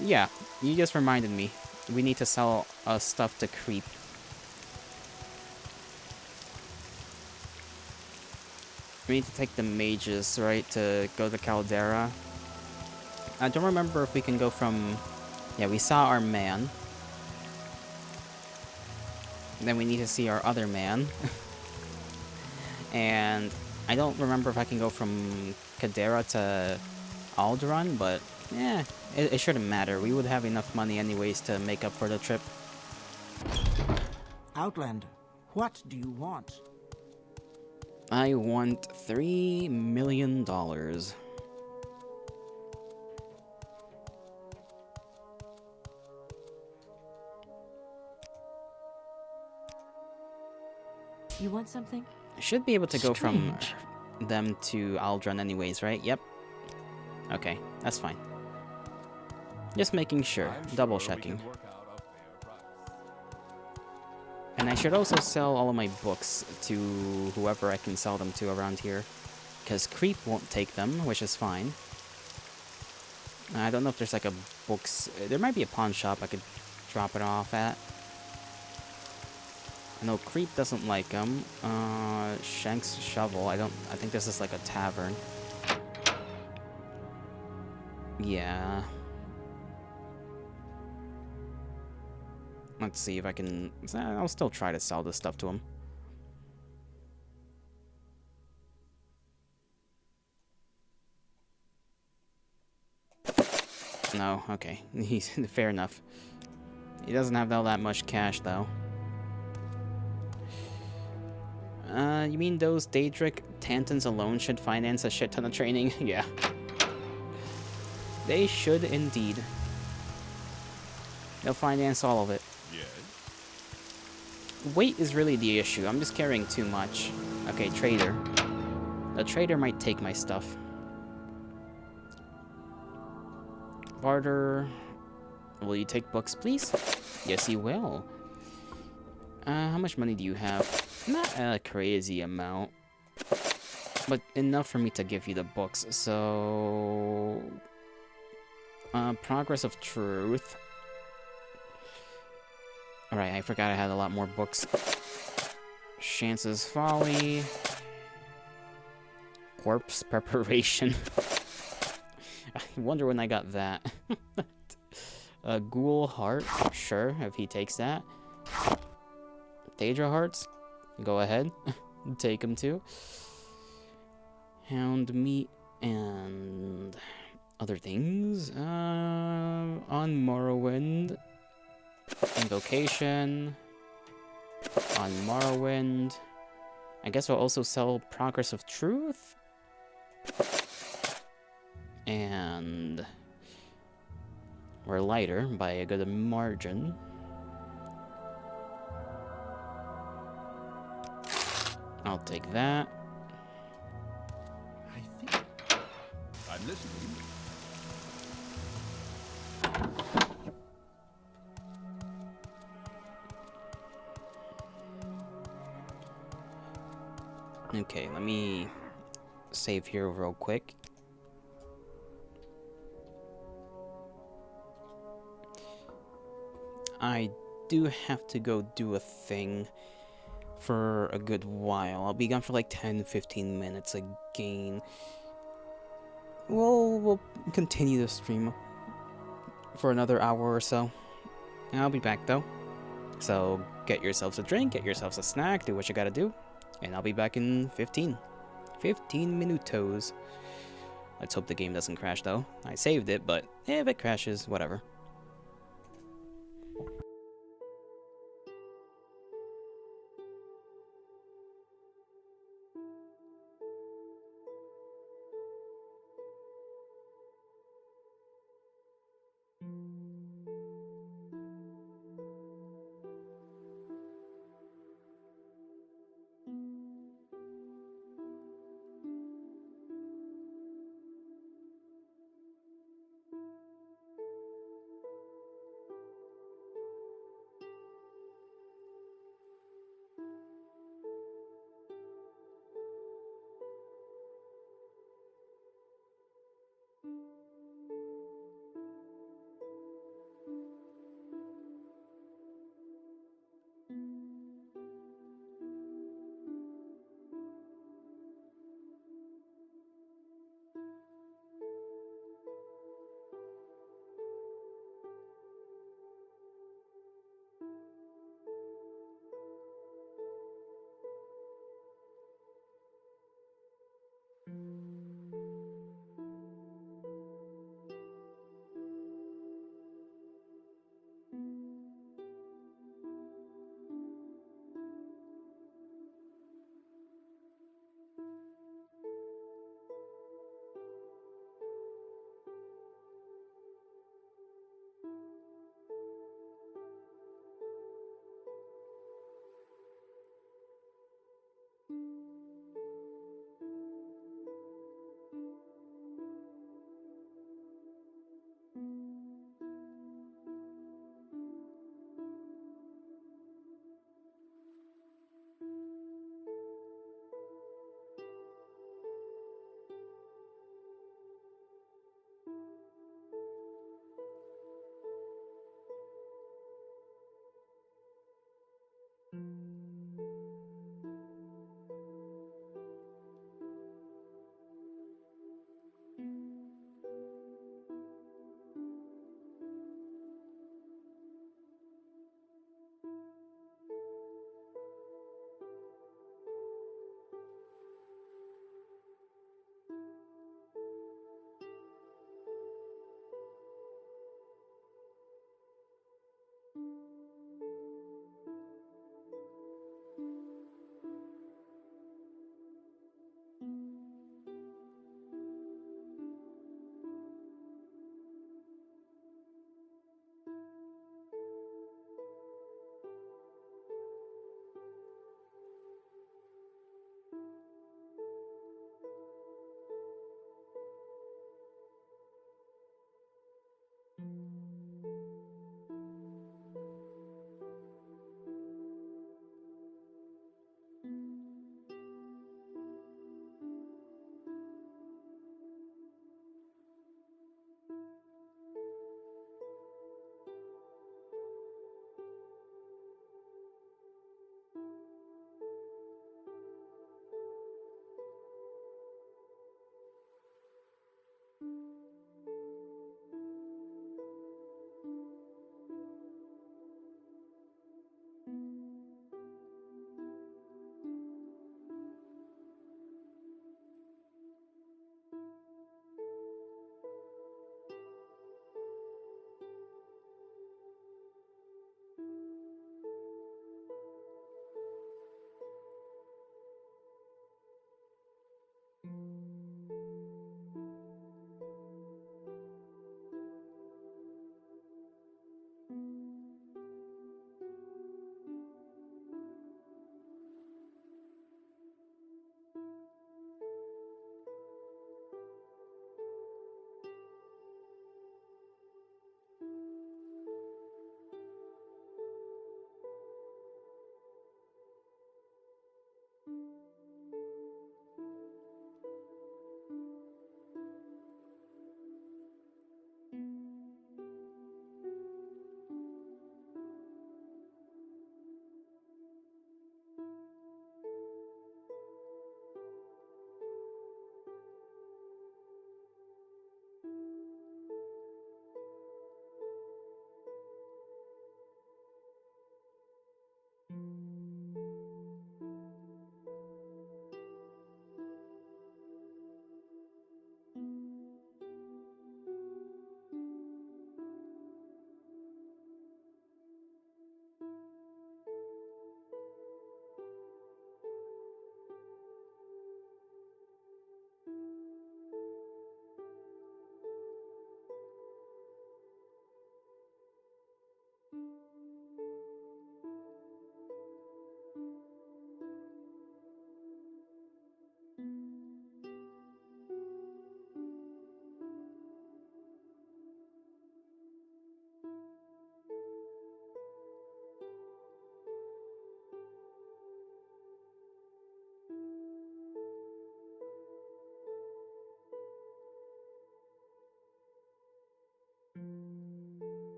yeah, you just reminded me. We need to sell stuff to Creep. We need to take the mages, right, to go to Caldera. I don't remember if we can go from... Yeah, we saw our man. Then we need to see our other man. And I don't remember if I can go from Caldera to Alderaan, but yeah, it shouldn't matter. We would have enough money anyways to make up for the trip. Outlander, what do you want? I want $3 million. You want something? I should be able to go from Strange. them to Aldrun anyways, right? Yep. Okay, that's fine. Just making sure, double checking. And I should also sell all of my books to whoever I can sell them to around here. Because Creep won't take them, which is fine. I don't know if there's like a books... There might be a pawn shop I could drop it off at. I know Creep doesn't like them. Shank's Shovel, I think this is like a tavern. Yeah. Let's see if I can... I'll still try to sell this stuff to him. No, okay. He's fair enough. He doesn't have all that much cash, though. You mean those Daedric Tantons alone should finance a shit ton of training? Yeah. They should indeed. They'll finance all of it. Yes. Weight is really the issue. I'm just carrying too much. Okay, trader. The trader might take my stuff. Barter. Will you take books, please? Yes, he will. How much money do you have? Not a crazy amount, but enough for me to give you the books. So, Progress of Truth. Alright, I forgot I had a lot more books. Chance's Folly. Corpse Preparation. I wonder when I got that. Ghoul Heart. Sure, if he takes that. Daedra Hearts. Go ahead. Take him too. Hound Meat and other things. On Morrowind. Invocation. On Morrowind. I guess we'll also sell Progress of Truth. And we're lighter by a good margin. I'll take that. I think I'm listening. Okay, let me save here real quick. I do have to go do a thing for a good while. I'll be gone for like 10-15 minutes again. We'll continue the stream for another hour or so. And I'll be back though. So get yourselves a drink, get yourselves a snack, do what you gotta do. And I'll be back in 15 minutos. Let's hope the game doesn't crash though. I saved it, but if it crashes, whatever.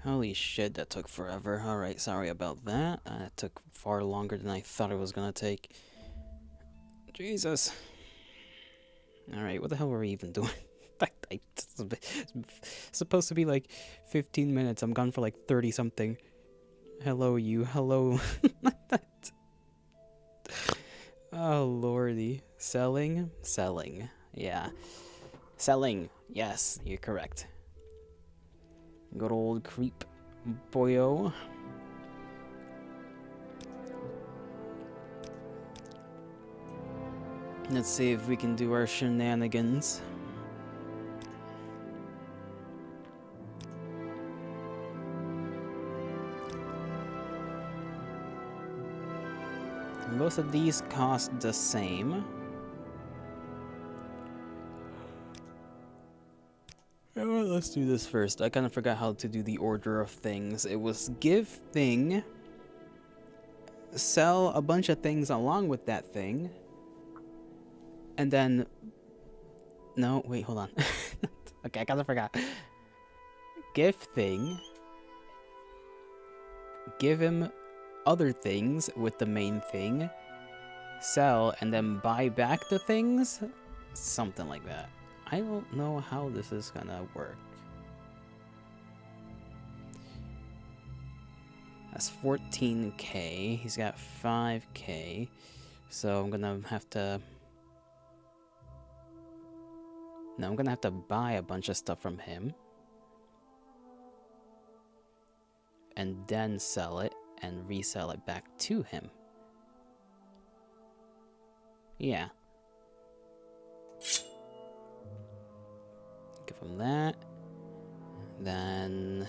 Holy shit, that took forever. Alright, sorry about that. It took far longer than I thought it was gonna take. Jesus. Alright, what the hell were we even doing? It's supposed to be like 15 minutes. I'm gone for like 30 something. Hello, you. Hello. Oh, lordy. Selling? Selling. Yeah. Selling. Yes, you're correct. Good old creep boyo. Let's see if we can do our shenanigans. Most of these cost the same. Well, let's do this first. I kind of forgot how to do the order of things. It was give thing, sell a bunch of things along with that thing, and then... No, wait, hold on. Okay, I kind of forgot. Give thing, give him other things with the main thing, sell, and then buy back the things? Something like that. I don't know how this is gonna work. That's 14k. He's got 5k. So I'm gonna have to... No, I'm gonna have to buy a bunch of stuff from him. And then sell it and resell it back to him. Yeah. Give him that. Then...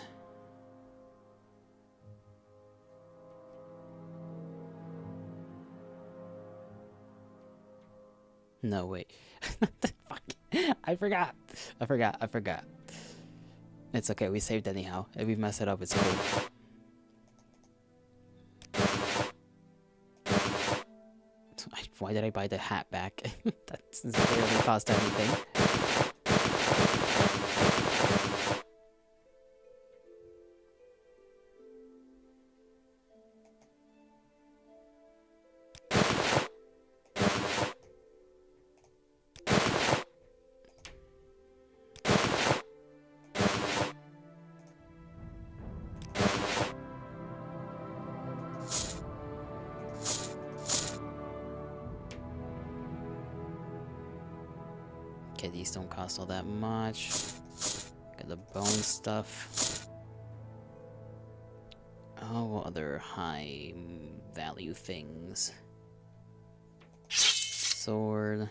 No, wait. Fuck. I forgot. I forgot. It's okay, we saved anyhow. If we mess it up, it's cool. Why did I buy the hat back? That barely cost anything. Okay, these don't cost all that much. Got the bone stuff. Oh, other high value things. Sword.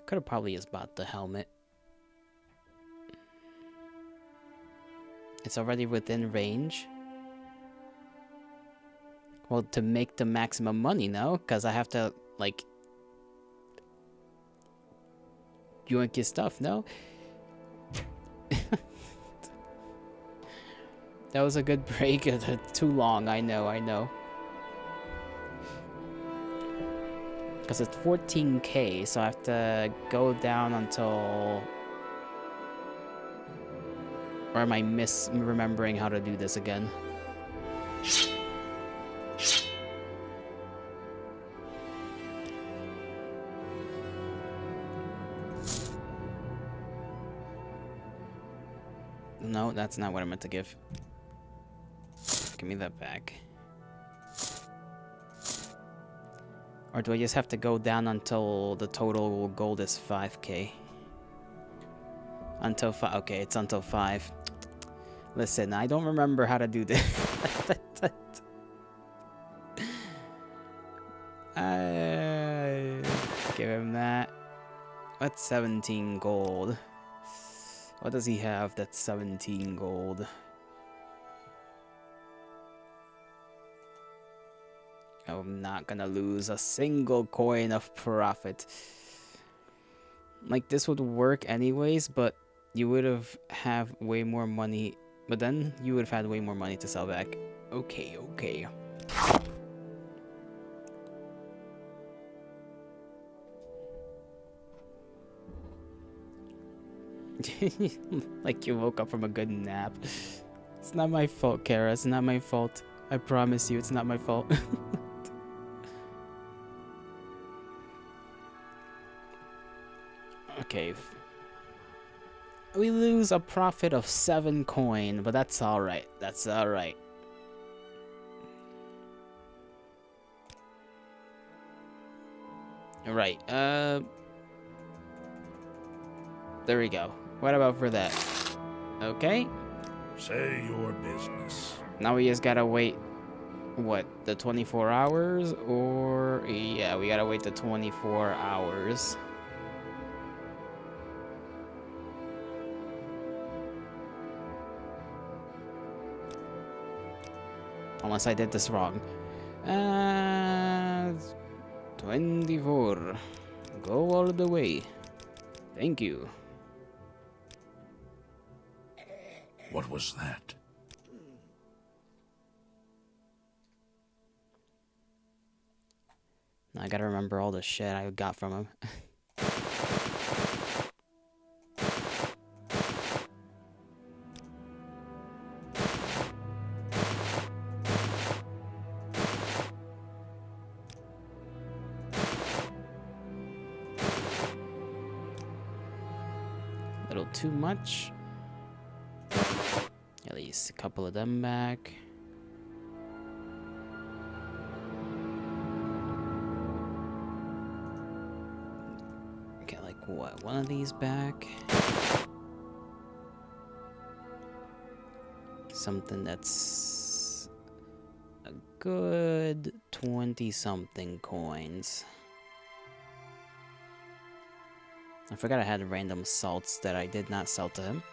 Could have probably just bought the helmet. It's already within range. Well, to make the maximum money, no? Because I have to, like... yoink your stuff, no? That was a good break. Too long, I know. Because it's 14k, so I have to go down until... Or am I misremembering how to do this again? No, that's not what I meant to give. Give me that back. Or do I just have to go down until the total gold is 5k? Until 5. Okay, it's until 5. Listen, I don't remember how to do this. Give him that. That's 17 gold. What does he have that's 17 gold? I'm not gonna lose a single coin of profit. Like, this would work anyways, but you would have way more money But then you would have had way more money to sell back. Okay, okay. Like you woke up from a good nap. It's not my fault, Kara. It's not my fault. I promise you, it's not my fault. Okay. We lose a profit of 7 coin, but that's alright. That's alright. Right, there we go. What about for that? Okay. Say your business. Now we just gotta wait, what, the 24 hours? Or, yeah, we gotta wait the 24 hours. Unless I did this wrong. 24. Go all the way. Thank you. What was that? I gotta remember all the shit I got from him. Little too much. At least a couple of them back. Get like what, one of these back? Something that's a good 20-something coins. I forgot I had random salts that I did not sell to him.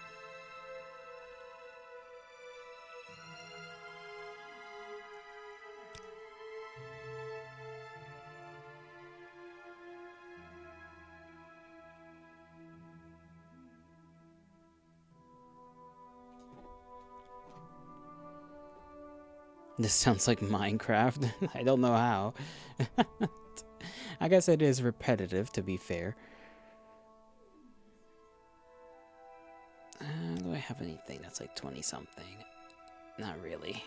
This sounds like Minecraft. I don't know how. I guess it is repetitive, to be fair. Do I have anything that's like 20-something? Not really.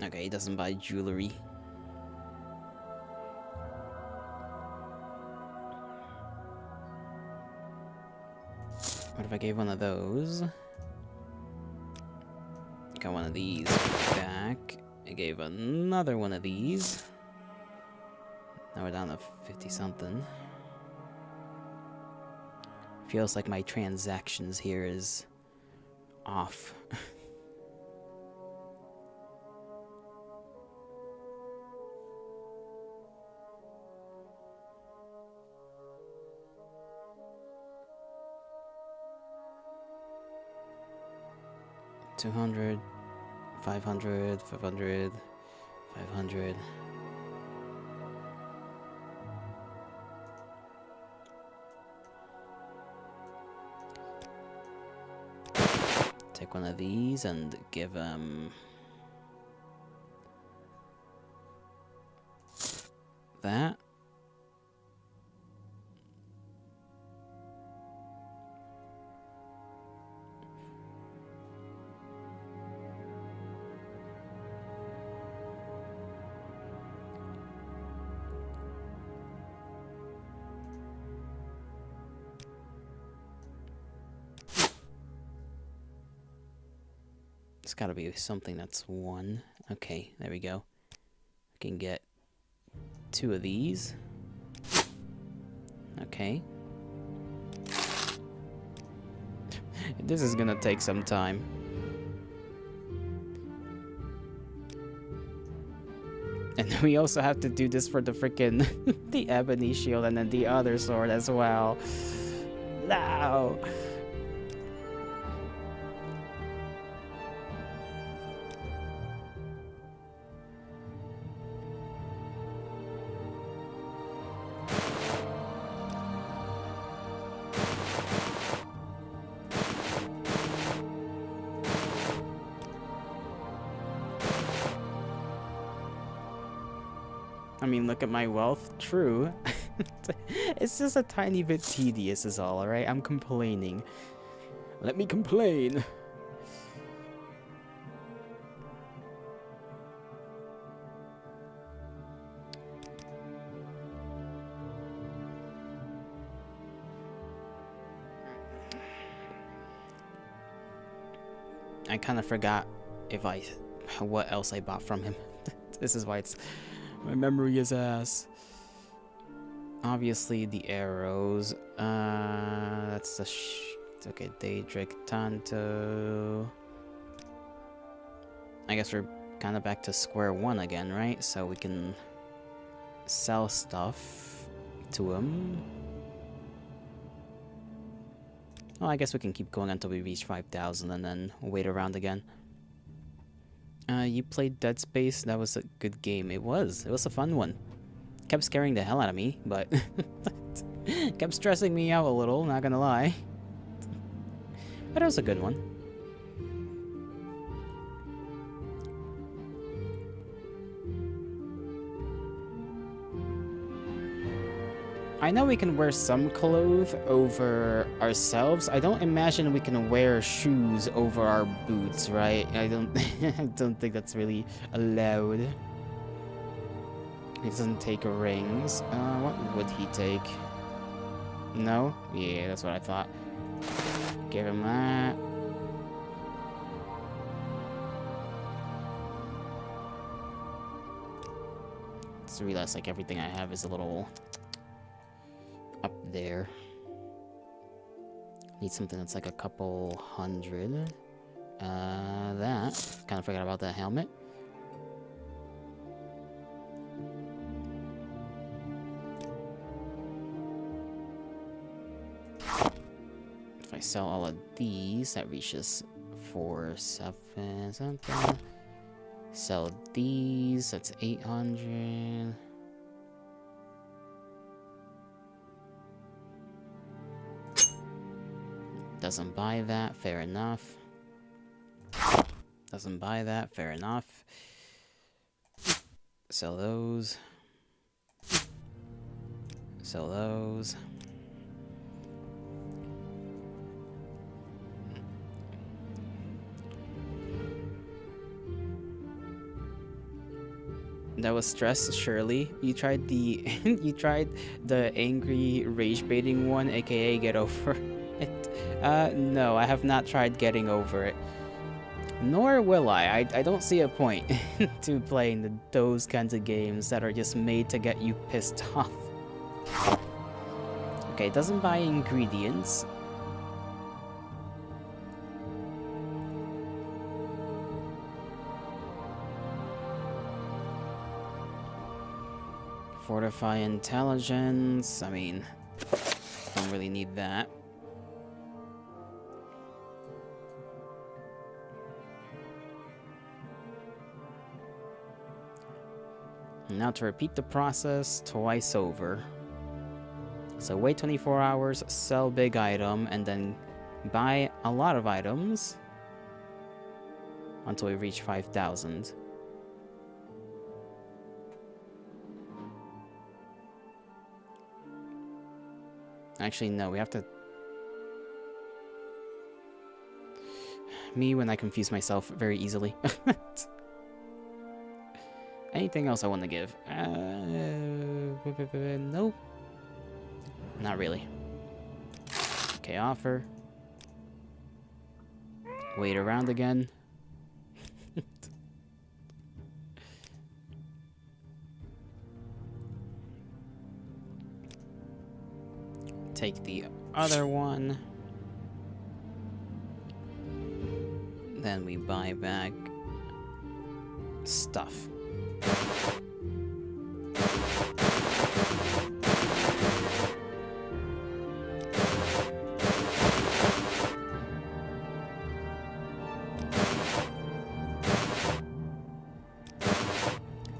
Okay, he doesn't buy jewelry. What if I gave one of those? Got one of these back. I gave another one of these. Now we're down to 50-something. Feels like my transactions here is off. $200, $500, $500, $500. Take one of these and give him that. It's gotta be something that's 1. Okay, there we go. I can get 2 of these. Okay. This is gonna take some time. And we also have to do this for the freaking the ebony shield and then the other sword as well. No. mean, look at my wealth. True. It's just a tiny bit tedious is all, alright? I'm complaining. Let me complain. I kind of forgot what else I bought from him. This is why my memory is ass. Obviously the arrows. That's the okay. Daedric Tanto. I guess we're kind of back to square one again, right? So we can sell stuff to him. Well, I guess we can keep going until we reach 5,000 and then wait around again. You played Dead Space? That was a good game. It was a fun one. Kept scaring the hell out of me, but kept stressing me out a little, not gonna lie. But it was a good one. I know we can wear some clothes over ourselves. I don't imagine we can wear shoes over our boots, right? I don't I don't think that's really allowed. He doesn't take rings. What would he take? No? Yeah, that's what I thought. Give him that. Just realize like everything I have is a little up there. Need something that's like a couple hundred. That. Kind of forgot about that helmet. If I sell all of these, that reaches 4, 7, something. Sell these, that's 800. Doesn't buy that, fair enough. Doesn't buy that, fair enough. Sell those. Sell those. That was stress, surely. You tried the you tried the angry rage baiting one, aka get over it. No, I have not tried getting over it. Nor will I. I don't see a point to playing those kinds of games that are just made to get you pissed off. Okay, it doesn't buy ingredients. Fortify intelligence. I mean, don't really need that. Now to repeat the process twice over. So wait 24 hours, sell big item, and then buy a lot of items until we reach 5,000. Actually, no, we have to... Me when I confuse myself very easily. Anything else I want to give? Nope. Not really. Okay, offer. Wait around again. Take the other one. Then we buy back stuff.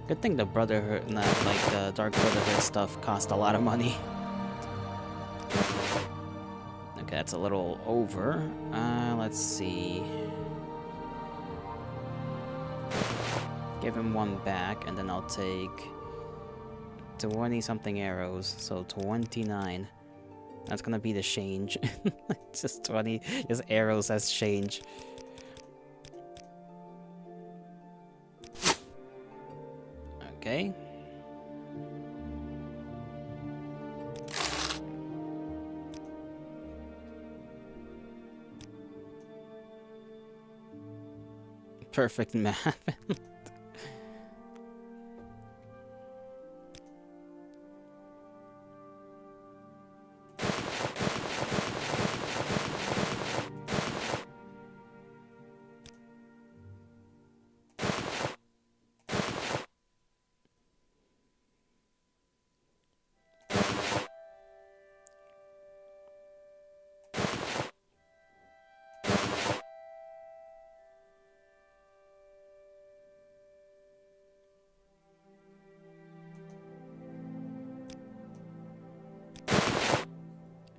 Good thing the Brotherhood, not like the Dark Brotherhood stuff, cost a lot of money. Okay, that's a little over. Let's see. Give him one back, and then I'll take 20 something arrows, so 29. That's gonna be the change. Just 20, just arrows as change. Okay. Perfect math.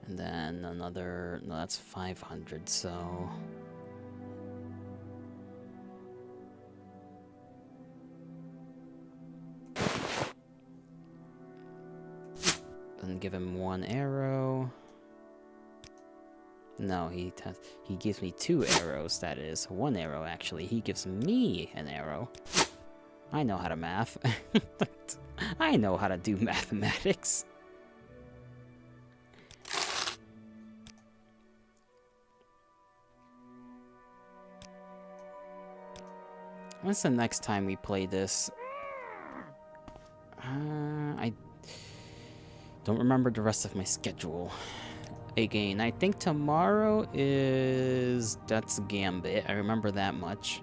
And then another, no, that's 500, so... Then give him 1 arrow. No, he gives me 2 arrows, that is. 1 arrow, actually. He gives me an arrow. I know how to math. I know how to do mathematics. When's the next time we play this? I don't remember the rest of my schedule. Again, I think tomorrow is... That's Gambit. I remember that much.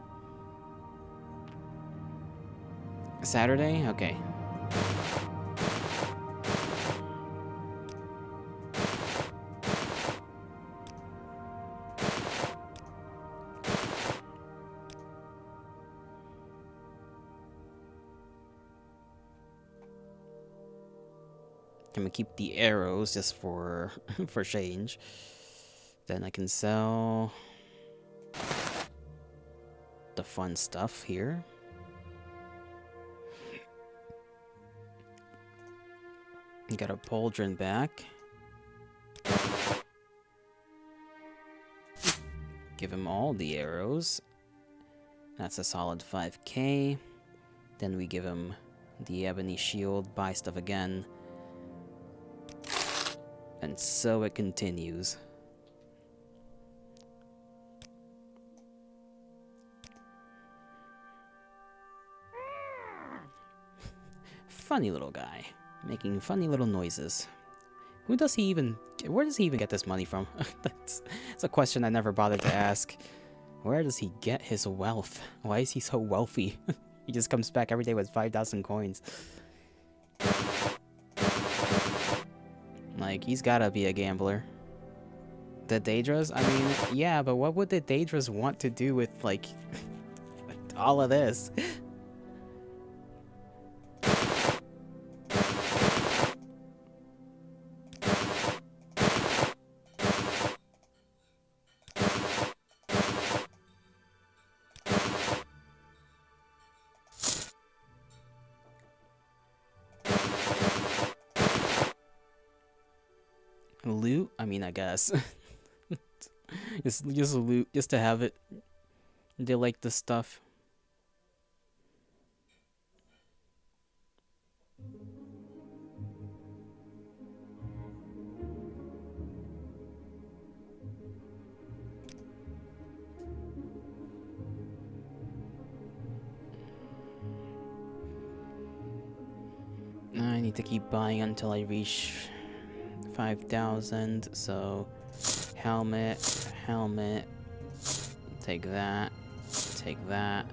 Saturday? Okay. I'm gonna keep the arrows just for for change. Then I can sell the fun stuff here. Got a pauldron back. Give him all the arrows. That's a solid 5k. Then we give him the ebony shield, buy stuff again. And so it continues. Funny little guy, making funny little noises. Who does he even... Where does he even get this money from? That's a question I never bothered to ask. Where does he get his wealth? Why is he so wealthy? He just comes back every day with 5,000 coins. Like, he's gotta be a gambler. The Daedras? I mean, yeah, but what would the Daedras want to do with, like, all of this? Loot? I mean, I guess. just loot, just to have it. They like this stuff. I need to keep buying until I reach 5,000, so helmet, take that, take that.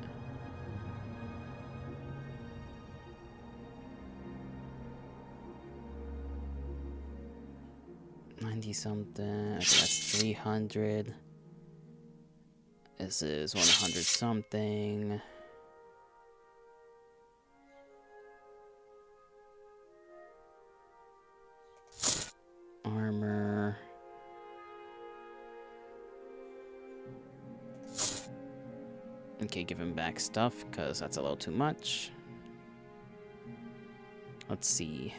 $90 something, okay, that's 300. This is 100 something. Armor. Okay, give him back stuff, because that's a little too much. Let's see.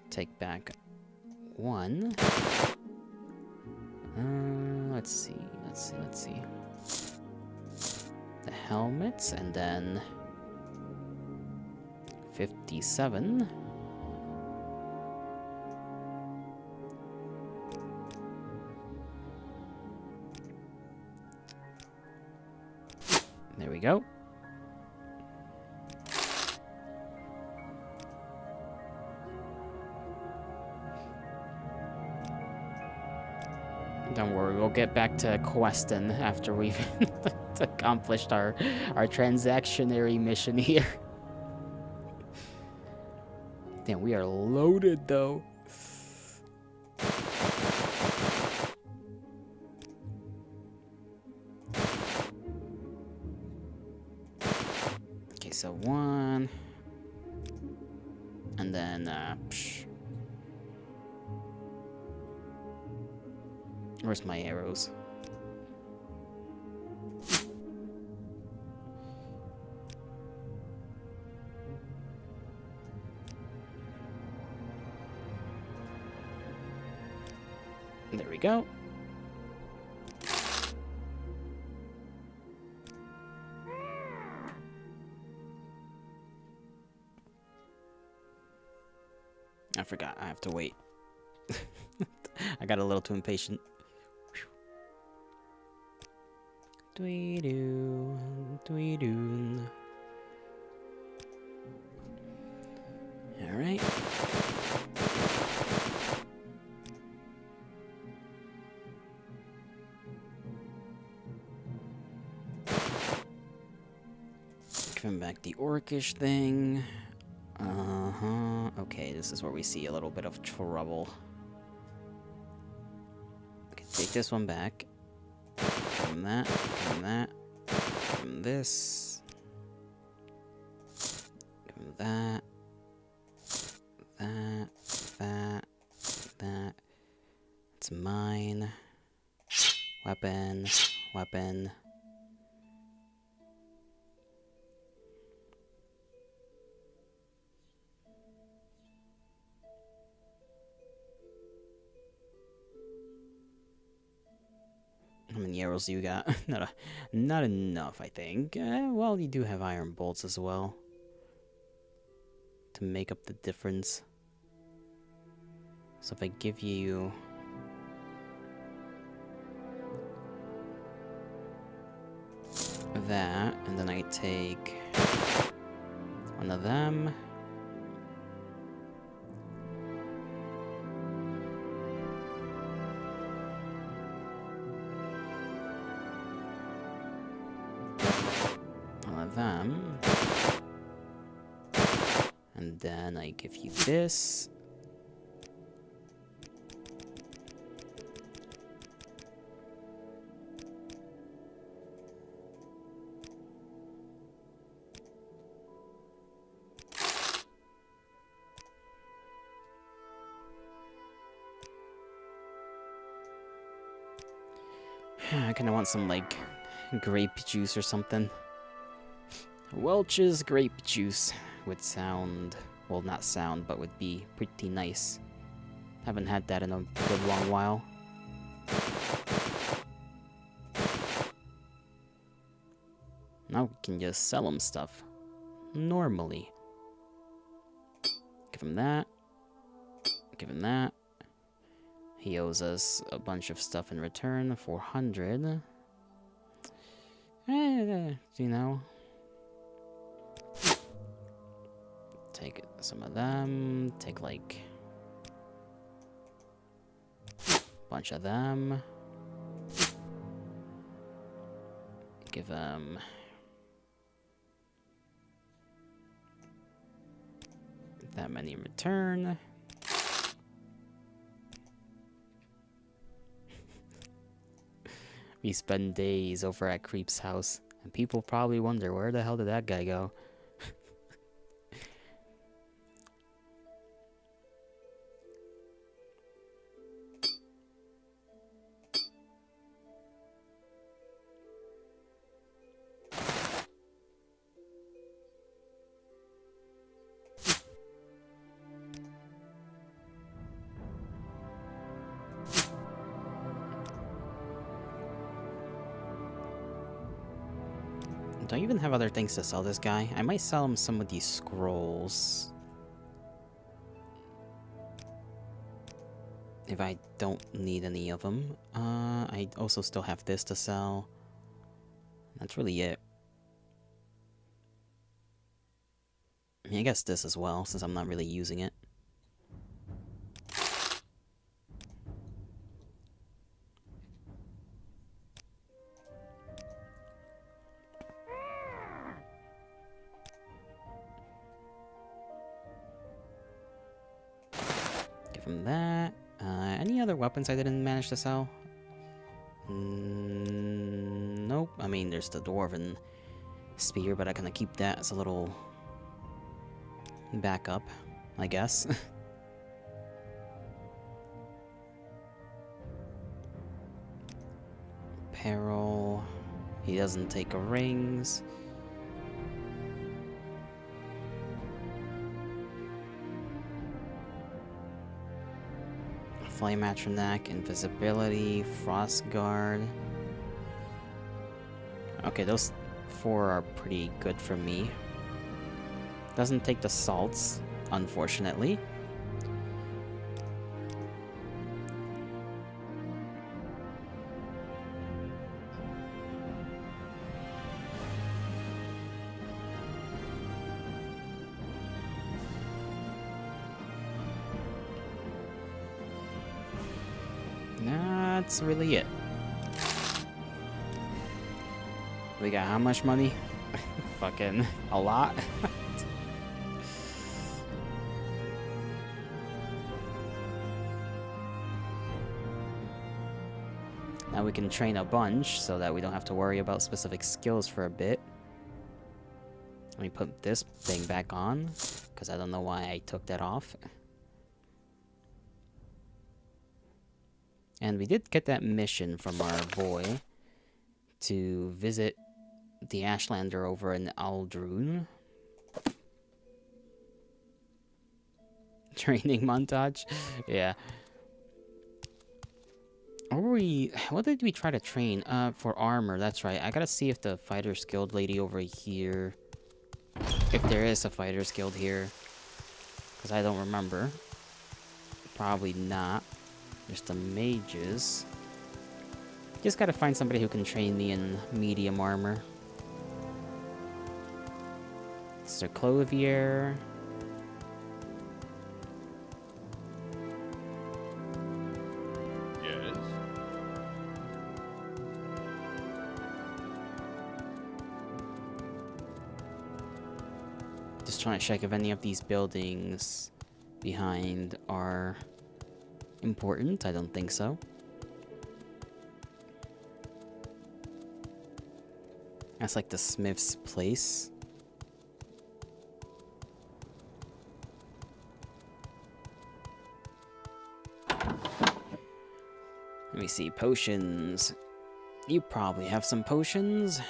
Take back 1. Let's see. The helmets, and then 57. There we go. Don't worry, we'll get back to questing after we've accomplished our transactionary mission here. Damn, we are loaded though. Okay, so 1. And then, where's my arrows? There we go. I forgot, I have to wait. I got a little too impatient. Dwee-doo, dwee-doo. Alright. Giving back the orcish thing. Okay, this is where we see a little bit of trouble. Okay, take this one back. Give him that, give him that. Give him this. Give him that. That. It's mine. Weapon. How many arrows do you got? Not enough, I think. Well, you do have iron bolts as well to make up the difference. So if I give you that, and then I take one of them. Them, and then I give you this. I kind of want some like grape juice or something. Welch's grape juice would sound, well, not sound, but would be pretty nice. Haven't had that in a good long while. Now we can just sell him stuff. Normally. Give him that. Give him that. He owes us a bunch of stuff in return. 400. You know. Take some of them, take like a bunch of them, give them that many in return. We spend days over at Creep's house, and people probably wonder, where the hell did that guy go? Do I even have other things to sell this guy? I might sell him some of these scrolls. If I don't need any of them. I also still have this to sell. That's really it. I mean, I guess this as well, since I'm not really using it. Give him that. Any other weapons I didn't manage to sell? Nope. I mean, there's the dwarven spear, but I kind of keep that as a little backup, I guess. Apparel. He doesn't take rings. Flame Atronac, invisibility, frost guard. Okay, those 4 are pretty good for me. Doesn't take the salts, unfortunately. That's really it. We got how much money? Fucking a lot. Now we can train a bunch so that we don't have to worry about specific skills for a bit. Let me put this thing back on, because I don't know why I took that off. And we did get that mission from our boy to visit the Ashlander over in Aldrune. Training montage? Yeah. What did we try to train? For armor, that's right. I gotta see if the Fighter's Guild lady over here... If there is a Fighter's Guild here. Because I don't remember. Probably not. There's the mages. Just gotta find somebody who can train me in medium armor. Sir Clovier. Yes? Just trying to check if any of these buildings behind are important. I don't think so. That's like the smith's place. Let me see, potions. You probably have some potions.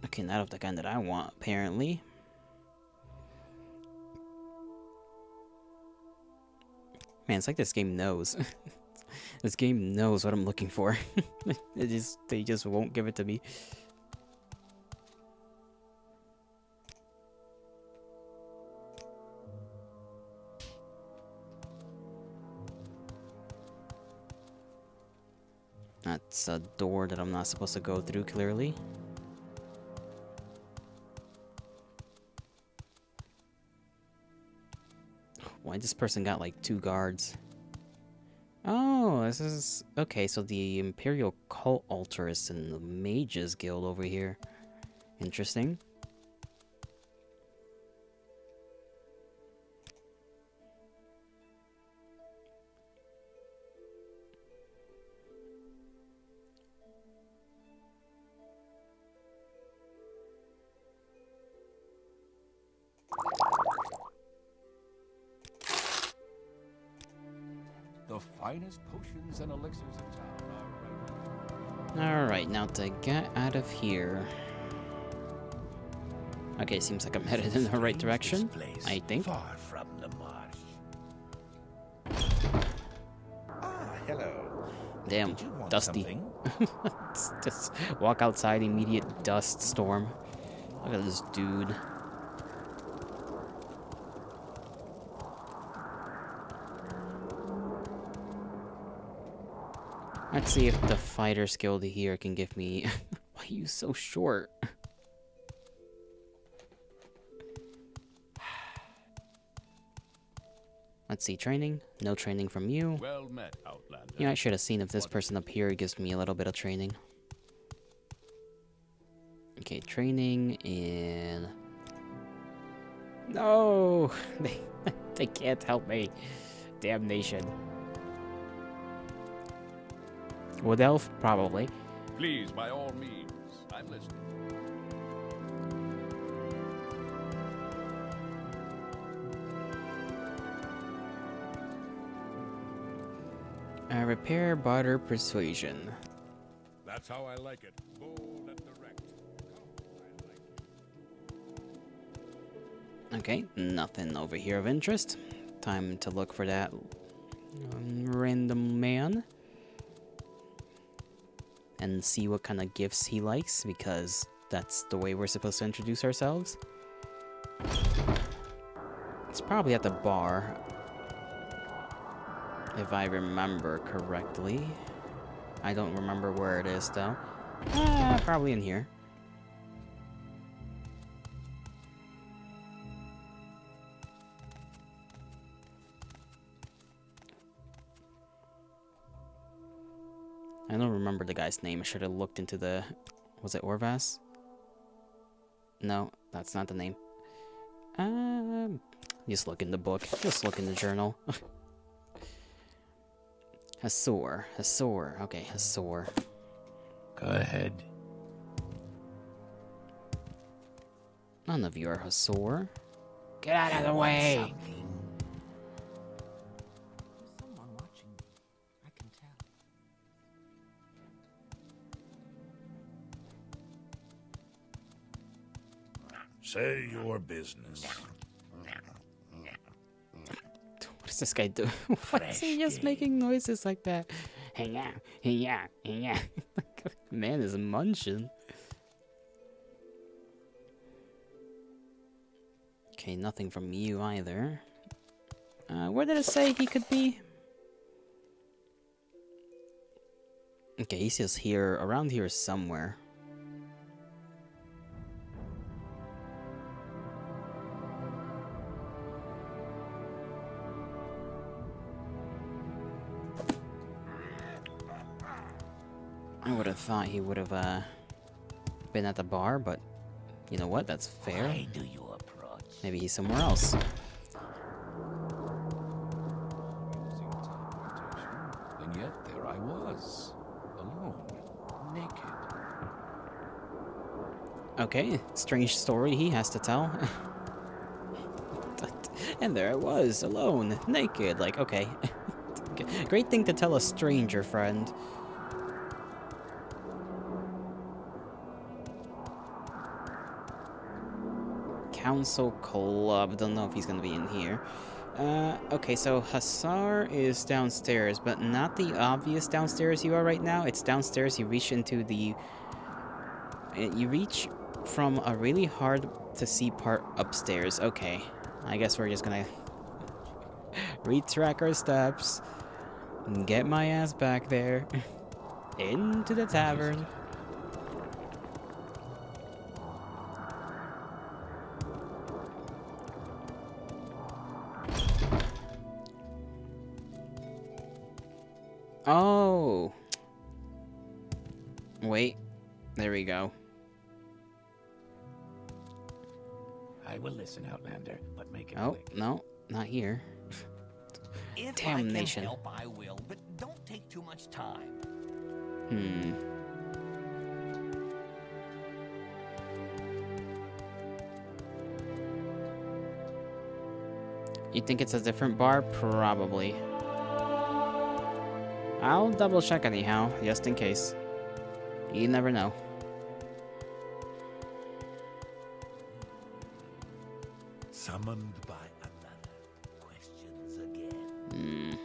Okay, not of the kind that I want, apparently. Man, it's like this game knows. This game knows what I'm looking for. They just won't give it to me. That's a door that I'm not supposed to go through, clearly. Why this person got like 2 guards? Oh, this is... Okay, so the Imperial Cult Altar is in the Mages Guild over here. Interesting. The finest potions and elixirs in town are right. Alright, now to get out of here... Okay, seems like I'm headed in the right direction, I think. Far from the marsh. Hello. Damn, Did you want dusty. something? Just walk outside, immediate dust storm. Look at this dude. Let's see if the fighter skill here can give me... Why are you so short? Let's see, training. No training from you. Well met, Outlander. You know, I should have seen if this person up here gives me a little bit of training. Okay, training in... No! They can't help me. Damnation. Wood elf? Probably. Please, by all means. I'm listening. Repair, barter, persuasion. That's how I like it. Bold and direct. Okay, nothing over here of interest. Time to look for that random man. And see what kind of gifts he likes, because that's the way we're supposed to introduce ourselves. It's probably at the bar, if I remember correctly. I don't remember where it is, though. Probably in here. I don't remember the guy's name. I should have looked into the... Was it Orvas? No, that's not the name. Just look in the book. Just look in the journal. Hasor. Hasor. Okay, Hasor. Go ahead. None of you are Hasor. Get out of the way! There's someone watching me. I can tell. Say your business. What is this guy doing? Why is he just making noises like that? Hey yeah, hey yeah, hey yeah. Man is munching. Okay, nothing from you either. Where did it say he could be? Okay, he's just here, around here somewhere. I would have thought he would have been at the bar, but you know what? That's fair. Why do you approach? Maybe he's somewhere else. And yet there I was, alone, naked. Okay, strange story he has to tell. And there I was, alone, naked. Like, okay. Great thing to tell a stranger, friend. Council Club. Don't know if he's gonna be in here. Okay, so Hasar is downstairs, but not the obvious downstairs you are right now. It's downstairs. You reach into the... You reach from a really hard to see part upstairs. Okay, I guess we're just gonna retrack our steps and get my ass back there into the tavern. Oh. Wait. There we go. I will listen, Outlander, but make it Oh, quick. no. Not here. If Damnation. I can help, I will, but don't take too much time. Hmm. You think it's a different bar? Probably. I'll double check anyhow, just in case. You never know. Summoned by another. Questions again.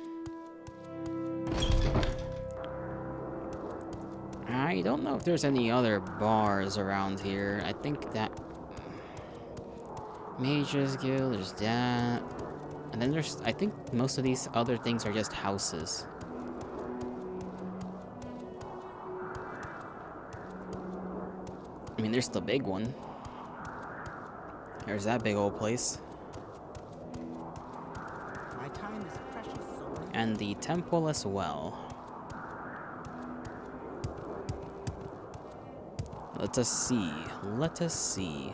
I don't know if there's any other bars around here. I think that Mages Guild, there's that. And then there's, I think most of these other things are just houses. I mean, there's the big one. There's that big old place. My time is precious, so And the temple as well. Let us see. Let us see.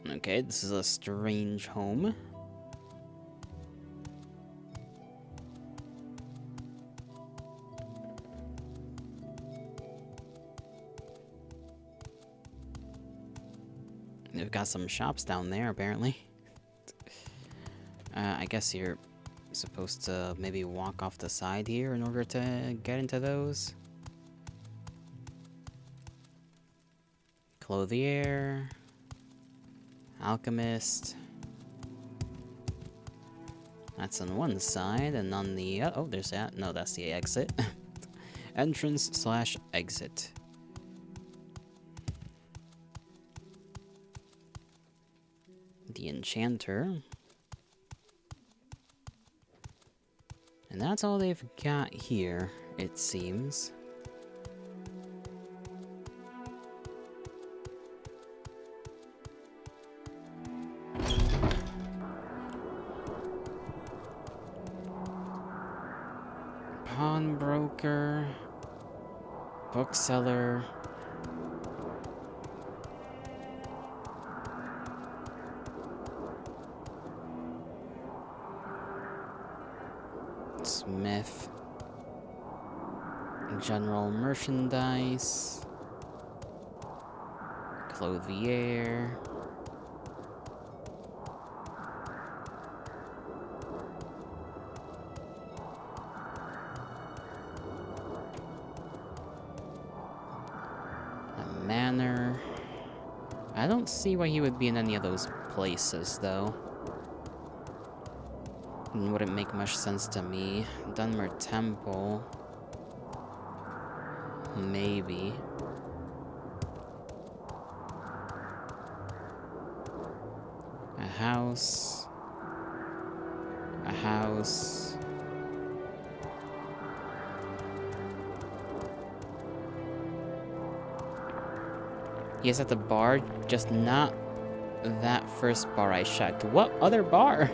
Okay, this is a strange home. They've got some shops down there, apparently. I guess you're supposed to maybe walk off the side here in order to get into those. Clothier. Alchemist. That's on one side, and on the oh, there's that. No, that's the exit. Entrance/exit. The enchanter. And that's all they've got here, it seems. Pawnbroker, bookseller, smith, general merchandise, clothier. Manor. I don't see why he would be in any of those places, though. It wouldn't make much sense to me. Dunmer Temple. Maybe. A house. A house. He is at the bar, just not that first bar I checked. What other bar?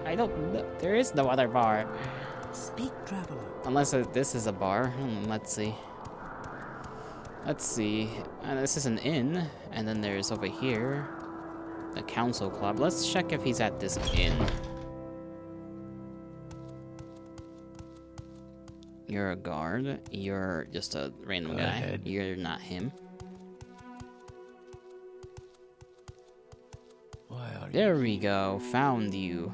I don't know. There is no other bar. speak, traveler. Unless this is a bar. Let's see. Let's see. This is an inn. And then there's over here a council club. Let's check if he's at this inn. You're a guard. You're just a random guy. ahead. You're not him. Why are you There we go. Found you.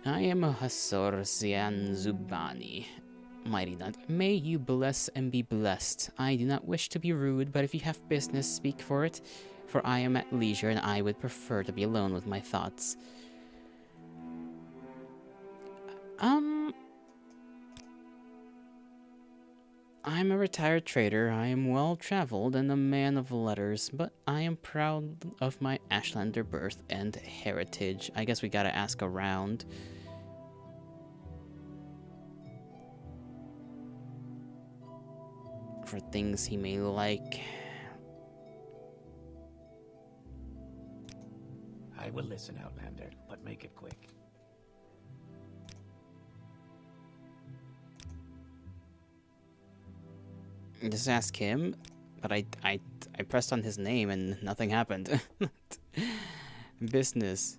I am a Hasorsian Zubani. Mighty Knight, may you bless and be blessed. I do not wish to be rude, but if you have business, speak for it. For I am at leisure, and I would prefer to be alone with my thoughts. I'm a retired trader. I am well-traveled and a man of letters, but I am proud of my Ashlander birth and heritage. I guess we gotta ask around. For things he may like. I will listen, Outlander, but make it quick. Just ask him, but I pressed on his name and nothing happened. Business.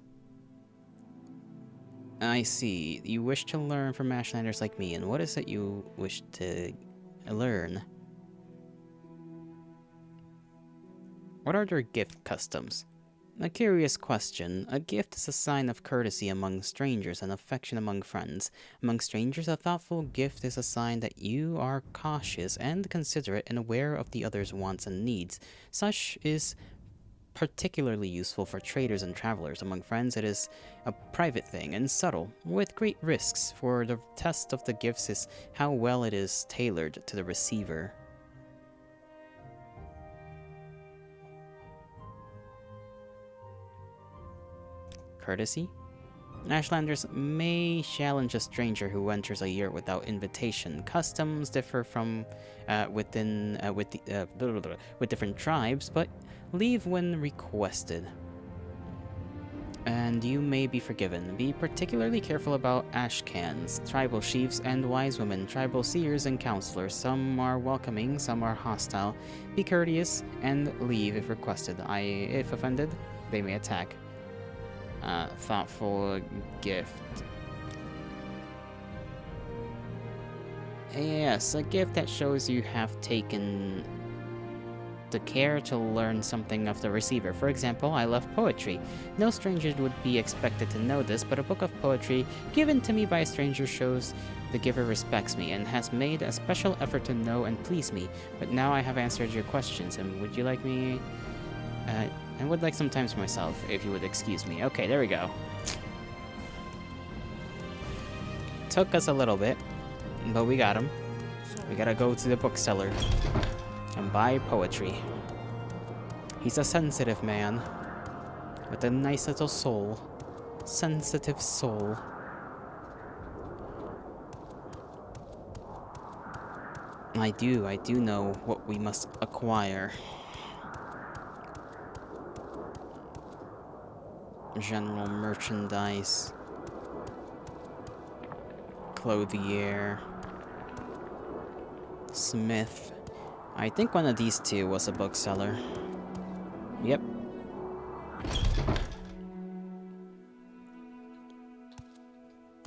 I see. You wish to learn from Ashlanders like me, and what is it you wish to learn? What are their gift customs? A curious question. A gift is a sign of courtesy among strangers and affection among friends. Among strangers, a thoughtful gift is a sign that you are cautious and considerate and aware of the other's wants and needs. Such is particularly useful for traders and travelers. Among friends, it is a private thing and subtle, with great risks, for the test of the gifts is how well it is tailored to the receiver. Courtesy? Ashlanders may challenge a stranger who enters a yurt without invitation. Customs differ from with different tribes, but leave when requested. And you may be forgiven. Be particularly careful about ashcans, tribal chiefs, and wise women, tribal seers and counselors. Some are welcoming, some are hostile. Be courteous and leave if requested. If offended, they may attack. Thoughtful gift. Yes, a gift that shows you have taken the care to learn something of the receiver. For example, I love poetry. No stranger would be expected to know this, but a book of poetry given to me by a stranger shows the giver respects me and has made a special effort to know and please me. But now I have answered your questions, and would you like me... I would like some time for myself, if you would excuse me. Okay, there we go. Took us a little bit, but we got him. We gotta go to the bookseller and buy poetry. He's a sensitive man with a nice little soul. Sensitive soul. I do know what we must acquire. General merchandise. Clothier. Smith. I think one of these two was a bookseller. Yep.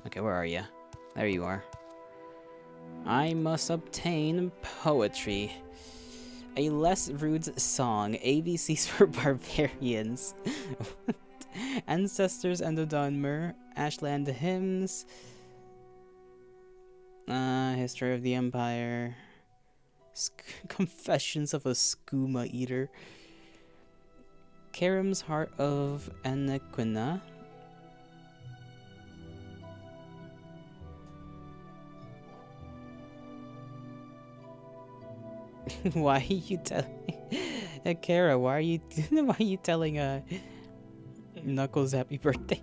Okay, where are you? There you are. I must obtain poetry. A less rude song. ABCs for barbarians. Ancestors and Odonmer. Ashland hymns. History of the Empire. Confessions of a Skooma Eater. Karim's Heart of Anaquina. Why are you telling Kara, why are you telling Knuckles happy birthday?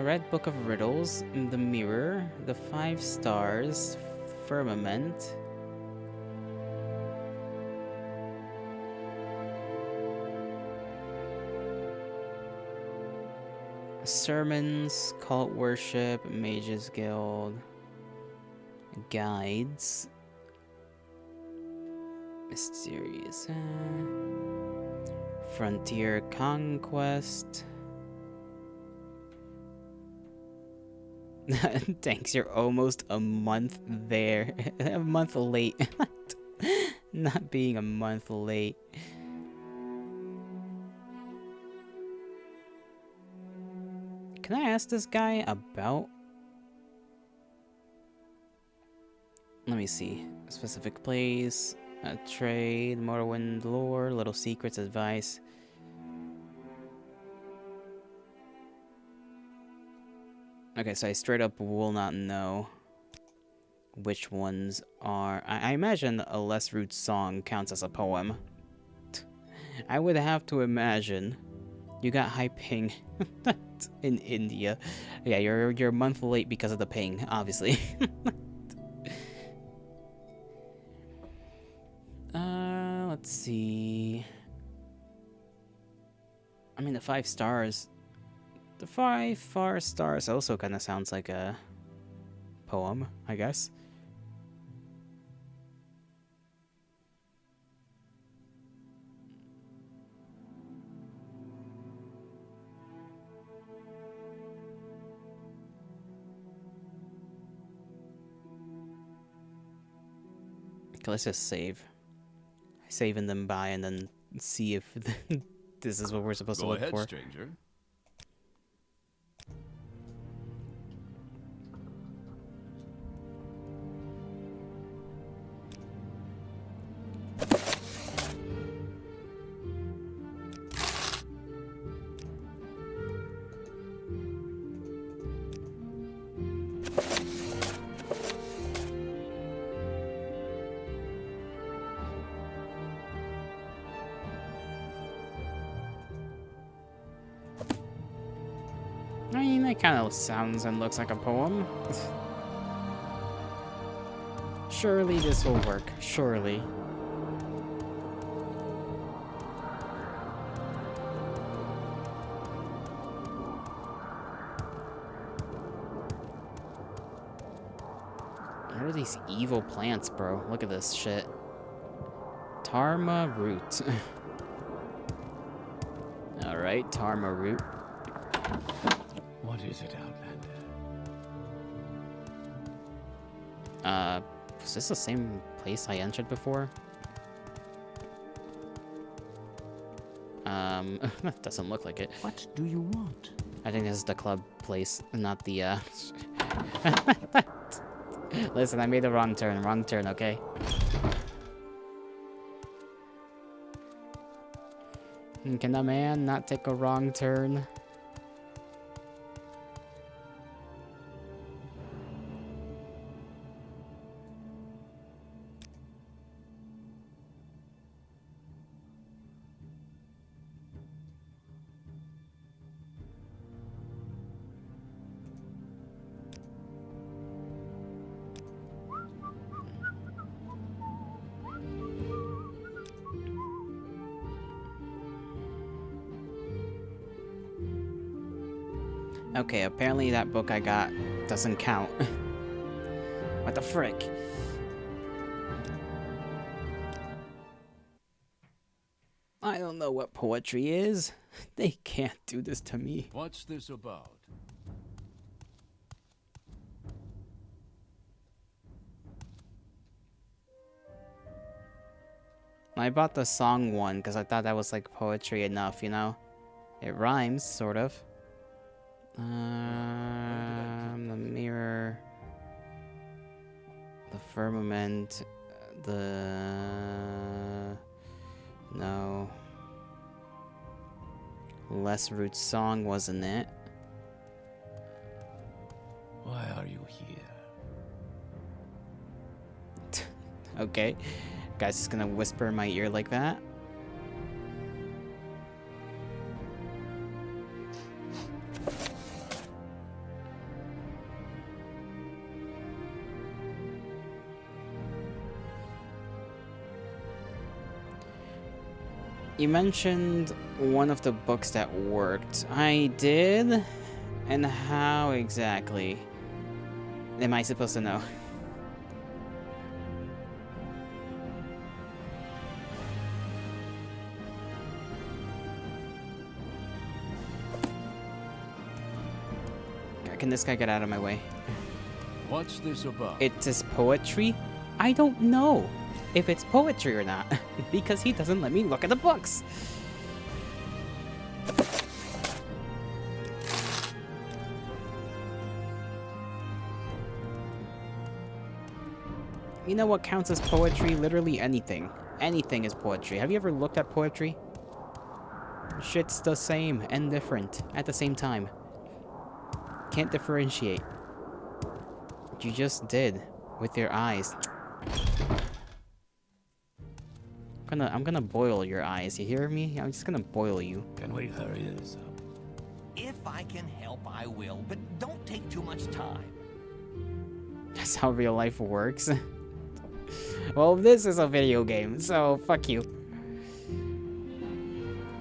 Red Book of Riddles, The Mirror, The 5 Stars, Firmament. Sermons, Cult Worship, Mages Guild, Guides, Mysterious, Frontier Conquest. Thanks, you're almost a month there. A month late. Not being a month late. Can I ask this guy about... Let me see. Specific place, trade, Morrowind lore, little secrets, advice. Okay, so I straight up will not know which ones are... I imagine a less rude song counts as a poem. I would have to imagine. You got high ping in India. Yeah, you're a month late because of the ping, obviously. Let's see. I mean, the 5 stars. The 5 far stars also kind of sounds like a poem, I guess. Okay, let's just save. Save and then buy and then see if this is what we're supposed to Go look ahead, for. stranger. I mean, it kind of sounds and looks like a poem. Surely this will work. Surely. What are these evil plants, bro? Look at this shit. Tarma root. Alright, Tarma root. What is it, Outlander? Was this the same place I entered before? That doesn't look like it. What do you want? I think this is the club place, not the, Listen, I made a wrong turn, okay? Can a man not take a wrong turn? Okay, apparently that book I got doesn't count. What the frick? I don't know what poetry is. They can't do this to me. What's this about? I bought the song one because I thought that was like poetry enough, you know? It rhymes, sort of. The mirror, the firmament, no. Les Root's song, wasn't it? Why are you here? Okay. Guy's just gonna whisper in my ear like that. You mentioned one of the books that worked. I did? And how exactly? Am I supposed to know? Can this guy get out of my way? What's this about? It is poetry? I don't know if it's poetry or not, because he doesn't let me look at the books. You know what counts as poetry? Literally anything. Anything is poetry. Have you ever looked at poetry? Shit's the same and different at the same time. Can't differentiate. You just did with your eyes. I'm gonna boil your eyes. You hear me? I'm just gonna boil you. Can we hurry this up? If I can help, I will, but don't take too much time. That's how real life works. Well, this is a video game, so fuck you.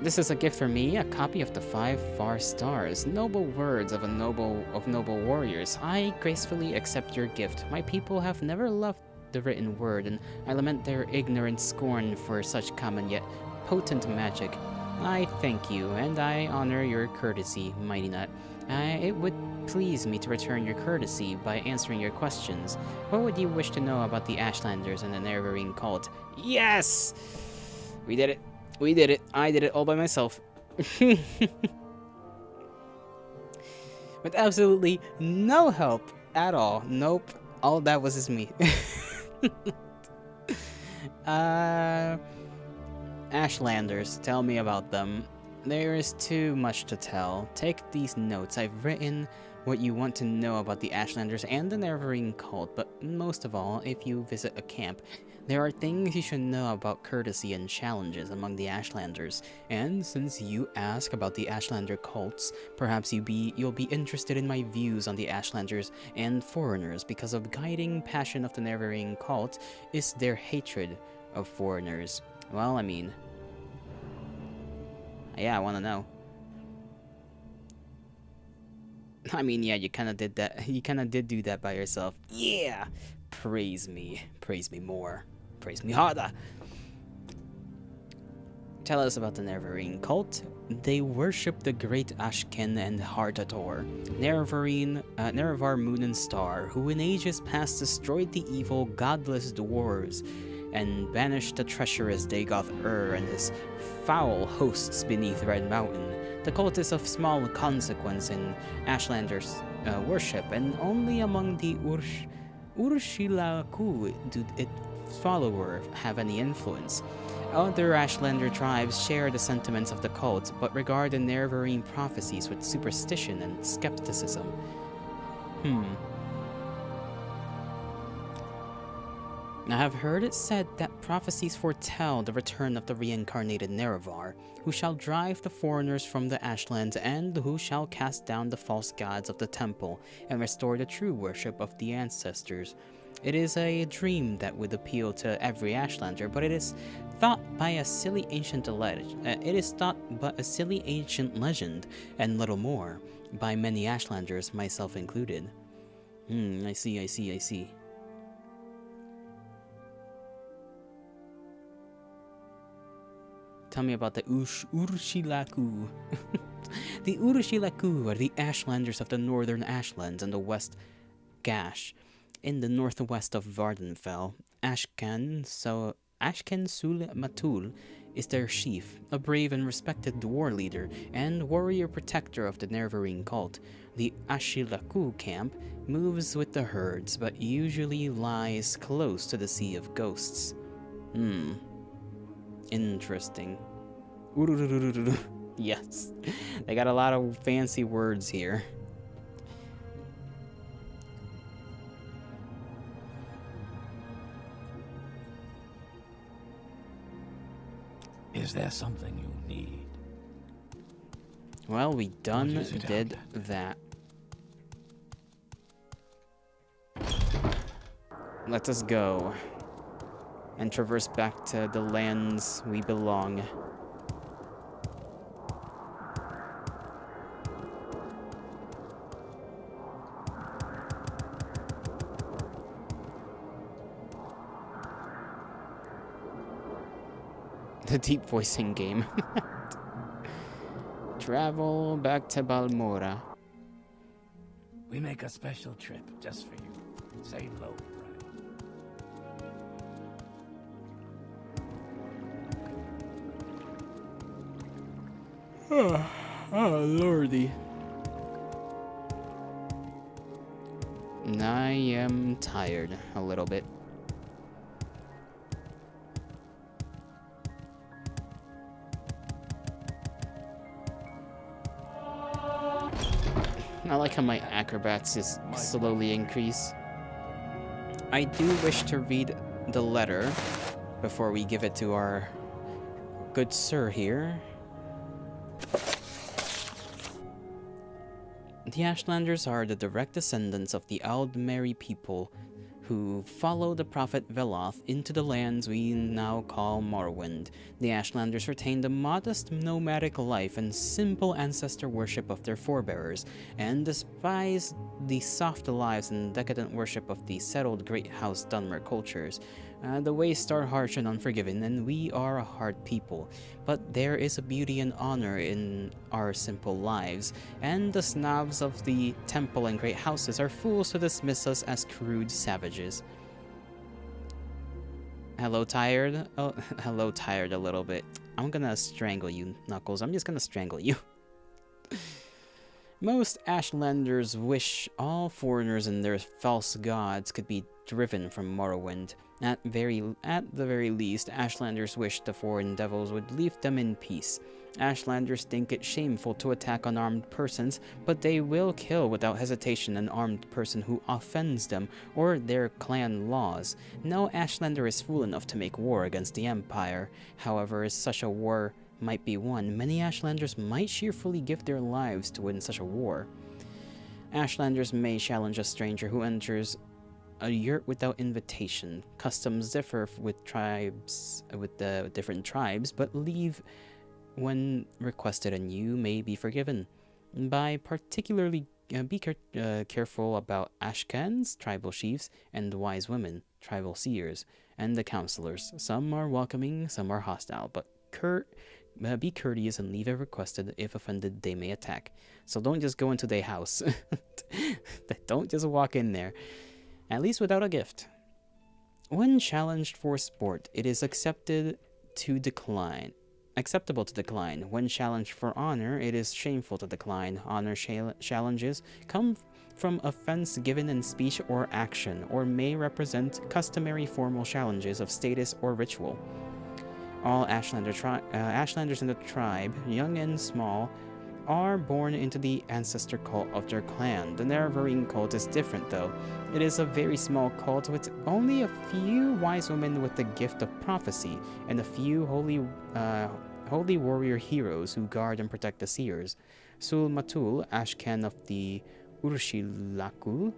This is a gift for me, a copy of the 5 Far Stars, noble words of noble warriors. I gracefully accept your gift. My people have never loved the written word, and I lament their ignorant scorn for such common yet potent magic. I thank you, and I honor your courtesy, Mighty Nut. It would please me to return your courtesy by answering your questions. What would you wish to know about the Ashlanders and the Neverwing cult? Yes! We did it. We did it. I did it all by myself. With absolutely no help at all. Nope. All that was is me. Ashlanders, tell me about them. There is too much to tell. Take these notes. I've written what you want to know about the Ashlanders and the Neverwing cult, but most of all, if you visit a camp, there are things you should know about courtesy and challenges among the Ashlanders. And since you ask about the Ashlander cults, perhaps you'll be interested in my views on the Ashlanders and foreigners, because of guiding passion of the Neverwing cult is their hatred of foreigners. Well, I mean, yeah, I want to know. I mean, yeah, you kind of did that. You kind of did do that by yourself. Yeah! Praise me. Praise me more. Praise me harder. Tell us about the Neverwing cult. They worship the great Ashken and Hardator, Nerevar Moon and Star, who in ages past destroyed the evil, godless dwarves and banished the treacherous Dagoth and his foul hosts beneath Red Mountain. The cult is of small consequence in Ashlander's worship, and only among the Urshilaku do its followers have any influence. Other Ashlander tribes share the sentiments of the cult, but regard the Neverwing prophecies with superstition and skepticism. I have heard it said that prophecies foretell the return of the reincarnated Nerevar, who shall drive the foreigners from the Ashlands and who shall cast down the false gods of the temple and restore the true worship of the ancestors. It is a dream that would appeal to every Ashlander, but it is thought by a silly ancient legend. And little more, by many Ashlanders, myself included. I see. Tell me about the Urshilaku. The Urshilaku are the Ashlanders of the northern Ashlands and the West Gash. In the northwest of Vardenfell, Ashken Sul Matul is their chief, a brave and respected dwarf leader and warrior protector of the Neverwing cult. The Ashilaku camp moves with the herds, but usually lies close to the Sea of Ghosts. Interesting. Yes, they got a lot of fancy words here. Is there something you need? Well, we done did that. Let us go and traverse back to the lands we belong. The deep voicing game. Travel back to Balmora. We make a special trip just for you. Say low, Oh, lordy. I am tired a little bit. I like how my acrobats is slowly increase. I do wish to read the letter before we give it to our good sir here. The Ashlanders are the direct descendants of the Aldmeri people who followed the prophet Veloth into the lands we now call Morrowind. The Ashlanders retained a modest nomadic life and simple ancestor worship of their forebears, and despised the soft lives and decadent worship of the settled Great House Dunmer cultures. The wastes are harsh and unforgiving, and we are a hard people. But there is a beauty and honor in our simple lives, and the snobs of the temple and great houses are fools to dismiss us as crude savages. Hello, tired? Oh, hello, tired a little bit. I'm gonna strangle you, Knuckles. I'm just gonna strangle you. Most Ashlanders wish all foreigners and their false gods could be driven from Morrowind. At the very least, Ashlanders wish the foreign devils would leave them in peace. Ashlanders think it shameful to attack unarmed persons, but they will kill without hesitation an armed person who offends them or their clan laws. No Ashlander is fool enough to make war against the Empire. However, as such a war might be won, many Ashlanders might cheerfully give their lives to win such a war. Ashlanders may challenge a stranger who enters a yurt without invitation. Customs differ with the different tribes, but leave when requested, and you may be forgiven. By particularly be careful about Ashkans, tribal chiefs, and wise women, tribal seers, and the counselors. Some are welcoming, some are hostile, but be courteous and leave it requested. If offended, they may attack. So don't just go into their house. Don't just walk in there. At least without a gift. When challenged for sport, it is acceptable to decline. When challenged for honor, it is shameful to decline. Honor challenges come from offense given in speech or action, or may represent customary formal challenges of status or ritual. All Ashlanders in the tribe, young and small, are born into the ancestor cult of their clan. The Nerevarine cult is different, though. It is a very small cult with only a few wise women with the gift of prophecy, and a few holy warrior heroes who guard and protect the seers. Sul Matul, Ashkan of the Urshilaku,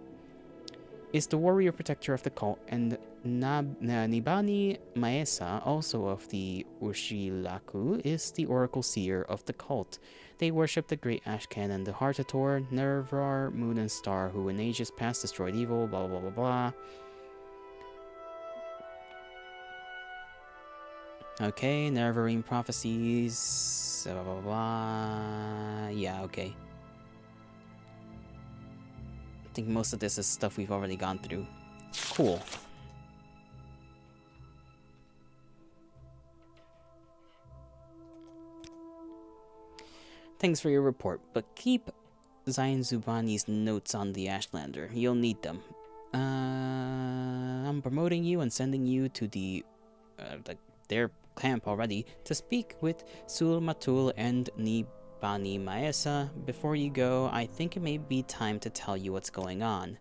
is the warrior protector of the cult, and Nibani Maesa, also of the Urshilaku, is the oracle seer of the cult. They worship the great Ashkan and the Heartator, Nervar, Moon, and Star, who in ages past destroyed evil, blah blah blah blah blah. Okay, Nerevarine prophecies, blah blah blah. Yeah, okay. I think most of this is stuff we've already gone through. Cool. Thanks for your report, but keep Zain Zubani's notes on the Ashlander. You'll need them. I'm promoting you and sending you to their camp already to speak with Sul Matul and Nibani Maesa. Before you go, I think it may be time to tell you what's going on.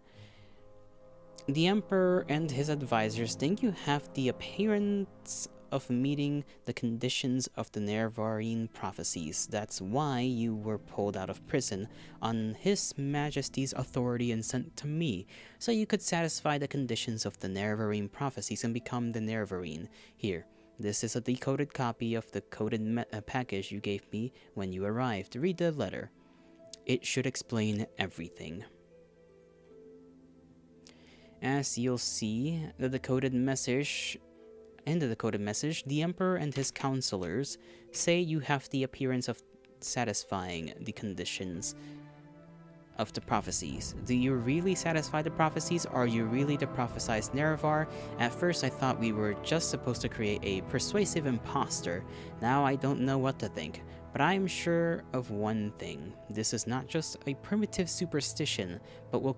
The Emperor and his advisors think you have the appearance of meeting the conditions of the Nerevarine prophecies. That's why you were pulled out of prison on His Majesty's authority and sent to me, so you could satisfy the conditions of the Nerevarine prophecies and become the Nerevarine. Here, this is a decoded copy of the coded package you gave me when you arrived. Read the letter. It should explain everything. As you'll see, in the decoded message, the Emperor and his counselors say you have the appearance of satisfying the conditions of the prophecies. Do you really satisfy the prophecies? Are you really the prophesized Nerevar? At first I thought we were just supposed to create a persuasive imposter. Now I don't know what to think. But I'm sure of one thing. This is not just a primitive superstition, but we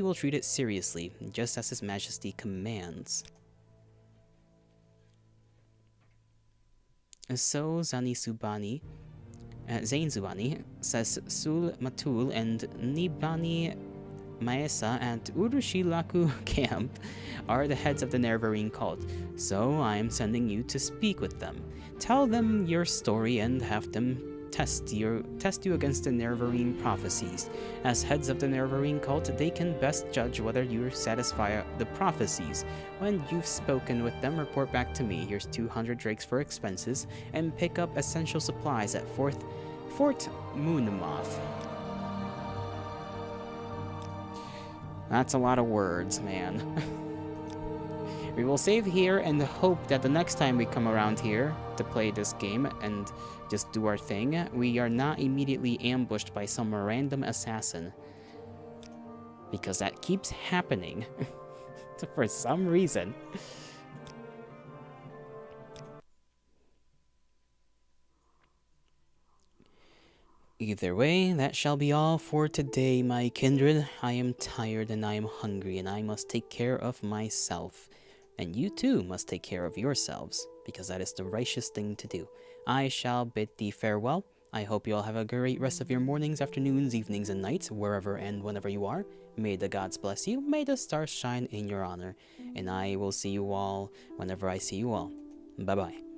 will treat it seriously, just as His Majesty commands. So Zain Zubani says Sul Matul and Nibani Maesa at Urushilaku camp are the heads of the Nerevarine cult, so I am sending you to speak with them. Tell them your story and have them test you against the Nerevarine prophecies. As heads of the Nerevarine cult, they can best judge whether you satisfy the prophecies. When you've spoken with them, report back to me. Here's 200 drakes for expenses, and pick up essential supplies at Fort Moonmoth. That's a lot of words, man. We will save here and hope that the next time we come around here to play this game and just do our thing, we are not immediately ambushed by some random assassin. Because that keeps happening for some reason. Either way, that shall be all for today, my kindred. I am tired and I am hungry, and I must take care of myself. And you too must take care of yourselves, because that is the righteous thing to do. I shall bid thee farewell. I hope you all have a great rest of your mornings, afternoons, evenings, and nights, wherever and whenever you are. May the gods bless you. May the stars shine in your honor. And I will see you all whenever I see you all. Bye-bye.